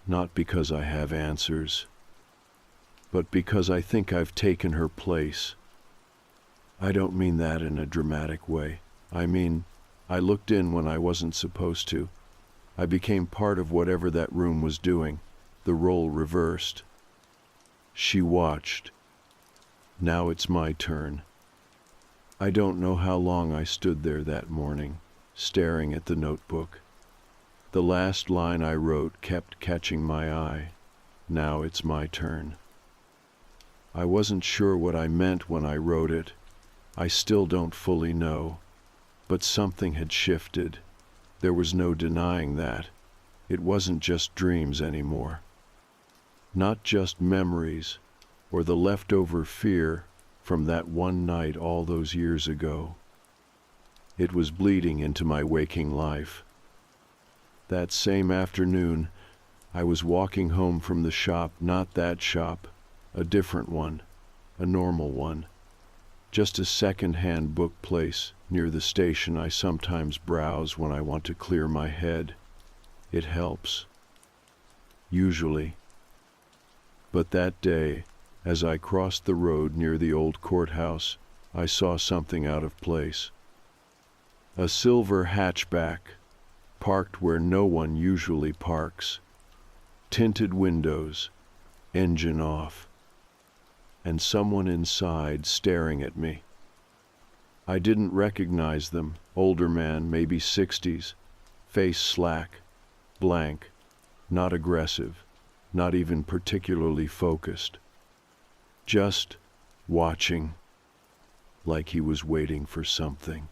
Not because I have answers, but because I think I've taken her place. I don't mean that in a dramatic way. I mean, I looked in when I wasn't supposed to. I became part of whatever that room was doing, the role reversed. She watched. Now it's my turn. I don't know how long I stood there that morning, staring at the notebook. The last line I wrote kept catching my eye. Now it's my turn. I wasn't sure what I meant when I wrote it. I still don't fully know. But something had shifted. There was no denying that. It wasn't just dreams anymore. Not just memories, or the leftover fear from that one night all those years ago. It was bleeding into my waking life. That same afternoon, I was walking home from the shop, not that shop, a different one, a normal one. Just a second-hand book place near the station I sometimes browse when I want to clear my head. It helps. Usually. But that day, as I crossed the road near the old courthouse, I saw something out of place. A silver hatchback, parked where no one usually parks. Tinted windows, engine off, and someone inside staring at me. I didn't recognize them, older man, maybe 60s, face slack, blank, not aggressive, not even particularly focused. Just watching, like he was waiting for something.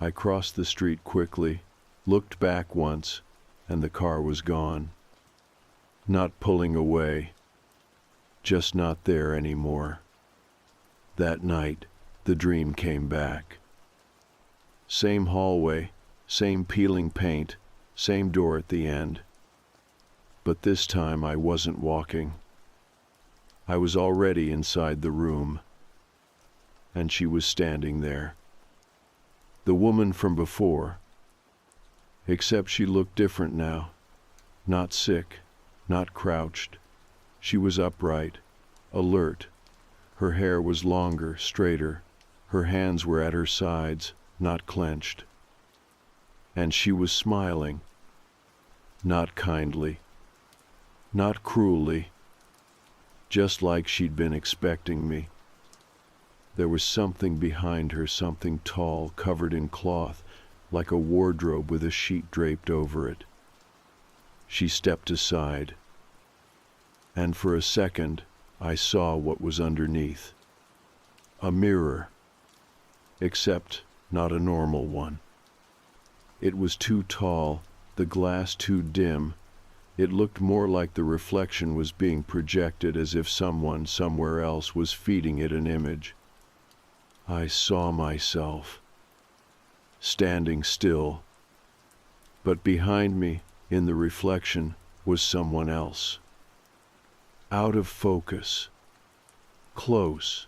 I crossed the street quickly, looked back once, and the car was gone. Not pulling away, just not there anymore. That night, the dream came back. Same hallway, same peeling paint, same door at the end. But this time I wasn't walking. I was already inside the room, and she was standing there. The woman from before, except she looked different now. Not sick, not crouched. She was upright, alert. Her hair was longer, straighter. Her hands were at her sides, not clenched. And she was smiling. Not kindly, not cruelly, just like she'd been expecting me. There was something behind her, something tall, covered in cloth, like a wardrobe with a sheet draped over it. She stepped aside, and for a second I saw what was underneath. A mirror, except not a normal one. It was too tall, the glass too dim. It looked more like the reflection was being projected, as if someone somewhere else was feeding it an image. I saw myself, standing still, but behind me, in the reflection, was someone else. Out of focus, close,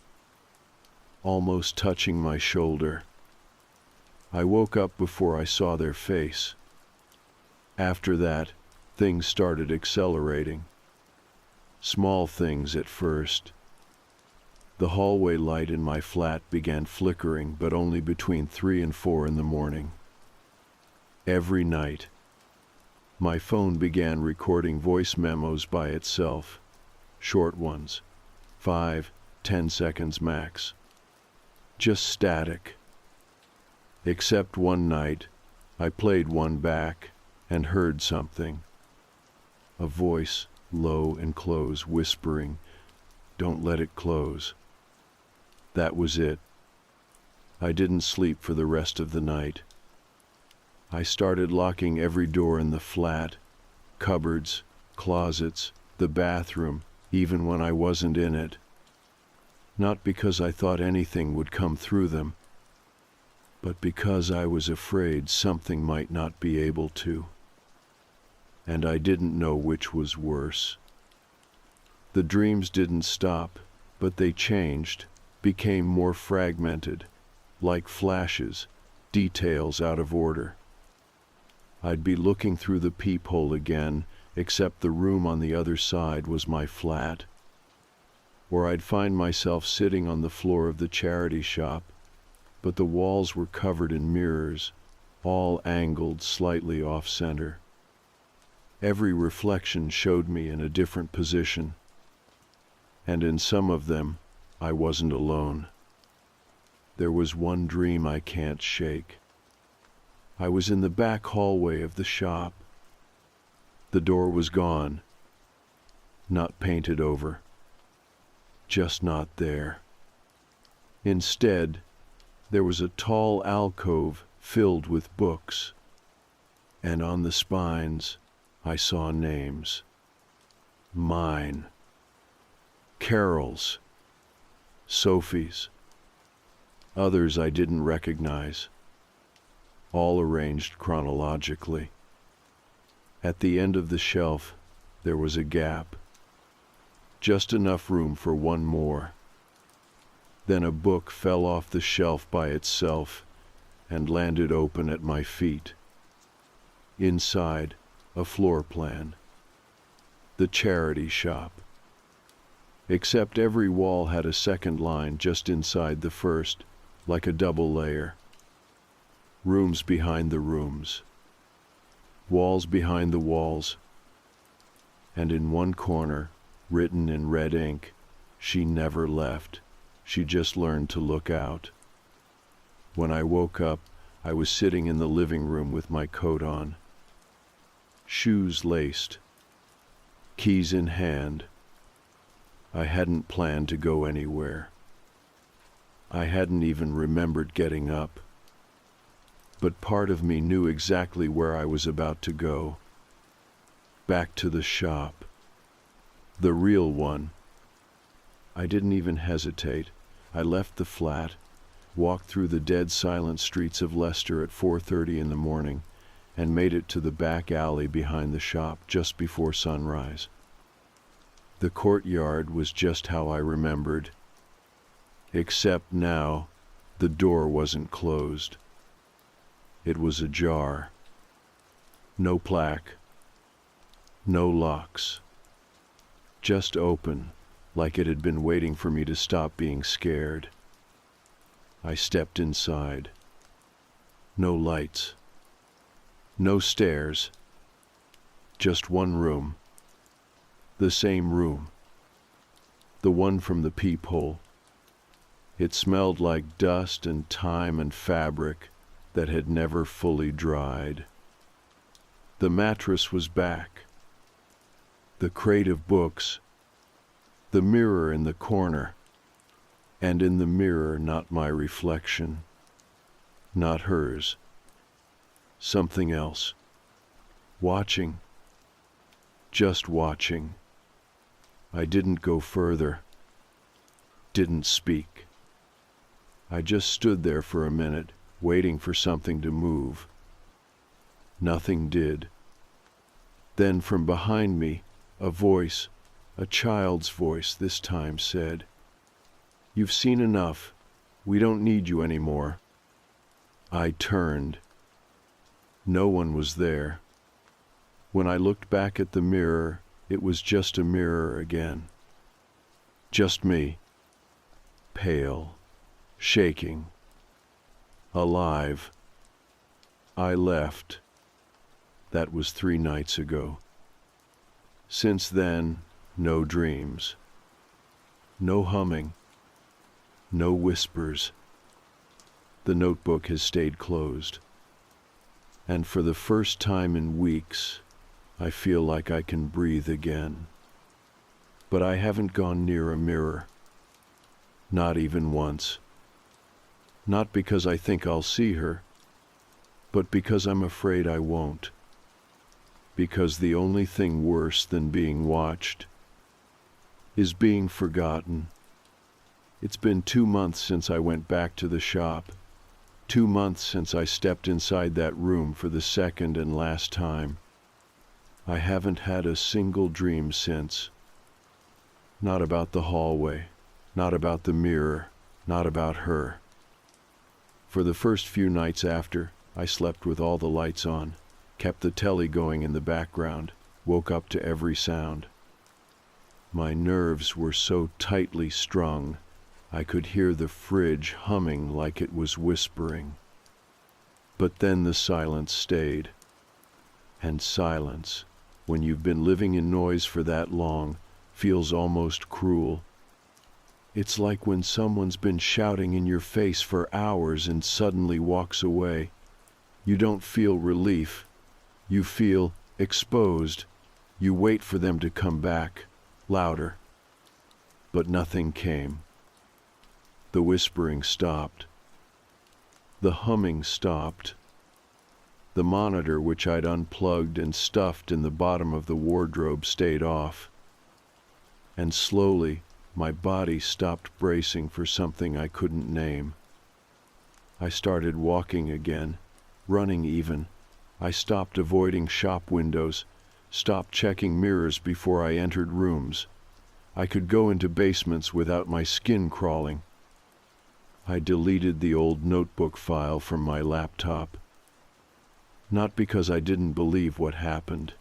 almost touching my shoulder. I woke up before I saw their face. After that, things started accelerating. Small things at first. The hallway light in my flat began flickering, but only between 3 and 4 in the morning. Every night, my phone began recording voice memos by itself. Short ones, 5-10 seconds max. Just static. Except one night, I played one back and heard something. A voice, low and close, whispering, "Don't let it close." That was it. I didn't sleep for the rest of the night. I started locking every door in the flat, cupboards, closets, the bathroom, even when I wasn't in it. Not because I thought anything would come through them, but because I was afraid something might not be able to. And I didn't know which was worse. The dreams didn't stop, but they changed, became more fragmented, like flashes, details out of order. I'd be looking through the peephole again, except the room on the other side was my flat. Or I'd find myself sitting on the floor of the charity shop, but the walls were covered in mirrors, all angled slightly off-center. Every reflection showed me in a different position, and in some of them, I wasn't alone. There was one dream I can't shake. I was in the back hallway of the shop. The door was gone, not painted over, just not there. Instead, there was a tall alcove filled with books, and on the spines I saw names. Mine, Carol's, Sophie's, others I didn't recognize, all arranged chronologically. At the end of the shelf, there was a gap, just enough room for one more. Then a book fell off the shelf by itself and landed open at my feet. Inside, a floor plan. The charity shop. Except every wall had a second line just inside the first, like a double layer. Rooms behind the rooms. Walls behind the walls. And in one corner, written in red ink, she never left. She just learned to look out. When I woke up, I was sitting in the living room with my coat on. Shoes laced. Keys in hand. I hadn't planned to go anywhere. I hadn't even remembered getting up. But part of me knew exactly where I was about to go. Back to the shop. The real one. I didn't even hesitate. I left the flat, walked through the dead silent streets of Leicester at 4:30 in the morning, and made it to the back alley behind the shop just before sunrise. The courtyard was just how I remembered, except now the door wasn't closed. It was ajar. No plaque, no locks, just open, like it had been waiting for me to stop being scared. I stepped inside. No lights. No stairs. Just one room. The same room. The one from the peephole. It smelled like dust and time and fabric that had never fully dried. The mattress was back. The crate of books. The mirror in the corner. And in the mirror, not my reflection. Not hers. Something else. Watching. Just watching. I didn't go further. Didn't speak. I just stood there for a minute, waiting for something to move. Nothing did. Then from behind me, a voice, a child's voice this time, said, "You've seen enough. We don't need you anymore." I turned. No one was there. When I looked back at the mirror, it was just a mirror again. Just me. Pale. Shaking. Alive. I left. That was 3 nights ago. Since then, no dreams. No humming. No whispers. The notebook has stayed closed. And for the first time in weeks, I feel like I can breathe again. But I haven't gone near a mirror. Not even once. Not because I think I'll see her, but because I'm afraid I won't. Because the only thing worse than being watched is being forgotten. It's been 2 months since I went back to the shop. 2 months since I stepped inside that room for the second and last time. I haven't had a single dream since. Not about the hallway, not about the mirror, not about her. For the first few nights after, I slept with all the lights on, kept the telly going in the background, woke up to every sound. My nerves were so tightly strung, I could hear the fridge humming like it was whispering. But then the silence stayed. And silence, when you've been living in noise for that long, feels almost cruel. It's like when someone's been shouting in your face for hours and suddenly walks away. You don't feel relief. You feel exposed. You wait for them to come back, louder. But nothing came. The whispering stopped. The humming stopped. The monitor, which I'd unplugged and stuffed in the bottom of the wardrobe, stayed off. And slowly, my body stopped bracing for something I couldn't name. I started walking again, running even. I stopped avoiding shop windows, stopped checking mirrors before I entered rooms. I could go into basements without my skin crawling. I deleted the old notebook file from my laptop. Not because I didn't believe what happened,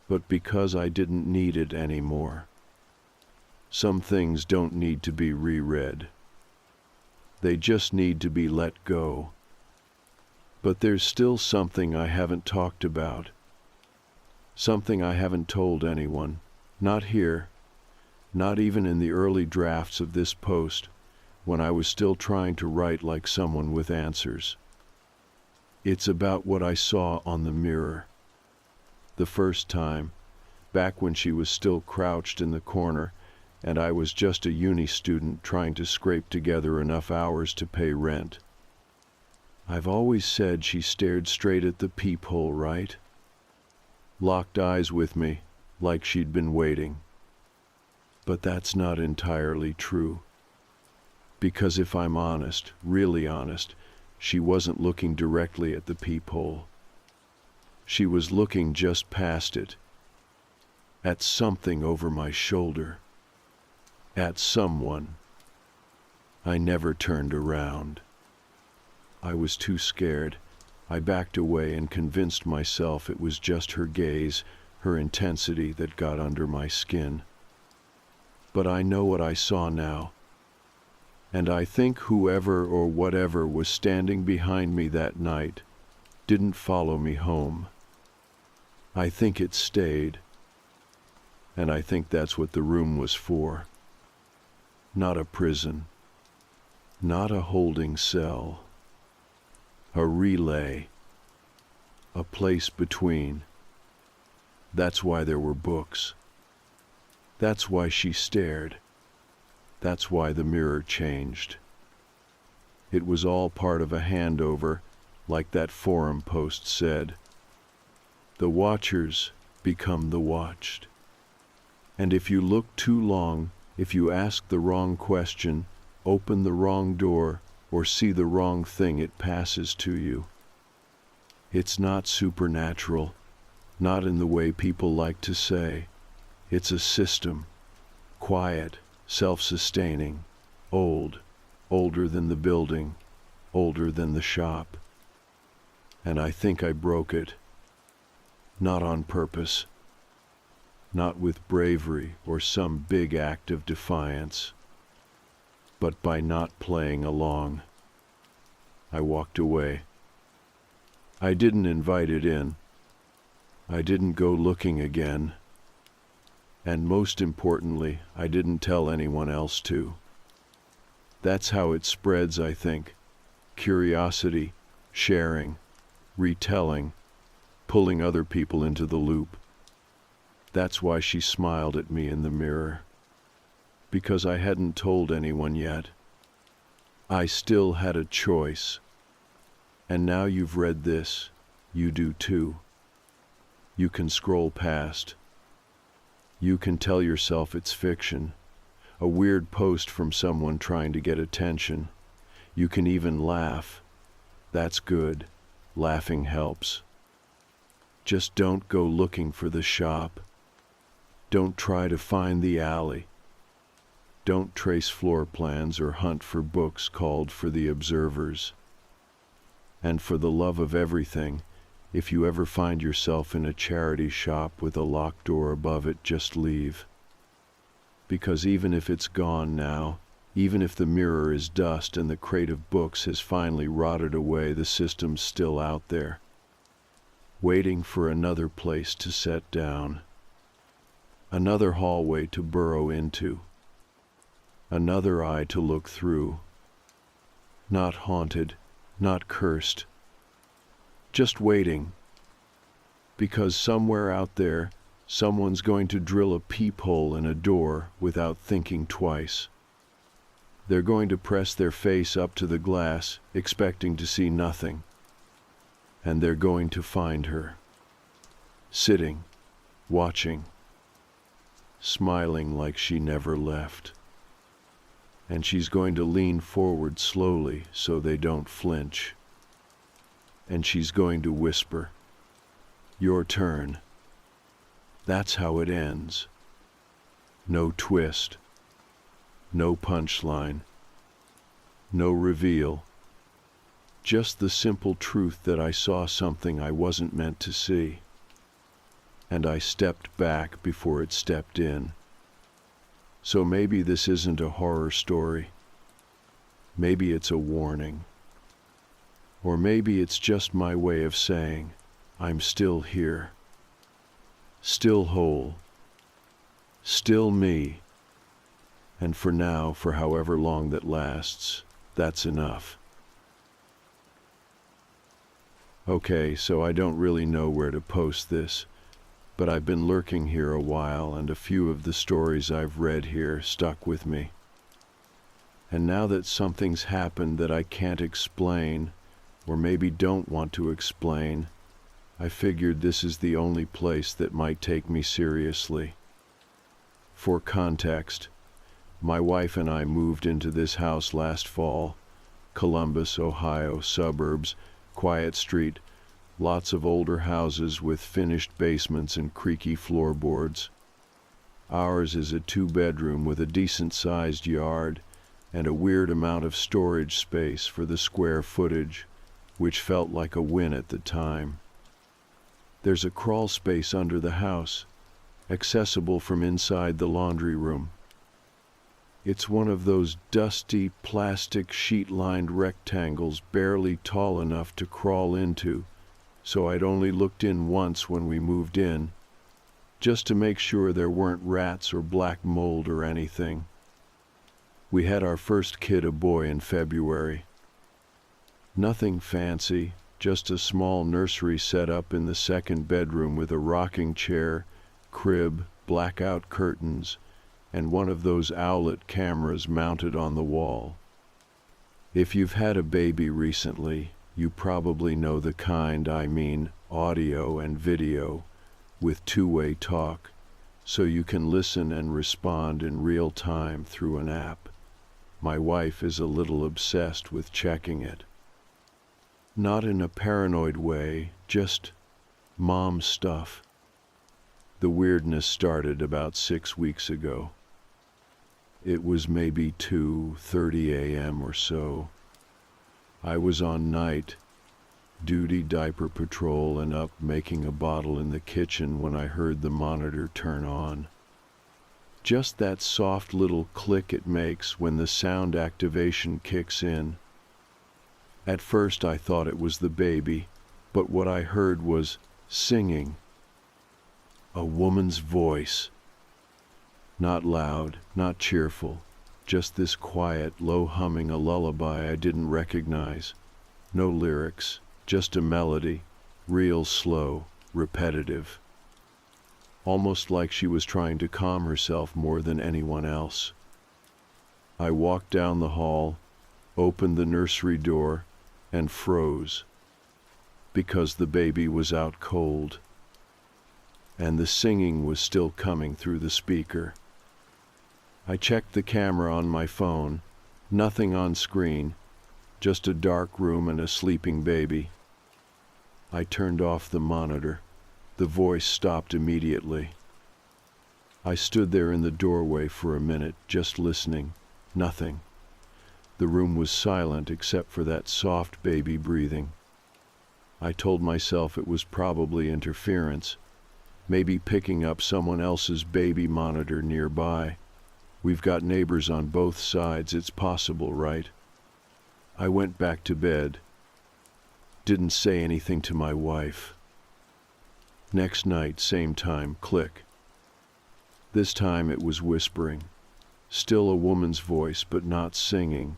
but because I didn't need it anymore. Some things don't need to be reread. They just need to be let go. But there's still something I haven't talked about. Something I haven't told anyone. Not here. Not even in the early drafts of this post, when I was still trying to write like someone with answers. It's about what I saw on the mirror. The first time, back when she was still crouched in the corner, and I was just a uni student trying to scrape together enough hours to pay rent. I've always said she stared straight at the peephole, right? Locked eyes with me, like she'd been waiting. But that's not entirely true. Because if I'm honest, really honest, she wasn't looking directly at the peephole. She was looking just past it, at something over my shoulder, at someone. I never turned around. I was too scared. I backed away and convinced myself it was just her gaze, her intensity that got under my skin. But I know what I saw now. And I think whoever or whatever was standing behind me that night didn't follow me home. I think it stayed. And I think that's what the room was for. Not a prison. Not a holding cell. A relay. A place between. That's why there were books. That's why she stared. That's why the mirror changed. It was all part of a handover, like that forum post said. The watchers become the watched. And if you look too long, if you ask the wrong question, open the wrong door, or see the wrong thing, it passes to you. It's not supernatural, not in the way people like to say. It's a system, quiet, self-sustaining, old, older than the building, older than the shop. And I think I broke it. Not on purpose. Not with bravery or some big act of defiance. But by not playing along. I walked away. I didn't invite it in. I didn't go looking again. And most importantly, I didn't tell anyone else to. That's how it spreads, I think. Curiosity, sharing, retelling, pulling other people into the loop. That's why she smiled at me in the mirror. Because I hadn't told anyone yet. I still had a choice. And now you've read this, you do too. You can scroll past. You can tell yourself it's fiction, a weird post from someone trying to get attention. You can even laugh. That's good. Laughing helps. Just don't go looking for the shop. Don't try to find the alley. Don't trace floor plans or hunt for books called for the observers. And for the love of everything, if you ever find yourself in a charity shop with a locked door above it, just leave. Because even if it's gone now, Even if the mirror is dust and the crate of books has finally rotted away, the system's still out there, waiting for another place to set down, another hallway to burrow into, another eye to look through. Not haunted, not cursed, just waiting. Because somewhere out there, someone's going to drill a peephole in a door without thinking twice. They're going to press their face up to the glass, expecting to see nothing. And they're going to find her, sitting, watching, smiling like she never left. And she's going to lean forward slowly so they don't flinch. And she's going to whisper, "Your turn." That's how it ends. No twist, no punchline, no reveal. Just the simple truth that I saw something I wasn't meant to see. And I stepped back before it stepped in. So maybe this isn't a horror story. Maybe it's a warning. Or maybe it's just my way of saying, I'm still here. Still whole. Still me. And for now, for however long that lasts, that's enough. Okay, so I don't really know where to post this, but I've been lurking here a while, and a few of the stories I've read here stuck with me. And now that something's happened that I can't explain, or maybe don't want to explain, I figured this is the only place that might take me seriously. For context, my wife and I moved into this house last fall, Columbus, Ohio, suburbs, quiet street, lots of older houses with finished basements and creaky floorboards. Ours is a 2-bedroom with a decent-sized yard and a weird amount of storage space for the square footage, which felt like a win at the time. There's a crawl space under the house, accessible from inside the laundry room. It's one of those dusty, plastic, sheet-lined rectangles barely tall enough to crawl into, so I'd only looked in once when we moved in, just to make sure there weren't rats or black mold or anything. We had our first kid, a boy, in February. Nothing fancy, just a small nursery set up in the second bedroom with a rocking chair, crib, blackout curtains, and one of those owlet cameras mounted on the wall. If you've had a baby recently, you probably know the kind, I mean audio and video, with two-way talk, so you can listen and respond in real time through an app. My wife is a little obsessed with checking it. Not in a paranoid way, just mom stuff. The weirdness started about 6 weeks ago. It was maybe 2:30 a.m. or so. I was on night duty diaper patrol and up making a bottle in the kitchen when I heard the monitor turn on. Just that soft little click it makes when the sound activation kicks in. At first I thought it was the baby, but what I heard was singing. A woman's voice. Not loud, not cheerful, just this quiet, low humming, a lullaby I didn't recognize. No lyrics, just a melody, real slow, repetitive. Almost like she was trying to calm herself more than anyone else. I walked down the hall, opened the nursery door, and froze, because the baby was out cold, and the singing was still coming through the speaker. I checked the camera on my phone, nothing on screen, just a dark room and a sleeping baby. I turned off the monitor. The voice stopped immediately. I stood there in the doorway for a minute, just listening. Nothing. The room was silent except for that soft baby breathing. I told myself it was probably interference, maybe picking up someone else's baby monitor nearby. We've got neighbors on both sides, it's possible, right? I went back to bed. Didn't say anything to my wife. Next night, same time, click. This time it was whispering. Still a woman's voice, but not singing.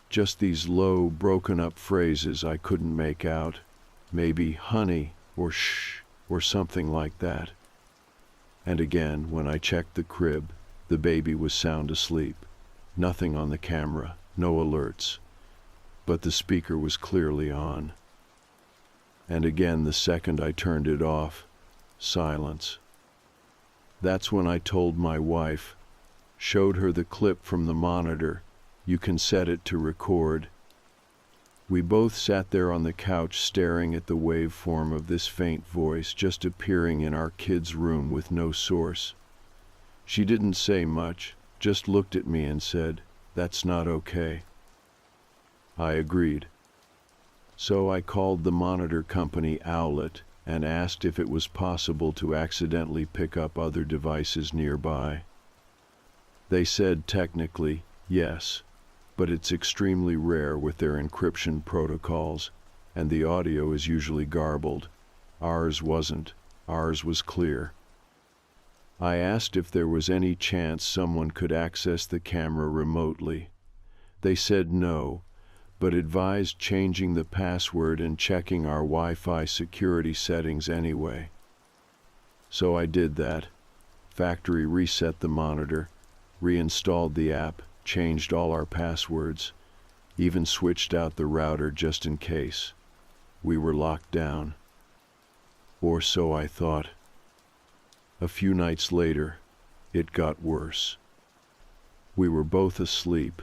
Just these low, broken-up phrases I couldn't make out. Maybe honey or shh or something like that. And again, when I checked the crib, the baby was sound asleep. Nothing on the camera, no alerts. But the speaker was clearly on. And again, the second I turned it off, silence. That's when I told my wife, showed her the clip from the monitor. You can set it to record. We both sat there on the couch staring at the waveform of this faint voice just appearing in our kid's room with no source. She didn't say much, just looked at me and said, "That's not okay." I agreed. So I called the monitor company Owlet and asked if it was possible to accidentally pick up other devices nearby. They said technically, yes, but it's extremely rare with their encryption protocols, and the audio is usually garbled. Ours wasn't. Ours was clear. I asked if there was any chance someone could access the camera remotely. They said no, but advised changing the password and checking our Wi-Fi security settings anyway. So I did that. Factory reset the monitor, reinstalled the app, changed all our passwords, even switched out the router just in case. We were locked down. Or so I thought. A few nights later, it got worse. We were both asleep.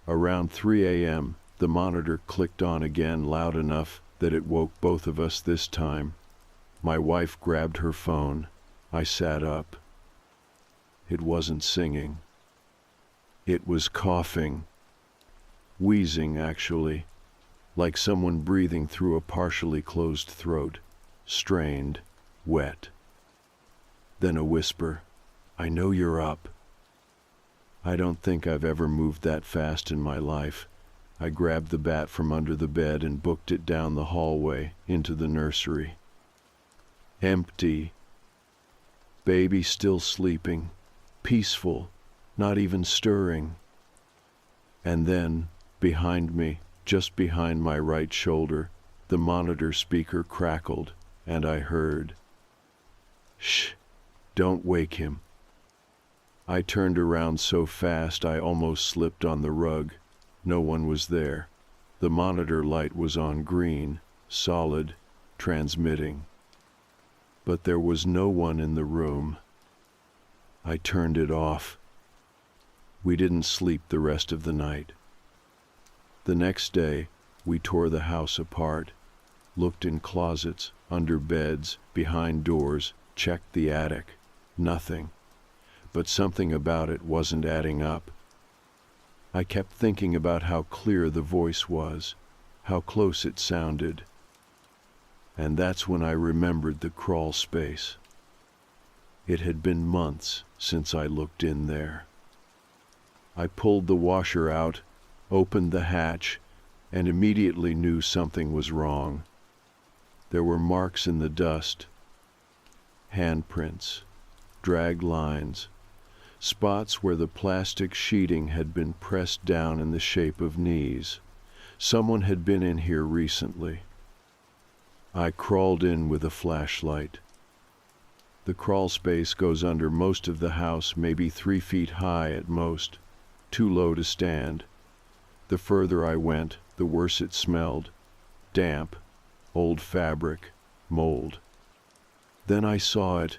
Around 3 a.m., the monitor clicked on again loud enough that it woke both of us this time. My wife grabbed her phone. I sat up. It wasn't singing. It was coughing. Wheezing, actually, like someone breathing through a partially closed throat. Strained, wet. Then a whisper, "I know you're up." I don't think I've ever moved that fast in my life. I grabbed the bat from under the bed and booked it down the hallway into the nursery. Empty. Baby still sleeping. Peaceful. Not even stirring. And then, behind me, just behind my right shoulder, the monitor speaker crackled, and I heard, "Shh, don't wake him." I turned around so fast I almost slipped on the rug. No one was there. The monitor light was on green, solid, transmitting. But there was no one in the room. I turned it off. We didn't sleep the rest of the night. The next day, we tore the house apart, looked in closets, under beds, behind doors, checked the attic. Nothing. But something about it wasn't adding up. I kept thinking about how clear the voice was, how close it sounded. And that's when I remembered the crawl space. It had been months since I looked in there. I pulled the washer out, opened the hatch, and immediately knew something was wrong. There were marks in the dust, handprints, dragged lines, spots where the plastic sheeting had been pressed down in the shape of knees. Someone had been in here recently. I crawled in with a flashlight. The crawl space goes under most of the house, maybe 3 feet high at most, too low to stand. The further I went, the worse it smelled. Damp, old fabric, mold. Then I saw it.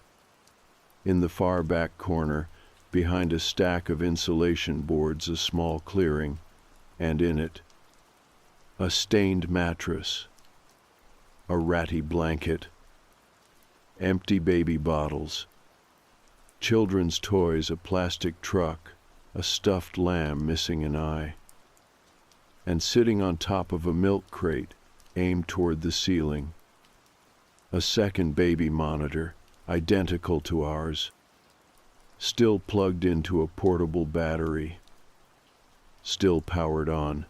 In the far back corner, behind a stack of insulation boards, a small clearing, and in it, a stained mattress, a ratty blanket, empty baby bottles, children's toys, a plastic truck, a stuffed lamb missing an eye, and sitting on top of a milk crate aimed toward the ceiling, a second baby monitor, identical to ours, still plugged into a portable battery, still powered on.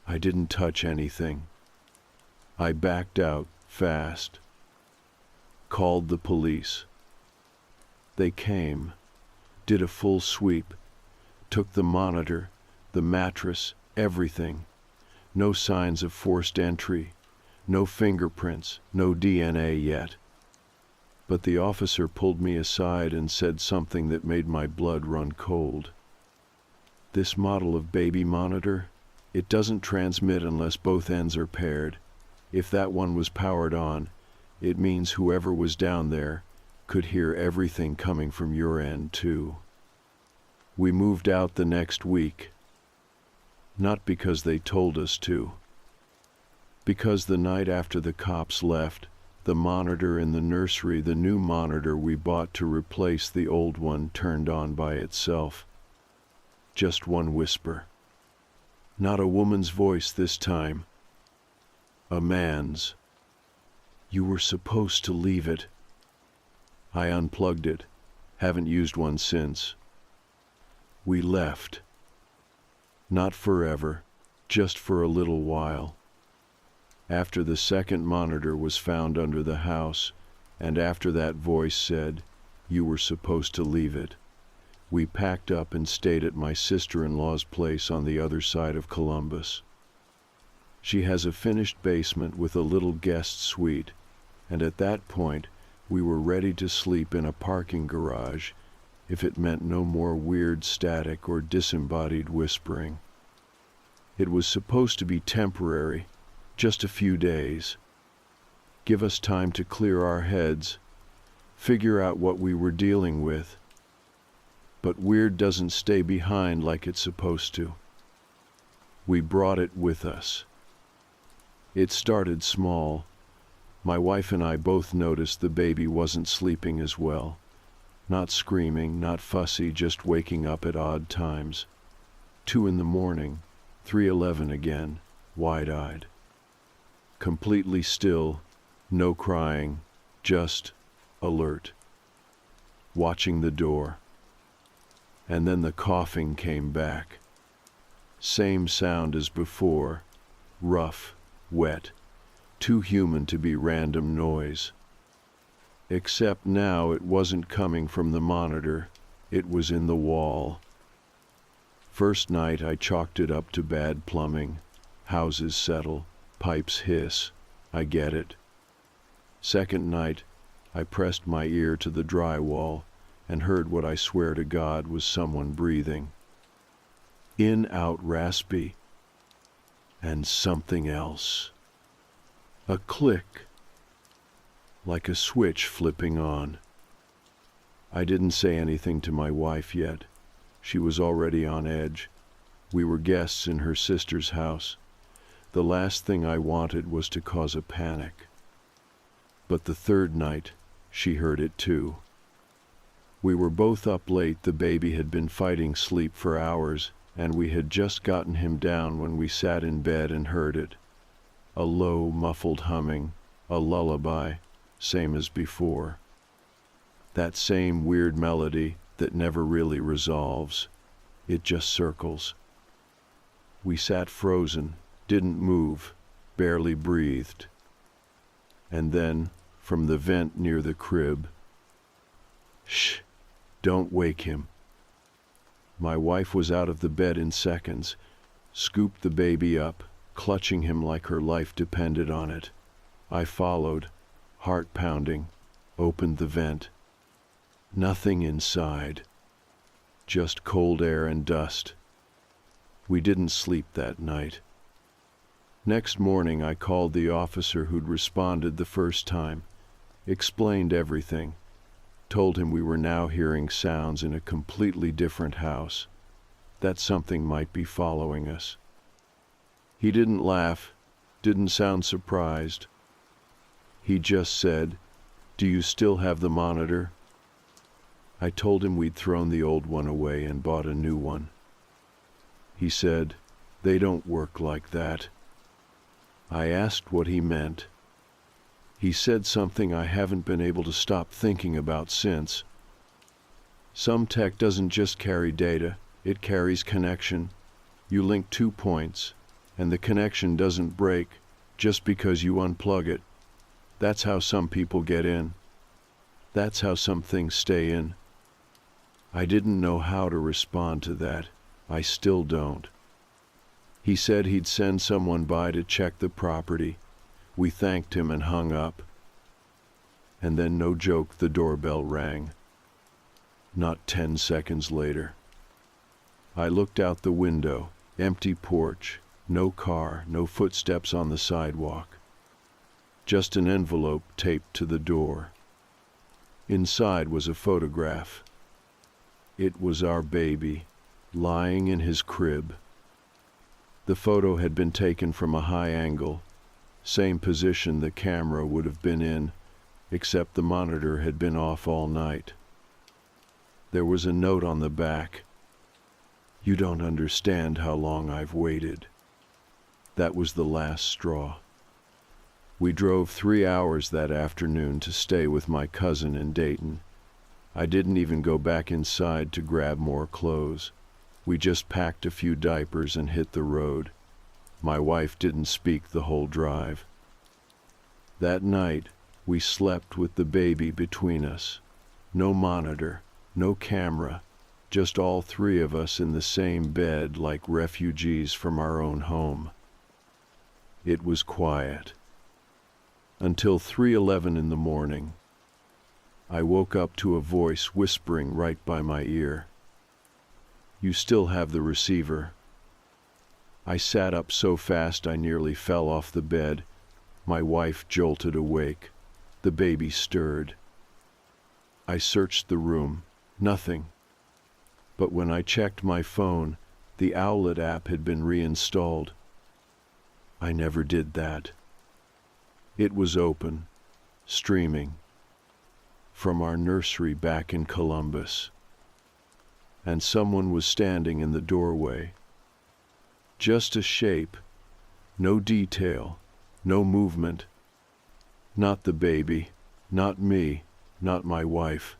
I didn't touch anything. I backed out fast, called the police. They came, did a full sweep, took the monitor, the mattress, everything. No signs of forced entry, no fingerprints, no DNA yet. But the officer pulled me aside and said something that made my blood run cold. This model of baby monitor, it doesn't transmit unless both ends are paired. If that one was powered on, it means whoever was down there could hear everything coming from your end too. We moved out the next week. Not because they told us to. Because the night after the cops left, the monitor in the nursery, the new monitor we bought to replace the old one, turned on by itself. Just one whisper. Not a woman's voice this time. A man's. You were supposed to leave it. I unplugged it. Haven't used one since. We left. Not forever, just for a little while. After the second monitor was found under the house, and after that voice said, "You were supposed to leave it," we packed up and stayed at my sister-in-law's place on the other side of Columbus. She has a finished basement with a little guest suite, and at that point, we were ready to sleep in a parking garage if it meant no more weird static or disembodied whispering. It was supposed to be temporary, just a few days. Give us time to clear our heads, figure out what we were dealing with. But weird doesn't stay behind like it's supposed to. We brought it with us. It started small. My wife and I both noticed the baby wasn't sleeping as well. Not screaming, not fussy, just waking up at odd times. 2 a.m, 3:11 again, wide-eyed. Completely still, no crying, just alert. Watching the door. And then the coughing came back. Same sound as before, rough, wet, too human to be random noise. Except now it wasn't coming from the monitor, it was in the wall. First night I chalked it up to bad plumbing. Houses settle, pipes hiss, I get it. Second night, I pressed my ear to the drywall and heard what I swear to God was someone breathing. In, out, raspy. And something else. A click. Like a switch flipping on. I didn't say anything to my wife yet. She was already on edge. We were guests in her sister's house. The last thing I wanted was to cause a panic. But the third night, she heard it too. We were both up late. The baby had been fighting sleep for hours, and we had just gotten him down when we sat in bed and heard it. A low, muffled humming, a lullaby, same as before. That same weird melody that never really resolves. It just circles. We sat frozen, didn't move, barely breathed. And then, from the vent near the crib, "Shh, don't wake him." My wife was out of the bed in seconds, scooped the baby up, clutching him like her life depended on it. I followed, heart pounding, opened the vent. Nothing inside. Just cold air and dust. We didn't sleep that night. Next morning I called the officer who'd responded the first time, explained everything, told him we were now hearing sounds in a completely different house, that something might be following us. He didn't laugh, didn't sound surprised. He just said, "Do you still have the monitor?" I told him we'd thrown the old one away and bought a new one. He said, "They don't work like that." I asked what he meant. He said something I haven't been able to stop thinking about since. Some tech doesn't just carry data, it carries connection. You link 2 points, and the connection doesn't break just because you unplug it. That's how some people get in. That's how some things stay in. I didn't know how to respond to that. I still don't. He said he'd send someone by to check the property. We thanked him and hung up. And then, no joke, the doorbell rang. Not 10 seconds later. I looked out the window, empty porch, no car, no footsteps on the sidewalk. Just an envelope taped to the door. Inside was a photograph. It was our baby, lying in his crib. The photo had been taken from a high angle, same position the camera would have been in, except the monitor had been off all night. There was a note on the back. "You don't understand how long I've waited." That was the last straw. We drove 3 hours that afternoon to stay with my cousin in Dayton. I didn't even go back inside to grab more clothes. We just packed a few diapers and hit the road. My wife didn't speak the whole drive. That night, we slept with the baby between us. No monitor, no camera, just all 3 of us in the same bed like refugees from our own home. It was quiet. Until 3:11 in the morning. I woke up to a voice whispering right by my ear. "You still have the receiver." I sat up so fast I nearly fell off the bed. My wife jolted awake. The baby stirred. I searched the room. Nothing. But when I checked my phone, the Owlet app had been reinstalled. I never did that. It was open, streaming, from our nursery back in Columbus. And someone was standing in the doorway. Just a shape, no detail, no movement. Not the baby, not me, not my wife.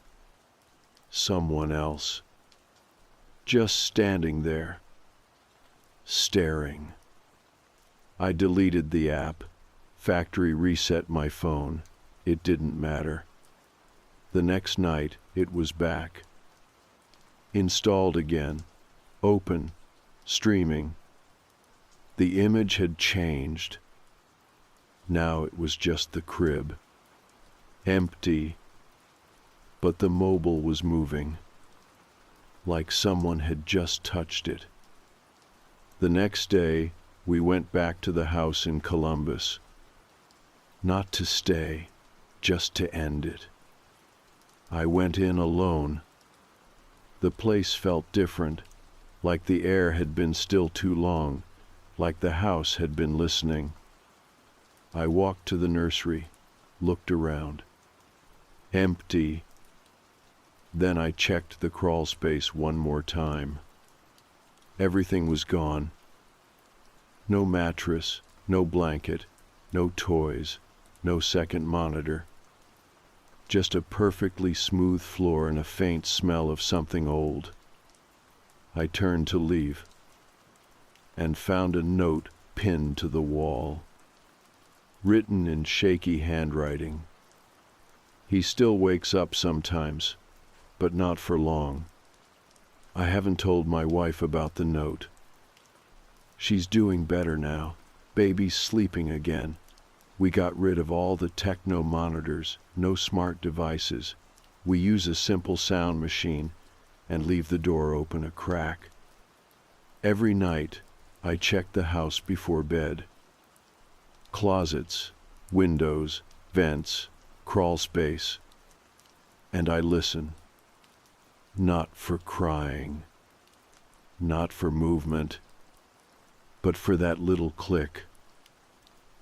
Someone else. Just standing there, staring. I deleted the app, factory reset my phone. It didn't matter. The next night, it was back. Installed again, open, streaming. The image had changed. Now it was just the crib. Empty, but the mobile was moving. Like someone had just touched it. The next day, we went back to the house in Columbus. Not to stay, just to end it. I went in alone. The place felt different, like the air had been still too long, like the house had been listening. I walked to the nursery, looked around. Empty. Then I checked the crawl space one more time. Everything was gone. No mattress, no blanket, no toys, no second monitor. Just a perfectly smooth floor and a faint smell of something old. I turned to leave and found a note pinned to the wall, written in shaky handwriting. "He still wakes up sometimes, but not for long. I haven't told my wife about the note. She's doing better now. Baby's sleeping again. We got rid of all the techno monitors, no smart devices. We use a simple sound machine and leave the door open a crack. Every night, I check the house before bed. Closets, windows, vents, crawl space. And I listen. Not for crying, not for movement, but for that little click.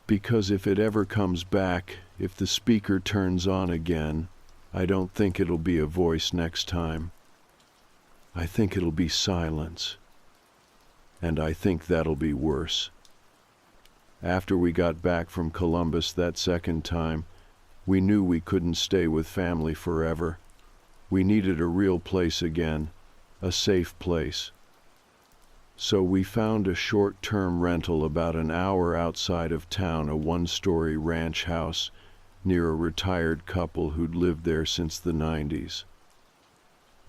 Because if it ever comes back, if the speaker turns on again, I don't think it'll be a voice next time. I think it'll be silence. And I think that'll be worse. After we got back from Columbus that second time, we knew we couldn't stay with family forever. We needed a real place again, a safe place. So we found a short-term rental about an hour outside of town, a one-story ranch house near a retired couple who'd lived there since the 90s.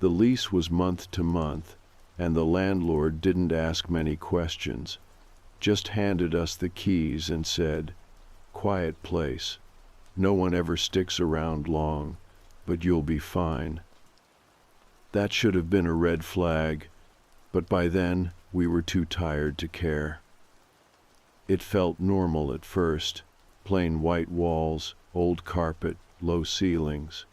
The lease was month to month, and the landlord didn't ask many questions, just handed us the keys and said, "Quiet place. No one ever sticks around long, but you'll be fine." That should have been a red flag, but by then we were too tired to care. It felt normal at first, plain white walls, old carpet, low ceilings.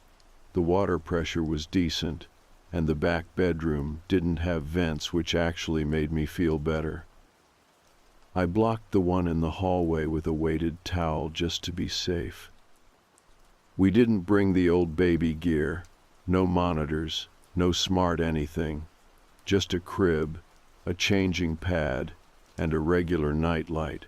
The water pressure was decent, and the back bedroom didn't have vents, which actually made me feel better. I blocked the one in the hallway with a weighted towel just to be safe. We didn't bring the old baby gear, no monitors, no smart anything, just a crib, a changing pad, and a regular nightlight.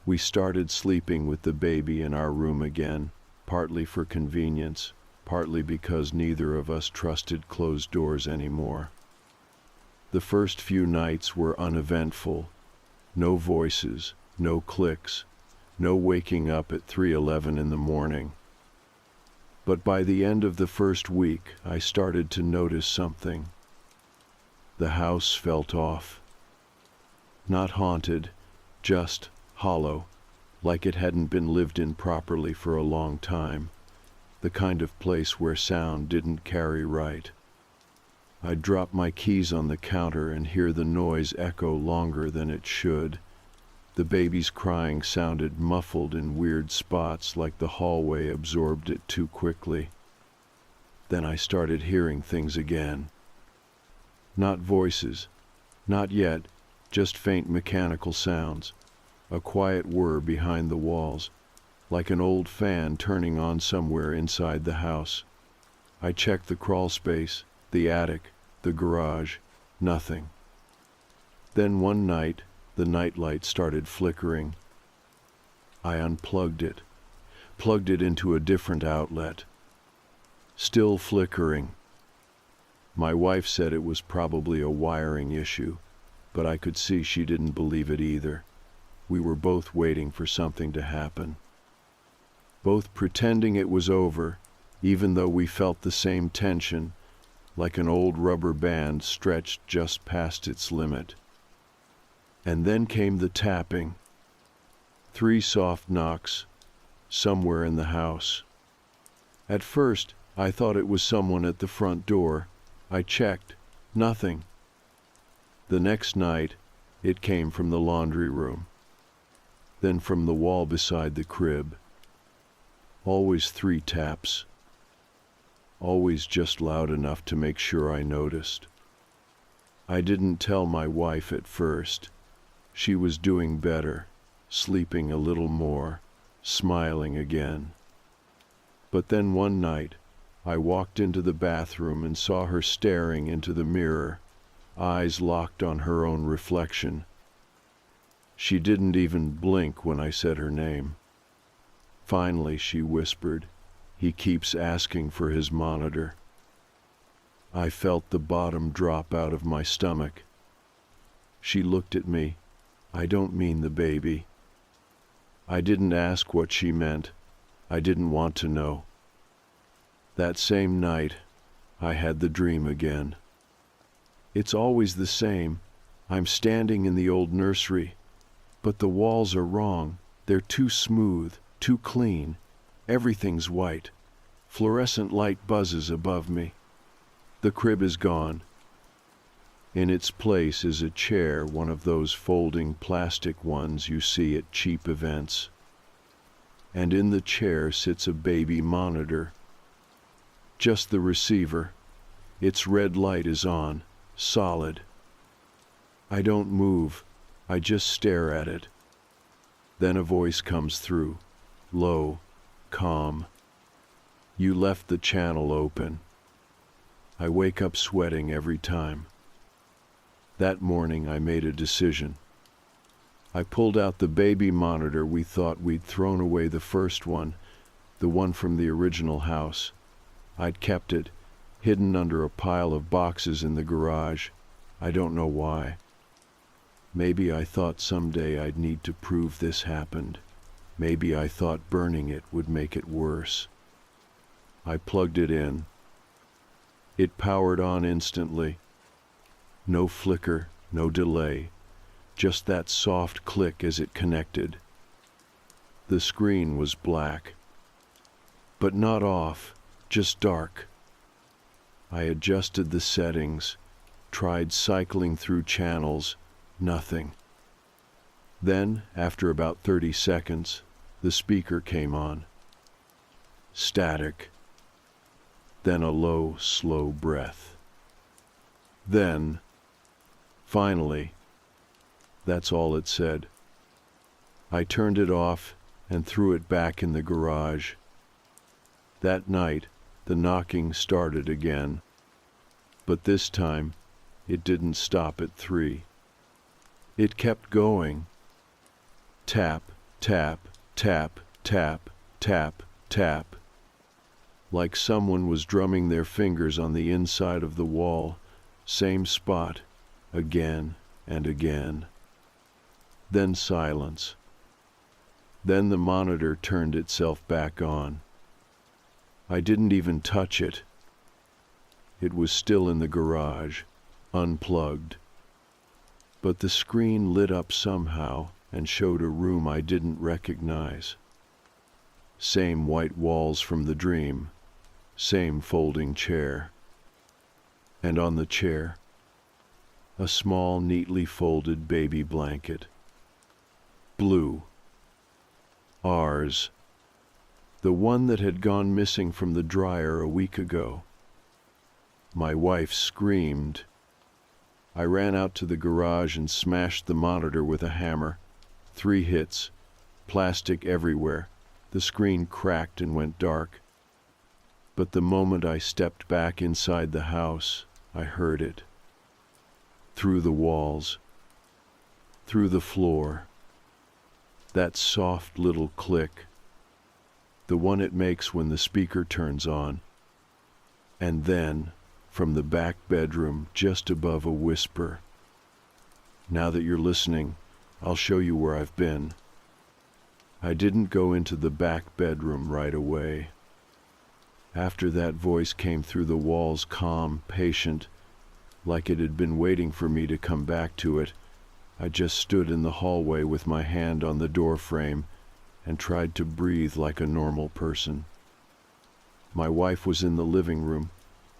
We started sleeping with the baby in our room again, partly for convenience, partly because neither of us trusted closed doors anymore. The first few nights were uneventful. No voices, no clicks, no waking up at 3:11 in the morning. But by the end of the first week, I started to notice something. The house felt off. Not haunted, just hollow, like it hadn't been lived in properly for a long time, the kind of place where sound didn't carry right. I'd drop my keys on the counter and hear the noise echo longer than it should. The baby's crying sounded muffled in weird spots, like the hallway absorbed it too quickly. Then I started hearing things again. Not voices, not yet, just faint mechanical sounds. A quiet whir behind the walls, like an old fan turning on somewhere inside the house. I checked the crawl space, the attic, the garage, nothing. Then one night, the nightlight started flickering. I unplugged it, plugged it into a different outlet. Still flickering. My wife said it was probably a wiring issue, but I could see she didn't believe it either. We were both waiting for something to happen. Both pretending it was over, even though we felt the same tension, like an old rubber band stretched just past its limit. And then came the tapping. 3 soft knocks, somewhere in the house. At first, I thought it was someone at the front door. I checked. Nothing. The next night, it came from the laundry room. Then from the wall beside the crib. Always 3 taps. Always just loud enough to make sure I noticed. I didn't tell my wife at first. She was doing better, sleeping a little more, smiling again. But then one night, I walked into the bathroom and saw her staring into the mirror, eyes locked on her own reflection. She didn't even blink when I said her name. Finally, she whispered, "He keeps asking for his monitor." I felt the bottom drop out of my stomach. She looked at me. "I don't mean the baby." I didn't ask what she meant. I didn't want to know. That same night, I had the dream again. It's always the same. I'm standing in the old nursery, but the walls are wrong. They're too smooth, too clean. Everything's white. Fluorescent light buzzes above me. The crib is gone. In its place is a chair, one of those folding plastic ones you see at cheap events. And in the chair sits a baby monitor. Just the receiver. Its red light is on, solid. I don't move. I just stare at it. Then a voice comes through, low, calm. "You left the channel open." I wake up sweating every time. That morning I made a decision. I pulled out the baby monitor. We thought we'd thrown away the first one, the one from the original house. I'd kept it, hidden under a pile of boxes in the garage. I don't know why. Maybe I thought someday I'd need to prove this happened. Maybe I thought burning it would make it worse. I plugged it in. It powered on instantly. No flicker, no delay, just that soft click as it connected. The screen was black, but not off, just dark. I adjusted the settings, tried cycling through channels, nothing. Then, after about 30 seconds, the speaker came on. Static. Then a low, slow breath. Then, finally, that's all it said. I turned it off and threw it back in the garage. That night, the knocking started again, but this time, it didn't stop at 3. It kept going. Tap, tap, tap, tap, tap, tap. Like someone was drumming their fingers on the inside of the wall, same spot, again and again. Then silence. Then the monitor turned itself back on. I didn't even touch it. It was still in the garage, unplugged. But the screen lit up somehow and showed a room I didn't recognize. Same white walls from the dream, same folding chair. And on the chair, a small, neatly folded baby blanket. Blue. Ours. The one that had gone missing from the dryer a week ago. My wife screamed. I ran out to the garage and smashed the monitor with a hammer. 3 hits, plastic everywhere. The screen cracked and went dark. But the moment I stepped back inside the house, I heard it. Through the walls, through the floor. That soft little click, the one it makes when the speaker turns on. And then, from the back bedroom, just above, a whisper. Now that you're listening, I'll show you where I've been. I didn't go into the back bedroom right away. After that voice came through the walls, calm, patient, like it had been waiting for me to come back to it, I just stood in the hallway with my hand on the door frame and tried to breathe like a normal person. My wife was in the living room,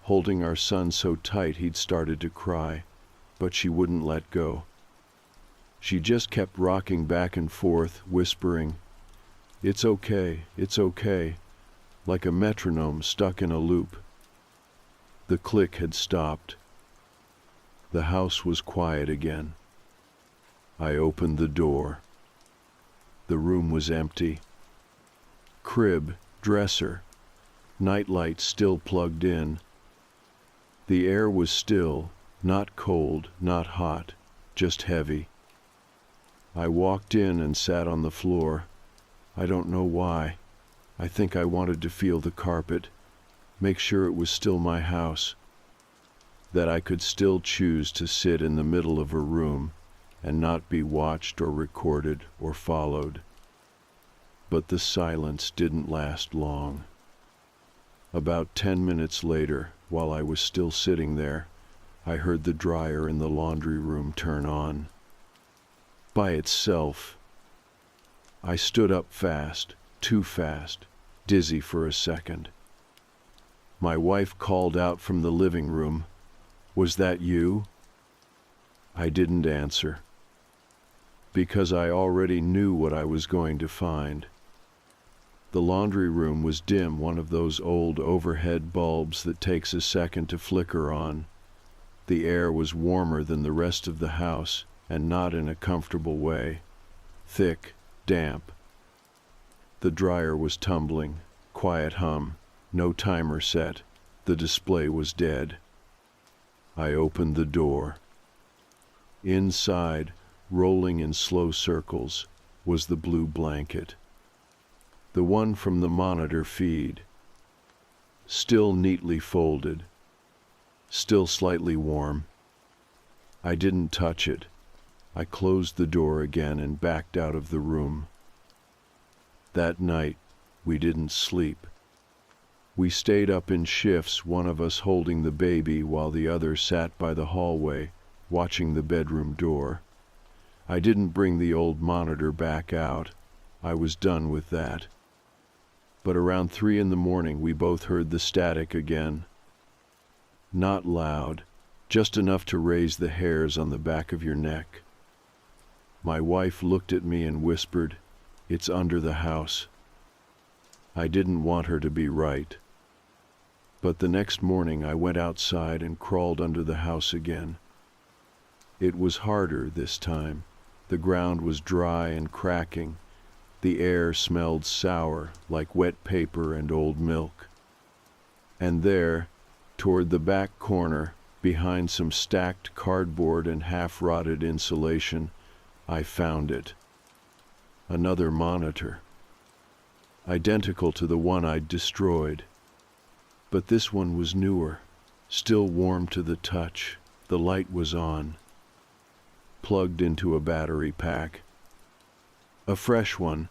holding our son so tight he'd started to cry, but she wouldn't let go. She just kept rocking back and forth, whispering, it's okay, like a metronome stuck in a loop. The click had stopped. The house was quiet again. I opened the door. The room was empty. Crib, dresser, nightlight still plugged in. The air was still, not cold, not hot, just heavy. I walked in and sat on the floor. I don't know why. I think I wanted to feel the carpet, make sure it was still my house, that I could still choose to sit in the middle of a room and not be watched or recorded or followed. But the silence didn't last long. About 10 minutes later, while I was still sitting there, I heard the dryer in the laundry room turn on. By itself. I stood up fast, too fast, dizzy for a second. My wife called out from the living room, "Was that you?" I didn't answer, because I already knew what I was going to find. The laundry room was dim, one of those old overhead bulbs that takes a second to flicker on. The air was warmer than the rest of the house, and not in a comfortable way. Thick, damp. The dryer was tumbling, quiet hum, no timer set. The display was dead. I opened the door. Inside, rolling in slow circles, was the blue blanket. The one from the monitor feed. Still neatly folded, still slightly warm. I didn't touch it. I closed the door again and backed out of the room. That night, we didn't sleep. We stayed up in shifts, one of us holding the baby while the other sat by the hallway, watching the bedroom door. I didn't bring the old monitor back out. I was done with that. But around 3 a.m, we both heard the static again. Not loud, just enough to raise the hairs on the back of your neck. My wife looked at me and whispered, "It's under the house." I didn't want her to be right. But the next morning I went outside and crawled under the house again. It was harder this time. The ground was dry and cracking. The air smelled sour, like wet paper and old milk. And there, toward the back corner, behind some stacked cardboard and half-rotted insulation, I found it. Another monitor. Identical to the one I'd destroyed. But this one was newer, still warm to the touch. The light was on. Plugged into a battery pack. A fresh one.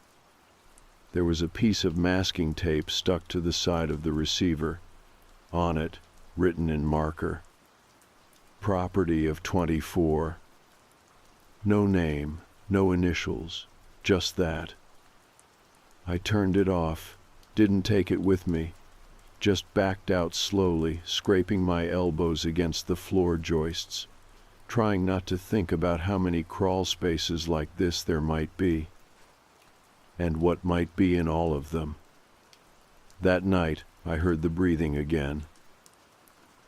There was a piece of masking tape stuck to the side of the receiver. On it, written in marker, "Property of 24. No name, no initials, just that. I turned it off, didn't take it with me, just backed out slowly, scraping my elbows against the floor joists, trying not to think about how many crawl spaces like this there might be, and what might be in all of them. That night, I heard the breathing again.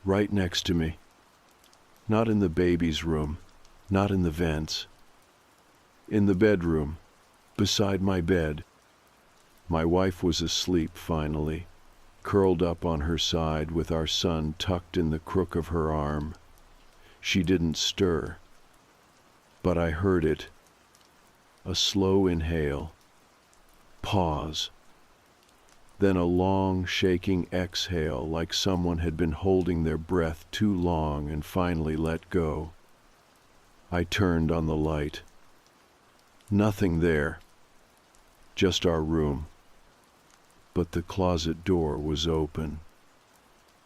Right next to me. Not in the baby's room, not in the vents. In the bedroom, beside my bed. My wife was asleep finally, curled up on her side with our son tucked in the crook of her arm. She didn't stir. But I heard it. A slow inhale. Pause. Then a long, shaking exhale, like someone had been holding their breath too long and finally let go. I turned on the light. Nothing there. Just our room. But the closet door was open.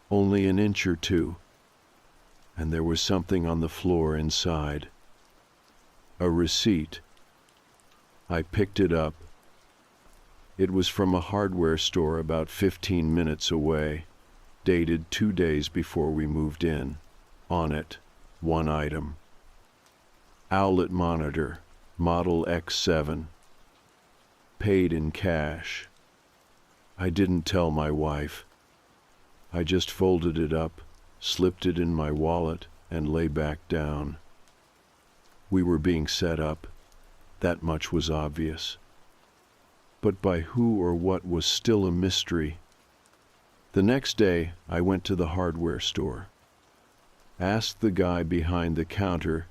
Only an inch or two. And there was something on the floor inside. A receipt. I picked it up. It was from a hardware store about 15 minutes away, dated 2 days before we moved in. On it, one item. Owlet monitor, model X7. Paid in cash. I didn't tell my wife. I just folded it up, slipped it in my wallet, and lay back down. We were being set up. That much was obvious. But by who or what was still a mystery. The next day, I went to the hardware store. Asked the guy behind the counter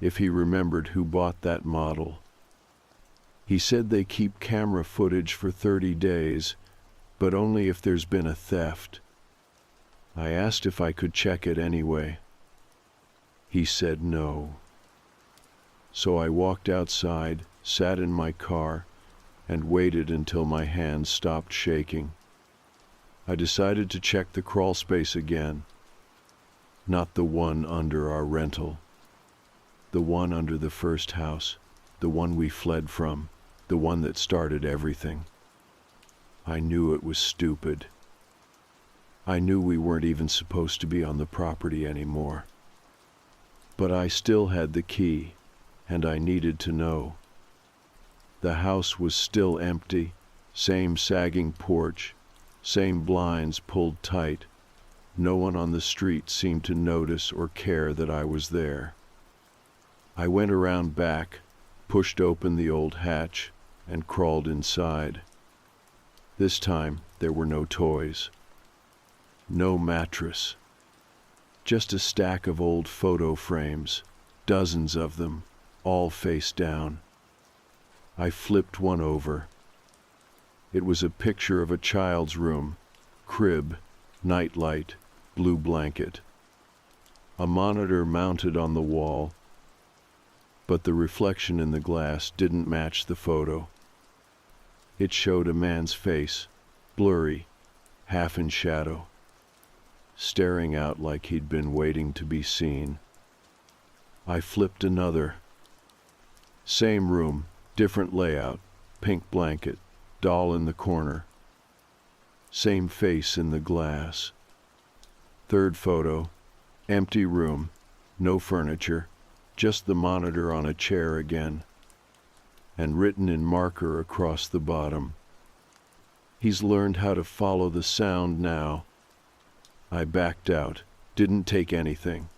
if he remembered who bought that model. He said they keep camera footage for 30 days, but only if there's been a theft. I asked if I could check it anyway. He said no. So I walked outside, sat in my car, and waited until my hands stopped shaking. I decided to check the crawl space again. Not the one under our rental. The one under the first house, the one we fled from, the one that started everything. I knew it was stupid. I knew we weren't even supposed to be on the property anymore. But I still had the key, and I needed to know. The house was still empty, same sagging porch, same blinds pulled tight. No one on the street seemed to notice or care that I was there. I went around back, pushed open the old hatch, and crawled inside. This time, there were no toys. No mattress. Just a stack of old photo frames, dozens of them, all face down. I flipped one over. It was a picture of a child's room, crib, nightlight, blue blanket. A monitor mounted on the wall, but the reflection in the glass didn't match the photo. It showed a man's face, blurry, half in shadow, staring out like he'd been waiting to be seen. I flipped another. Same room, different layout, pink blanket, doll in the corner. Same face in the glass. Third photo, empty room, no furniture, just the monitor on a chair again, and written in marker across the bottom. He's learned how to follow the sound now. I backed out, didn't take anything.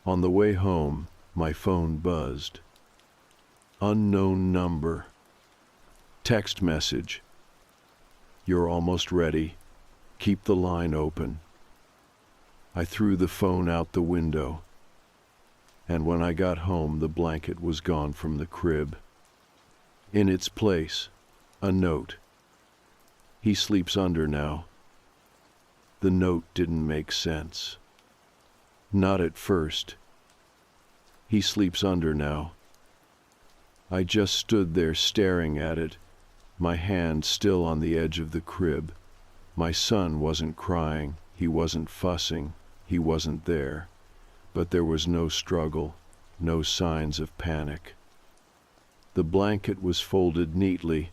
On the way home, my phone buzzed. Unknown number. Text message. You're almost ready. Keep the line open. I threw the phone out the window, and when I got home, the blanket was gone from the crib. In its place, a note. He sleeps under now. The note didn't make sense. Not at first. He sleeps under now. I just stood there staring at it, my hand still on the edge of the crib. My son wasn't crying, he wasn't fussing, he wasn't there. But there was no struggle, no signs of panic. The blanket was folded neatly,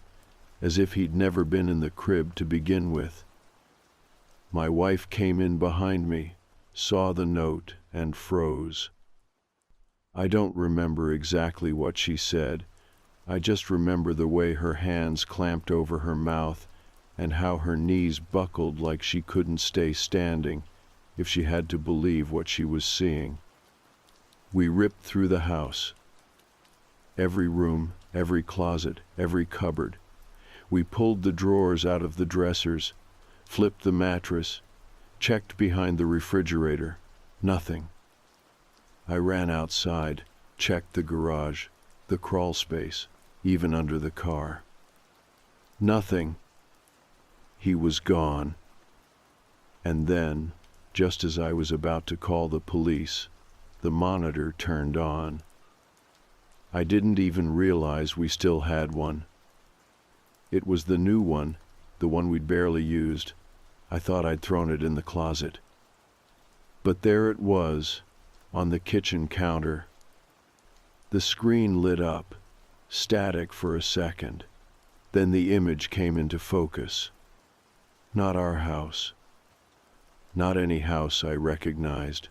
as if he'd never been in the crib to begin with. My wife came in behind me, saw the note, and froze. I don't remember exactly what she said. I just remember the way her hands clamped over her mouth and how her knees buckled like she couldn't stay standing if she had to believe what she was seeing. We ripped through the house. Every room, every closet, every cupboard. We pulled the drawers out of the dressers, flipped the mattress, checked behind the refrigerator. Nothing. I ran outside, checked the garage, the crawl space, even under the car. Nothing. He was gone. And then, just as I was about to call the police, the monitor turned on. I didn't even realize we still had one. It was the new one, the one we'd barely used. I thought I'd thrown it in the closet. But there it was, on the kitchen counter. The screen lit up, static for a second. Then the image came into focus. Not our house. Not any house I recognized.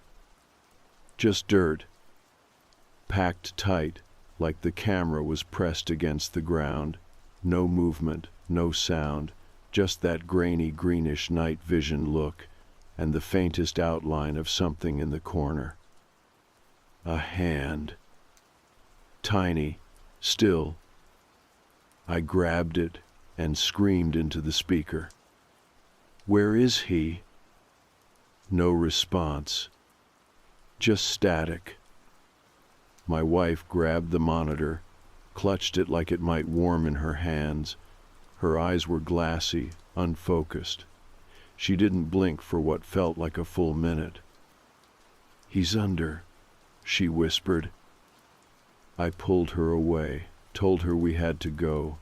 Just dirt, packed tight, like the camera was pressed against the ground. No movement, no sound, just that grainy greenish night vision look and the faintest outline of something in the corner. A hand. Tiny, still. I grabbed it and screamed into the speaker. Where is he? No response. Just static. My wife grabbed the monitor, clutched it like it might warm in her hands. Her eyes were glassy, unfocused. She didn't blink for what felt like a full minute. He's under, she whispered. I pulled her away, told her we had to go,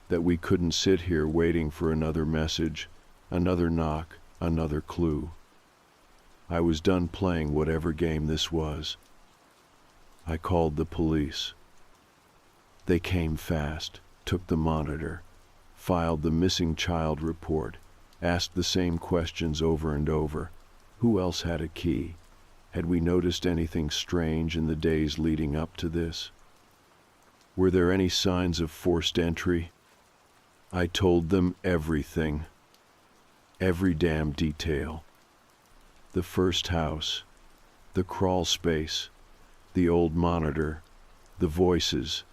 that we couldn't sit here waiting for another message, another knock, another clue. I was done playing whatever game this was. I called the police. They came fast, took the monitor, filed the missing child report, asked the same questions over and over. Who else had a key? Had we noticed anything strange in the days leading up to this? Were there any signs of forced entry? I told them everything. Every damn detail. The first house, the crawl space, the old monitor, the voices,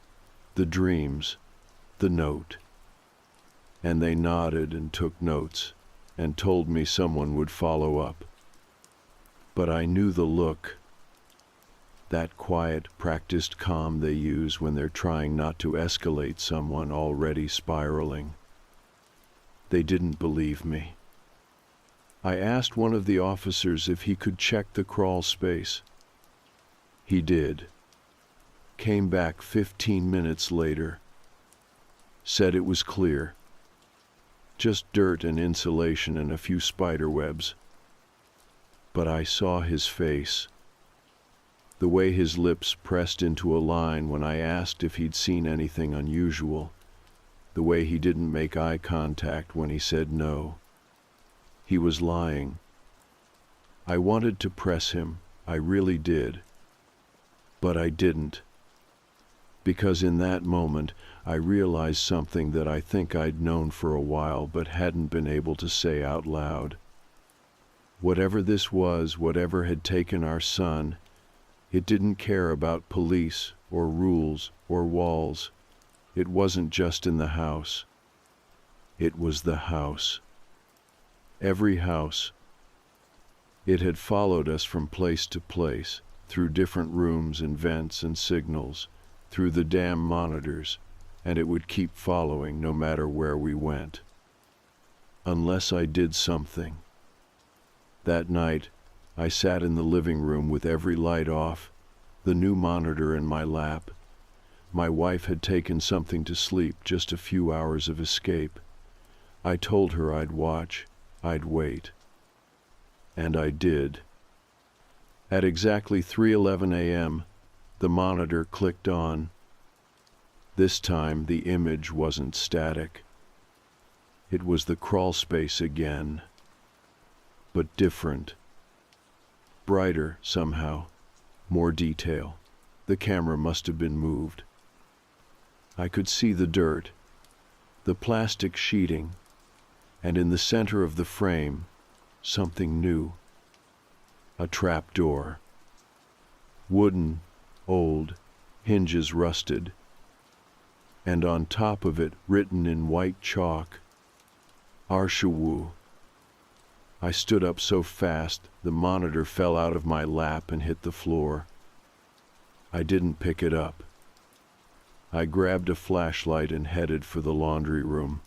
the dreams, the note. And they nodded and took notes and told me someone would follow up. But I knew the look, that quiet, practiced calm they use when they're trying not to escalate someone already spiraling. They didn't believe me. I asked one of the officers if he could check the crawl space. He did. Came back 15 minutes later. Said it was clear. Just dirt and insulation and a few spider webs. But I saw his face. The way his lips pressed into a line when I asked if he'd seen anything unusual. The way he didn't make eye contact when he said no. He was lying. I wanted to press him, I really did. But I didn't. Because in that moment, I realized something that I think I'd known for a while but hadn't been able to say out loud. Whatever this was, whatever had taken our son, it didn't care about police or rules or walls. It wasn't just in the house. It was the house. Every house. It had followed us from place to place, through different rooms and vents and signals, through the damn monitors, and it would keep following no matter where we went. Unless I did something. That night, I sat in the living room with every light off, the new monitor in my lap. My wife had taken something to sleep, just a few hours of escape. I told her I'd watch, I'd wait. And I did. At exactly 3:11 a.m., the monitor clicked on. This time the image wasn't static. It was the crawl space again. But different. Brighter, somehow. More detail. The camera must have been moved. I could see the dirt, the plastic sheeting, and in the center of the frame, something new. A trapdoor. Wooden, old, hinges rusted, and on top of it, written in white chalk, Arshawu. I stood up so fast, the monitor fell out of my lap and hit the floor. I didn't pick it up. I grabbed a flashlight and headed for the laundry room.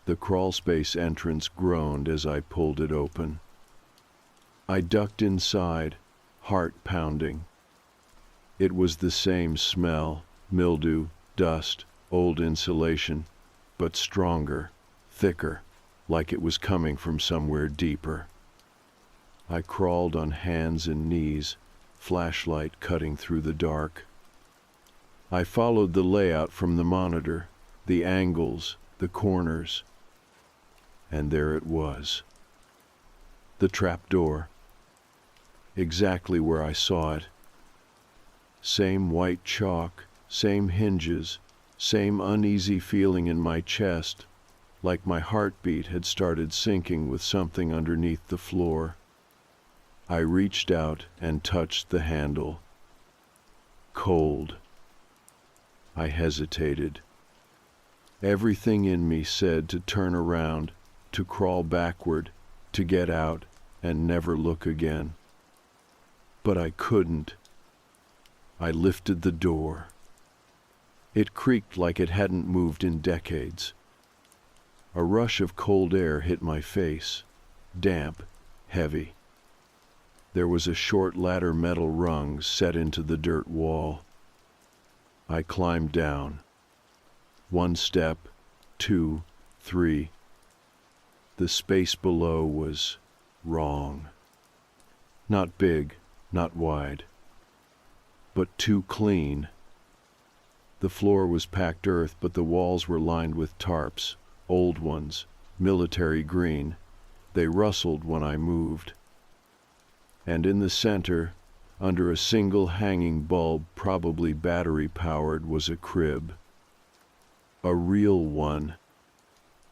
The crawlspace entrance groaned as I pulled it open. I ducked inside, heart pounding. It was the same smell, mildew, dust, old insulation, but stronger, thicker, like it was coming from somewhere deeper. I crawled on hands and knees, flashlight cutting through the dark. I followed the layout from the monitor, the angles, the corners. And there it was. The trapdoor. Exactly where I saw it. Same white chalk, same hinges, same uneasy feeling in my chest, like my heartbeat had started sinking with something underneath the floor. I reached out and touched the handle. Cold. I hesitated. Everything in me said to turn around, to crawl backward, to get out and never look again. But I couldn't. I lifted the door. It creaked like it hadn't moved in decades. A rush of cold air hit my face, damp, heavy. There was a short ladder metal rung set into the dirt wall. I climbed down. 1 step, 2, 3. The space below was wrong. Not big, not wide, but too clean. The floor was packed earth, but the walls were lined with tarps, old ones, military green. They rustled when I moved. And in the center, under a single hanging bulb, probably battery-powered, was a crib. A real one.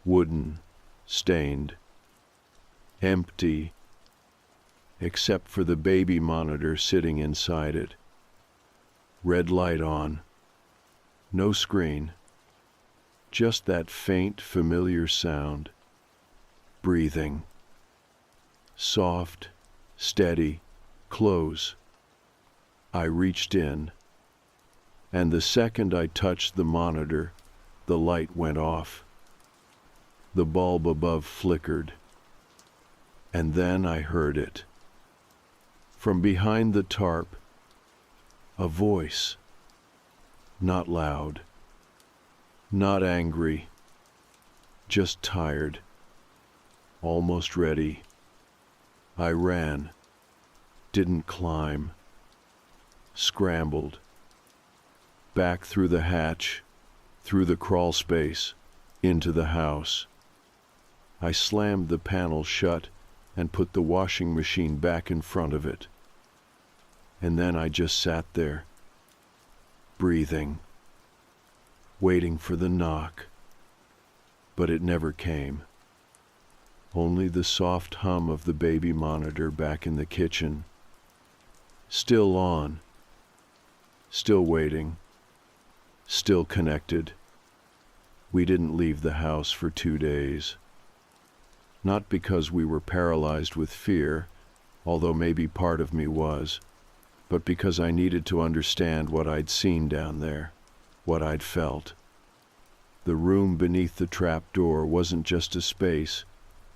Wooden, stained, empty, except for the baby monitor sitting inside it. Red light on. No screen. Just that faint, familiar sound. Breathing. Soft, steady, close. I reached in, and the second I touched the monitor, the light went off. The bulb above flickered. And then I heard it. From behind the tarp, a voice. Not loud, not angry, just tired, almost ready. I ran, didn't climb, scrambled, back through the hatch, through the crawl space, into the house. I slammed the panel shut and put the washing machine back in front of it. And then I just sat there, breathing, waiting for the knock. But it never came. Only the soft hum of the baby monitor back in the kitchen. Still on, still waiting, still connected. We didn't leave the house for 2 days. Not because we were paralyzed with fear, although maybe part of me was, but because I needed to understand what I'd seen down there, what I'd felt. The room beneath the trap door wasn't just a space.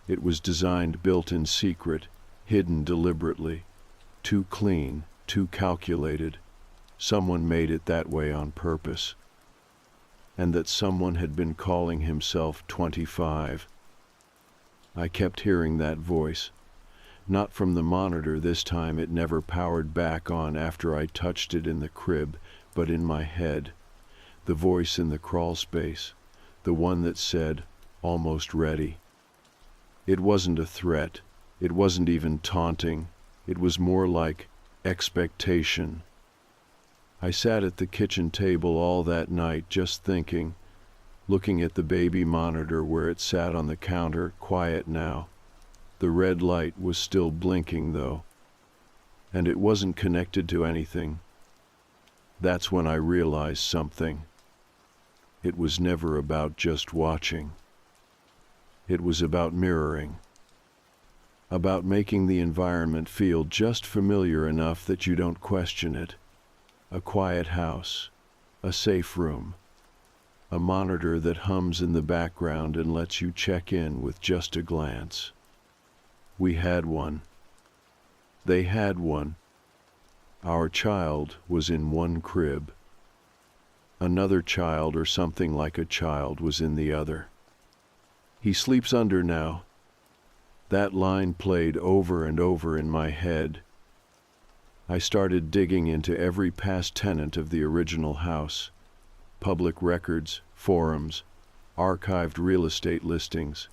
It was designed built in secret, hidden deliberately, too clean, too calculated. Someone made it that way on purpose. And that someone had been calling himself 25. I kept hearing that voice. Not from the monitor this time, it never powered back on after I touched it in the crib, but in my head. The voice in the crawl space, the one that said, almost ready. It wasn't a threat, it wasn't even taunting, it was more like expectation. I sat at the kitchen table all that night just thinking, looking at the baby monitor where it sat on the counter, quiet now. The red light was still blinking, though, and it wasn't connected to anything. That's when I realized something. It was never about just watching. It was about mirroring. About making the environment feel just familiar enough that you don't question it. A quiet house, a safe room, a monitor that hums in the background and lets you check in with just a glance. We had one. They had one. Our child was in one crib. Another child, or something like a child, was in the other. He sleeps under now. That line played over and over in my head. I started digging into every past tenant of the original house. Public records, forums, archived real estate listings.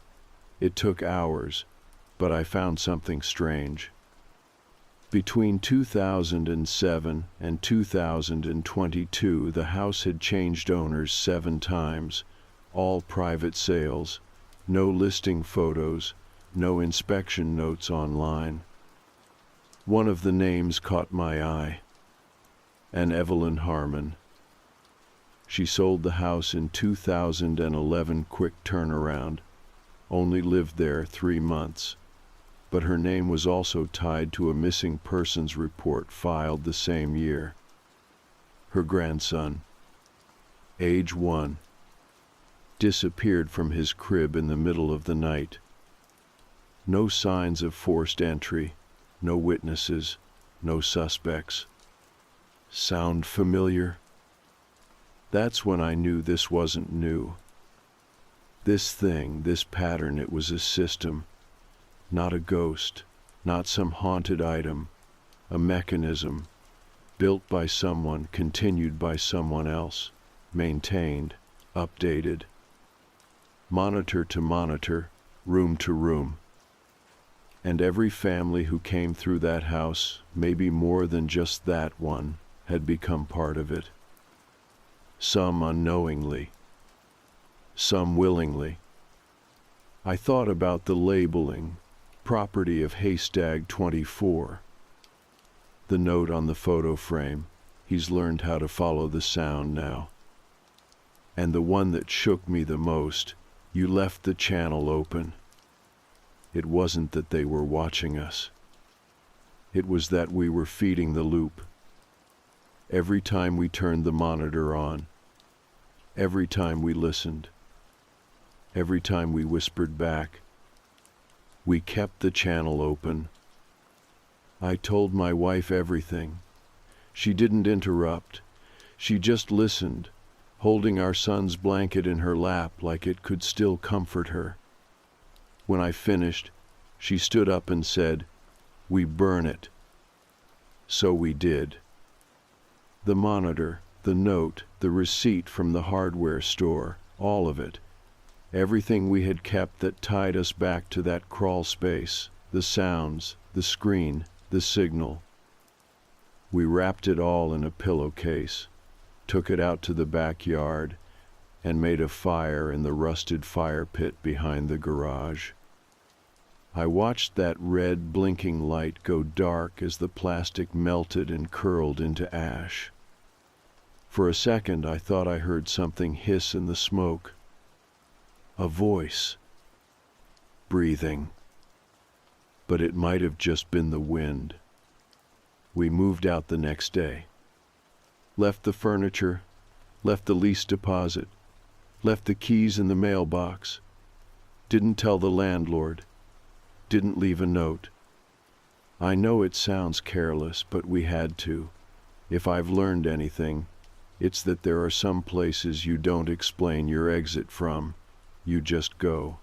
It took hours, but I found something strange. Between 2007 and 2022, the house had changed owners 7 times, all private sales, no listing photos, no inspection notes online. One of the names caught my eye, an Evelyn Harmon. She sold the house in 2011, quick turnaround, only lived there 3 months. But her name was also tied to a missing persons report filed the same year. Her grandson, age 1, disappeared from his crib in the middle of the night. No signs of forced entry, no witnesses, no suspects. Sound familiar? That's when I knew this wasn't new. This thing, this pattern, it was a system. Not a ghost, not some haunted item, a mechanism, built by someone, continued by someone else, maintained, updated. Monitor to monitor, room to room. And every family who came through that house, maybe more than just that one, had become part of it. Some unknowingly, some willingly. I thought about the labeling, property of Haystack 24. The note on the photo frame, he's learned how to follow the sound now. And the one that shook me the most, you left the channel open. It wasn't that they were watching us. It was that we were feeding the loop. Every time we turned the monitor on, every time we listened, every time we whispered back, We kept the channel open. I told my wife everything. She didn't interrupt. She just listened, holding our son's blanket in her lap like it could still comfort her. When I finished, she stood up and said, "We burn it." So we did. The monitor, the note, the receipt from the hardware store, all of it. Everything we had kept that tied us back to that crawl space, the sounds, the screen, the signal. We wrapped it all in a pillowcase, took it out to the backyard, and made a fire in the rusted fire pit behind the garage. I watched that red blinking light go dark as the plastic melted and curled into ash. For a second I thought I heard something hiss in the smoke. A voice. Breathing. But it might have just been the wind. We moved out the next day. Left the furniture, left the lease deposit, left the keys in the mailbox. Didn't tell the landlord. Didn't leave a note. I know it sounds careless, but we had to. If I've learned anything, it's that there are some places you don't explain your exit from. You just go.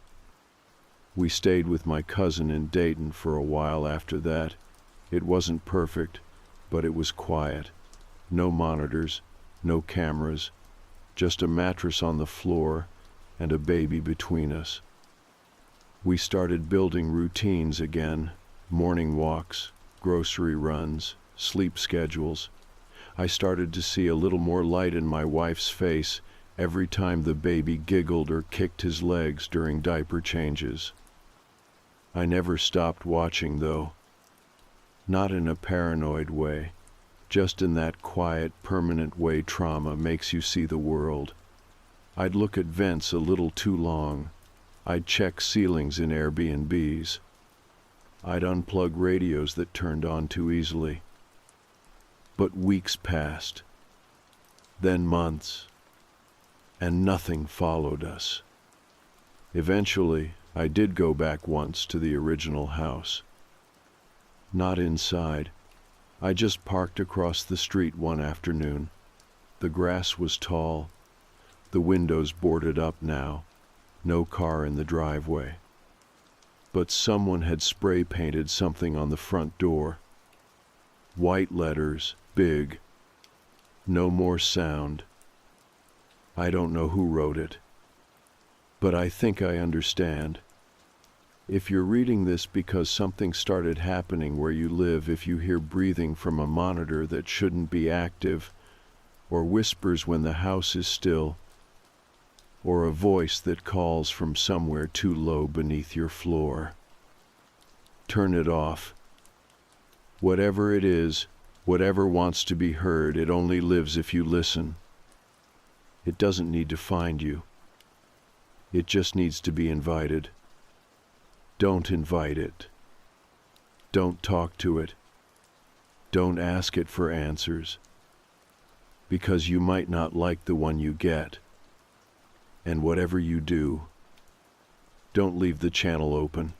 We stayed with my cousin in Dayton for a while after that. It wasn't perfect, but it was quiet. No monitors, no cameras, just a mattress on the floor and a baby between us. We started building routines again, morning walks, grocery runs, sleep schedules. I started to see a little more light in my wife's face every time the baby giggled or kicked his legs during diaper changes. I never stopped watching, though. Not in a paranoid way, just in that quiet, permanent way trauma makes you see the world. I'd look at vents a little too long. I'd check ceilings in Airbnbs. I'd unplug radios that turned on too easily. But weeks passed, then months, and nothing followed us. Eventually, I did go back once to the original house. Not inside. I just parked across the street one afternoon. The grass was tall, the windows boarded up now. No car in the driveway. But someone had spray painted something on the front door. White letters, big. No more sound. I don't know who wrote it. But I think I understand. If you're reading this because something started happening where you live, if you hear breathing from a monitor that shouldn't be active, or whispers when the house is still, or a voice that calls from somewhere too low beneath your floor, turn it off. Whatever it is, whatever wants to be heard, it only lives if you listen. It doesn't need to find you. It just needs to be invited. Don't invite it. Don't talk to it. Don't ask it for answers. Because you might not like the one you get. And whatever you do, don't leave the channel open.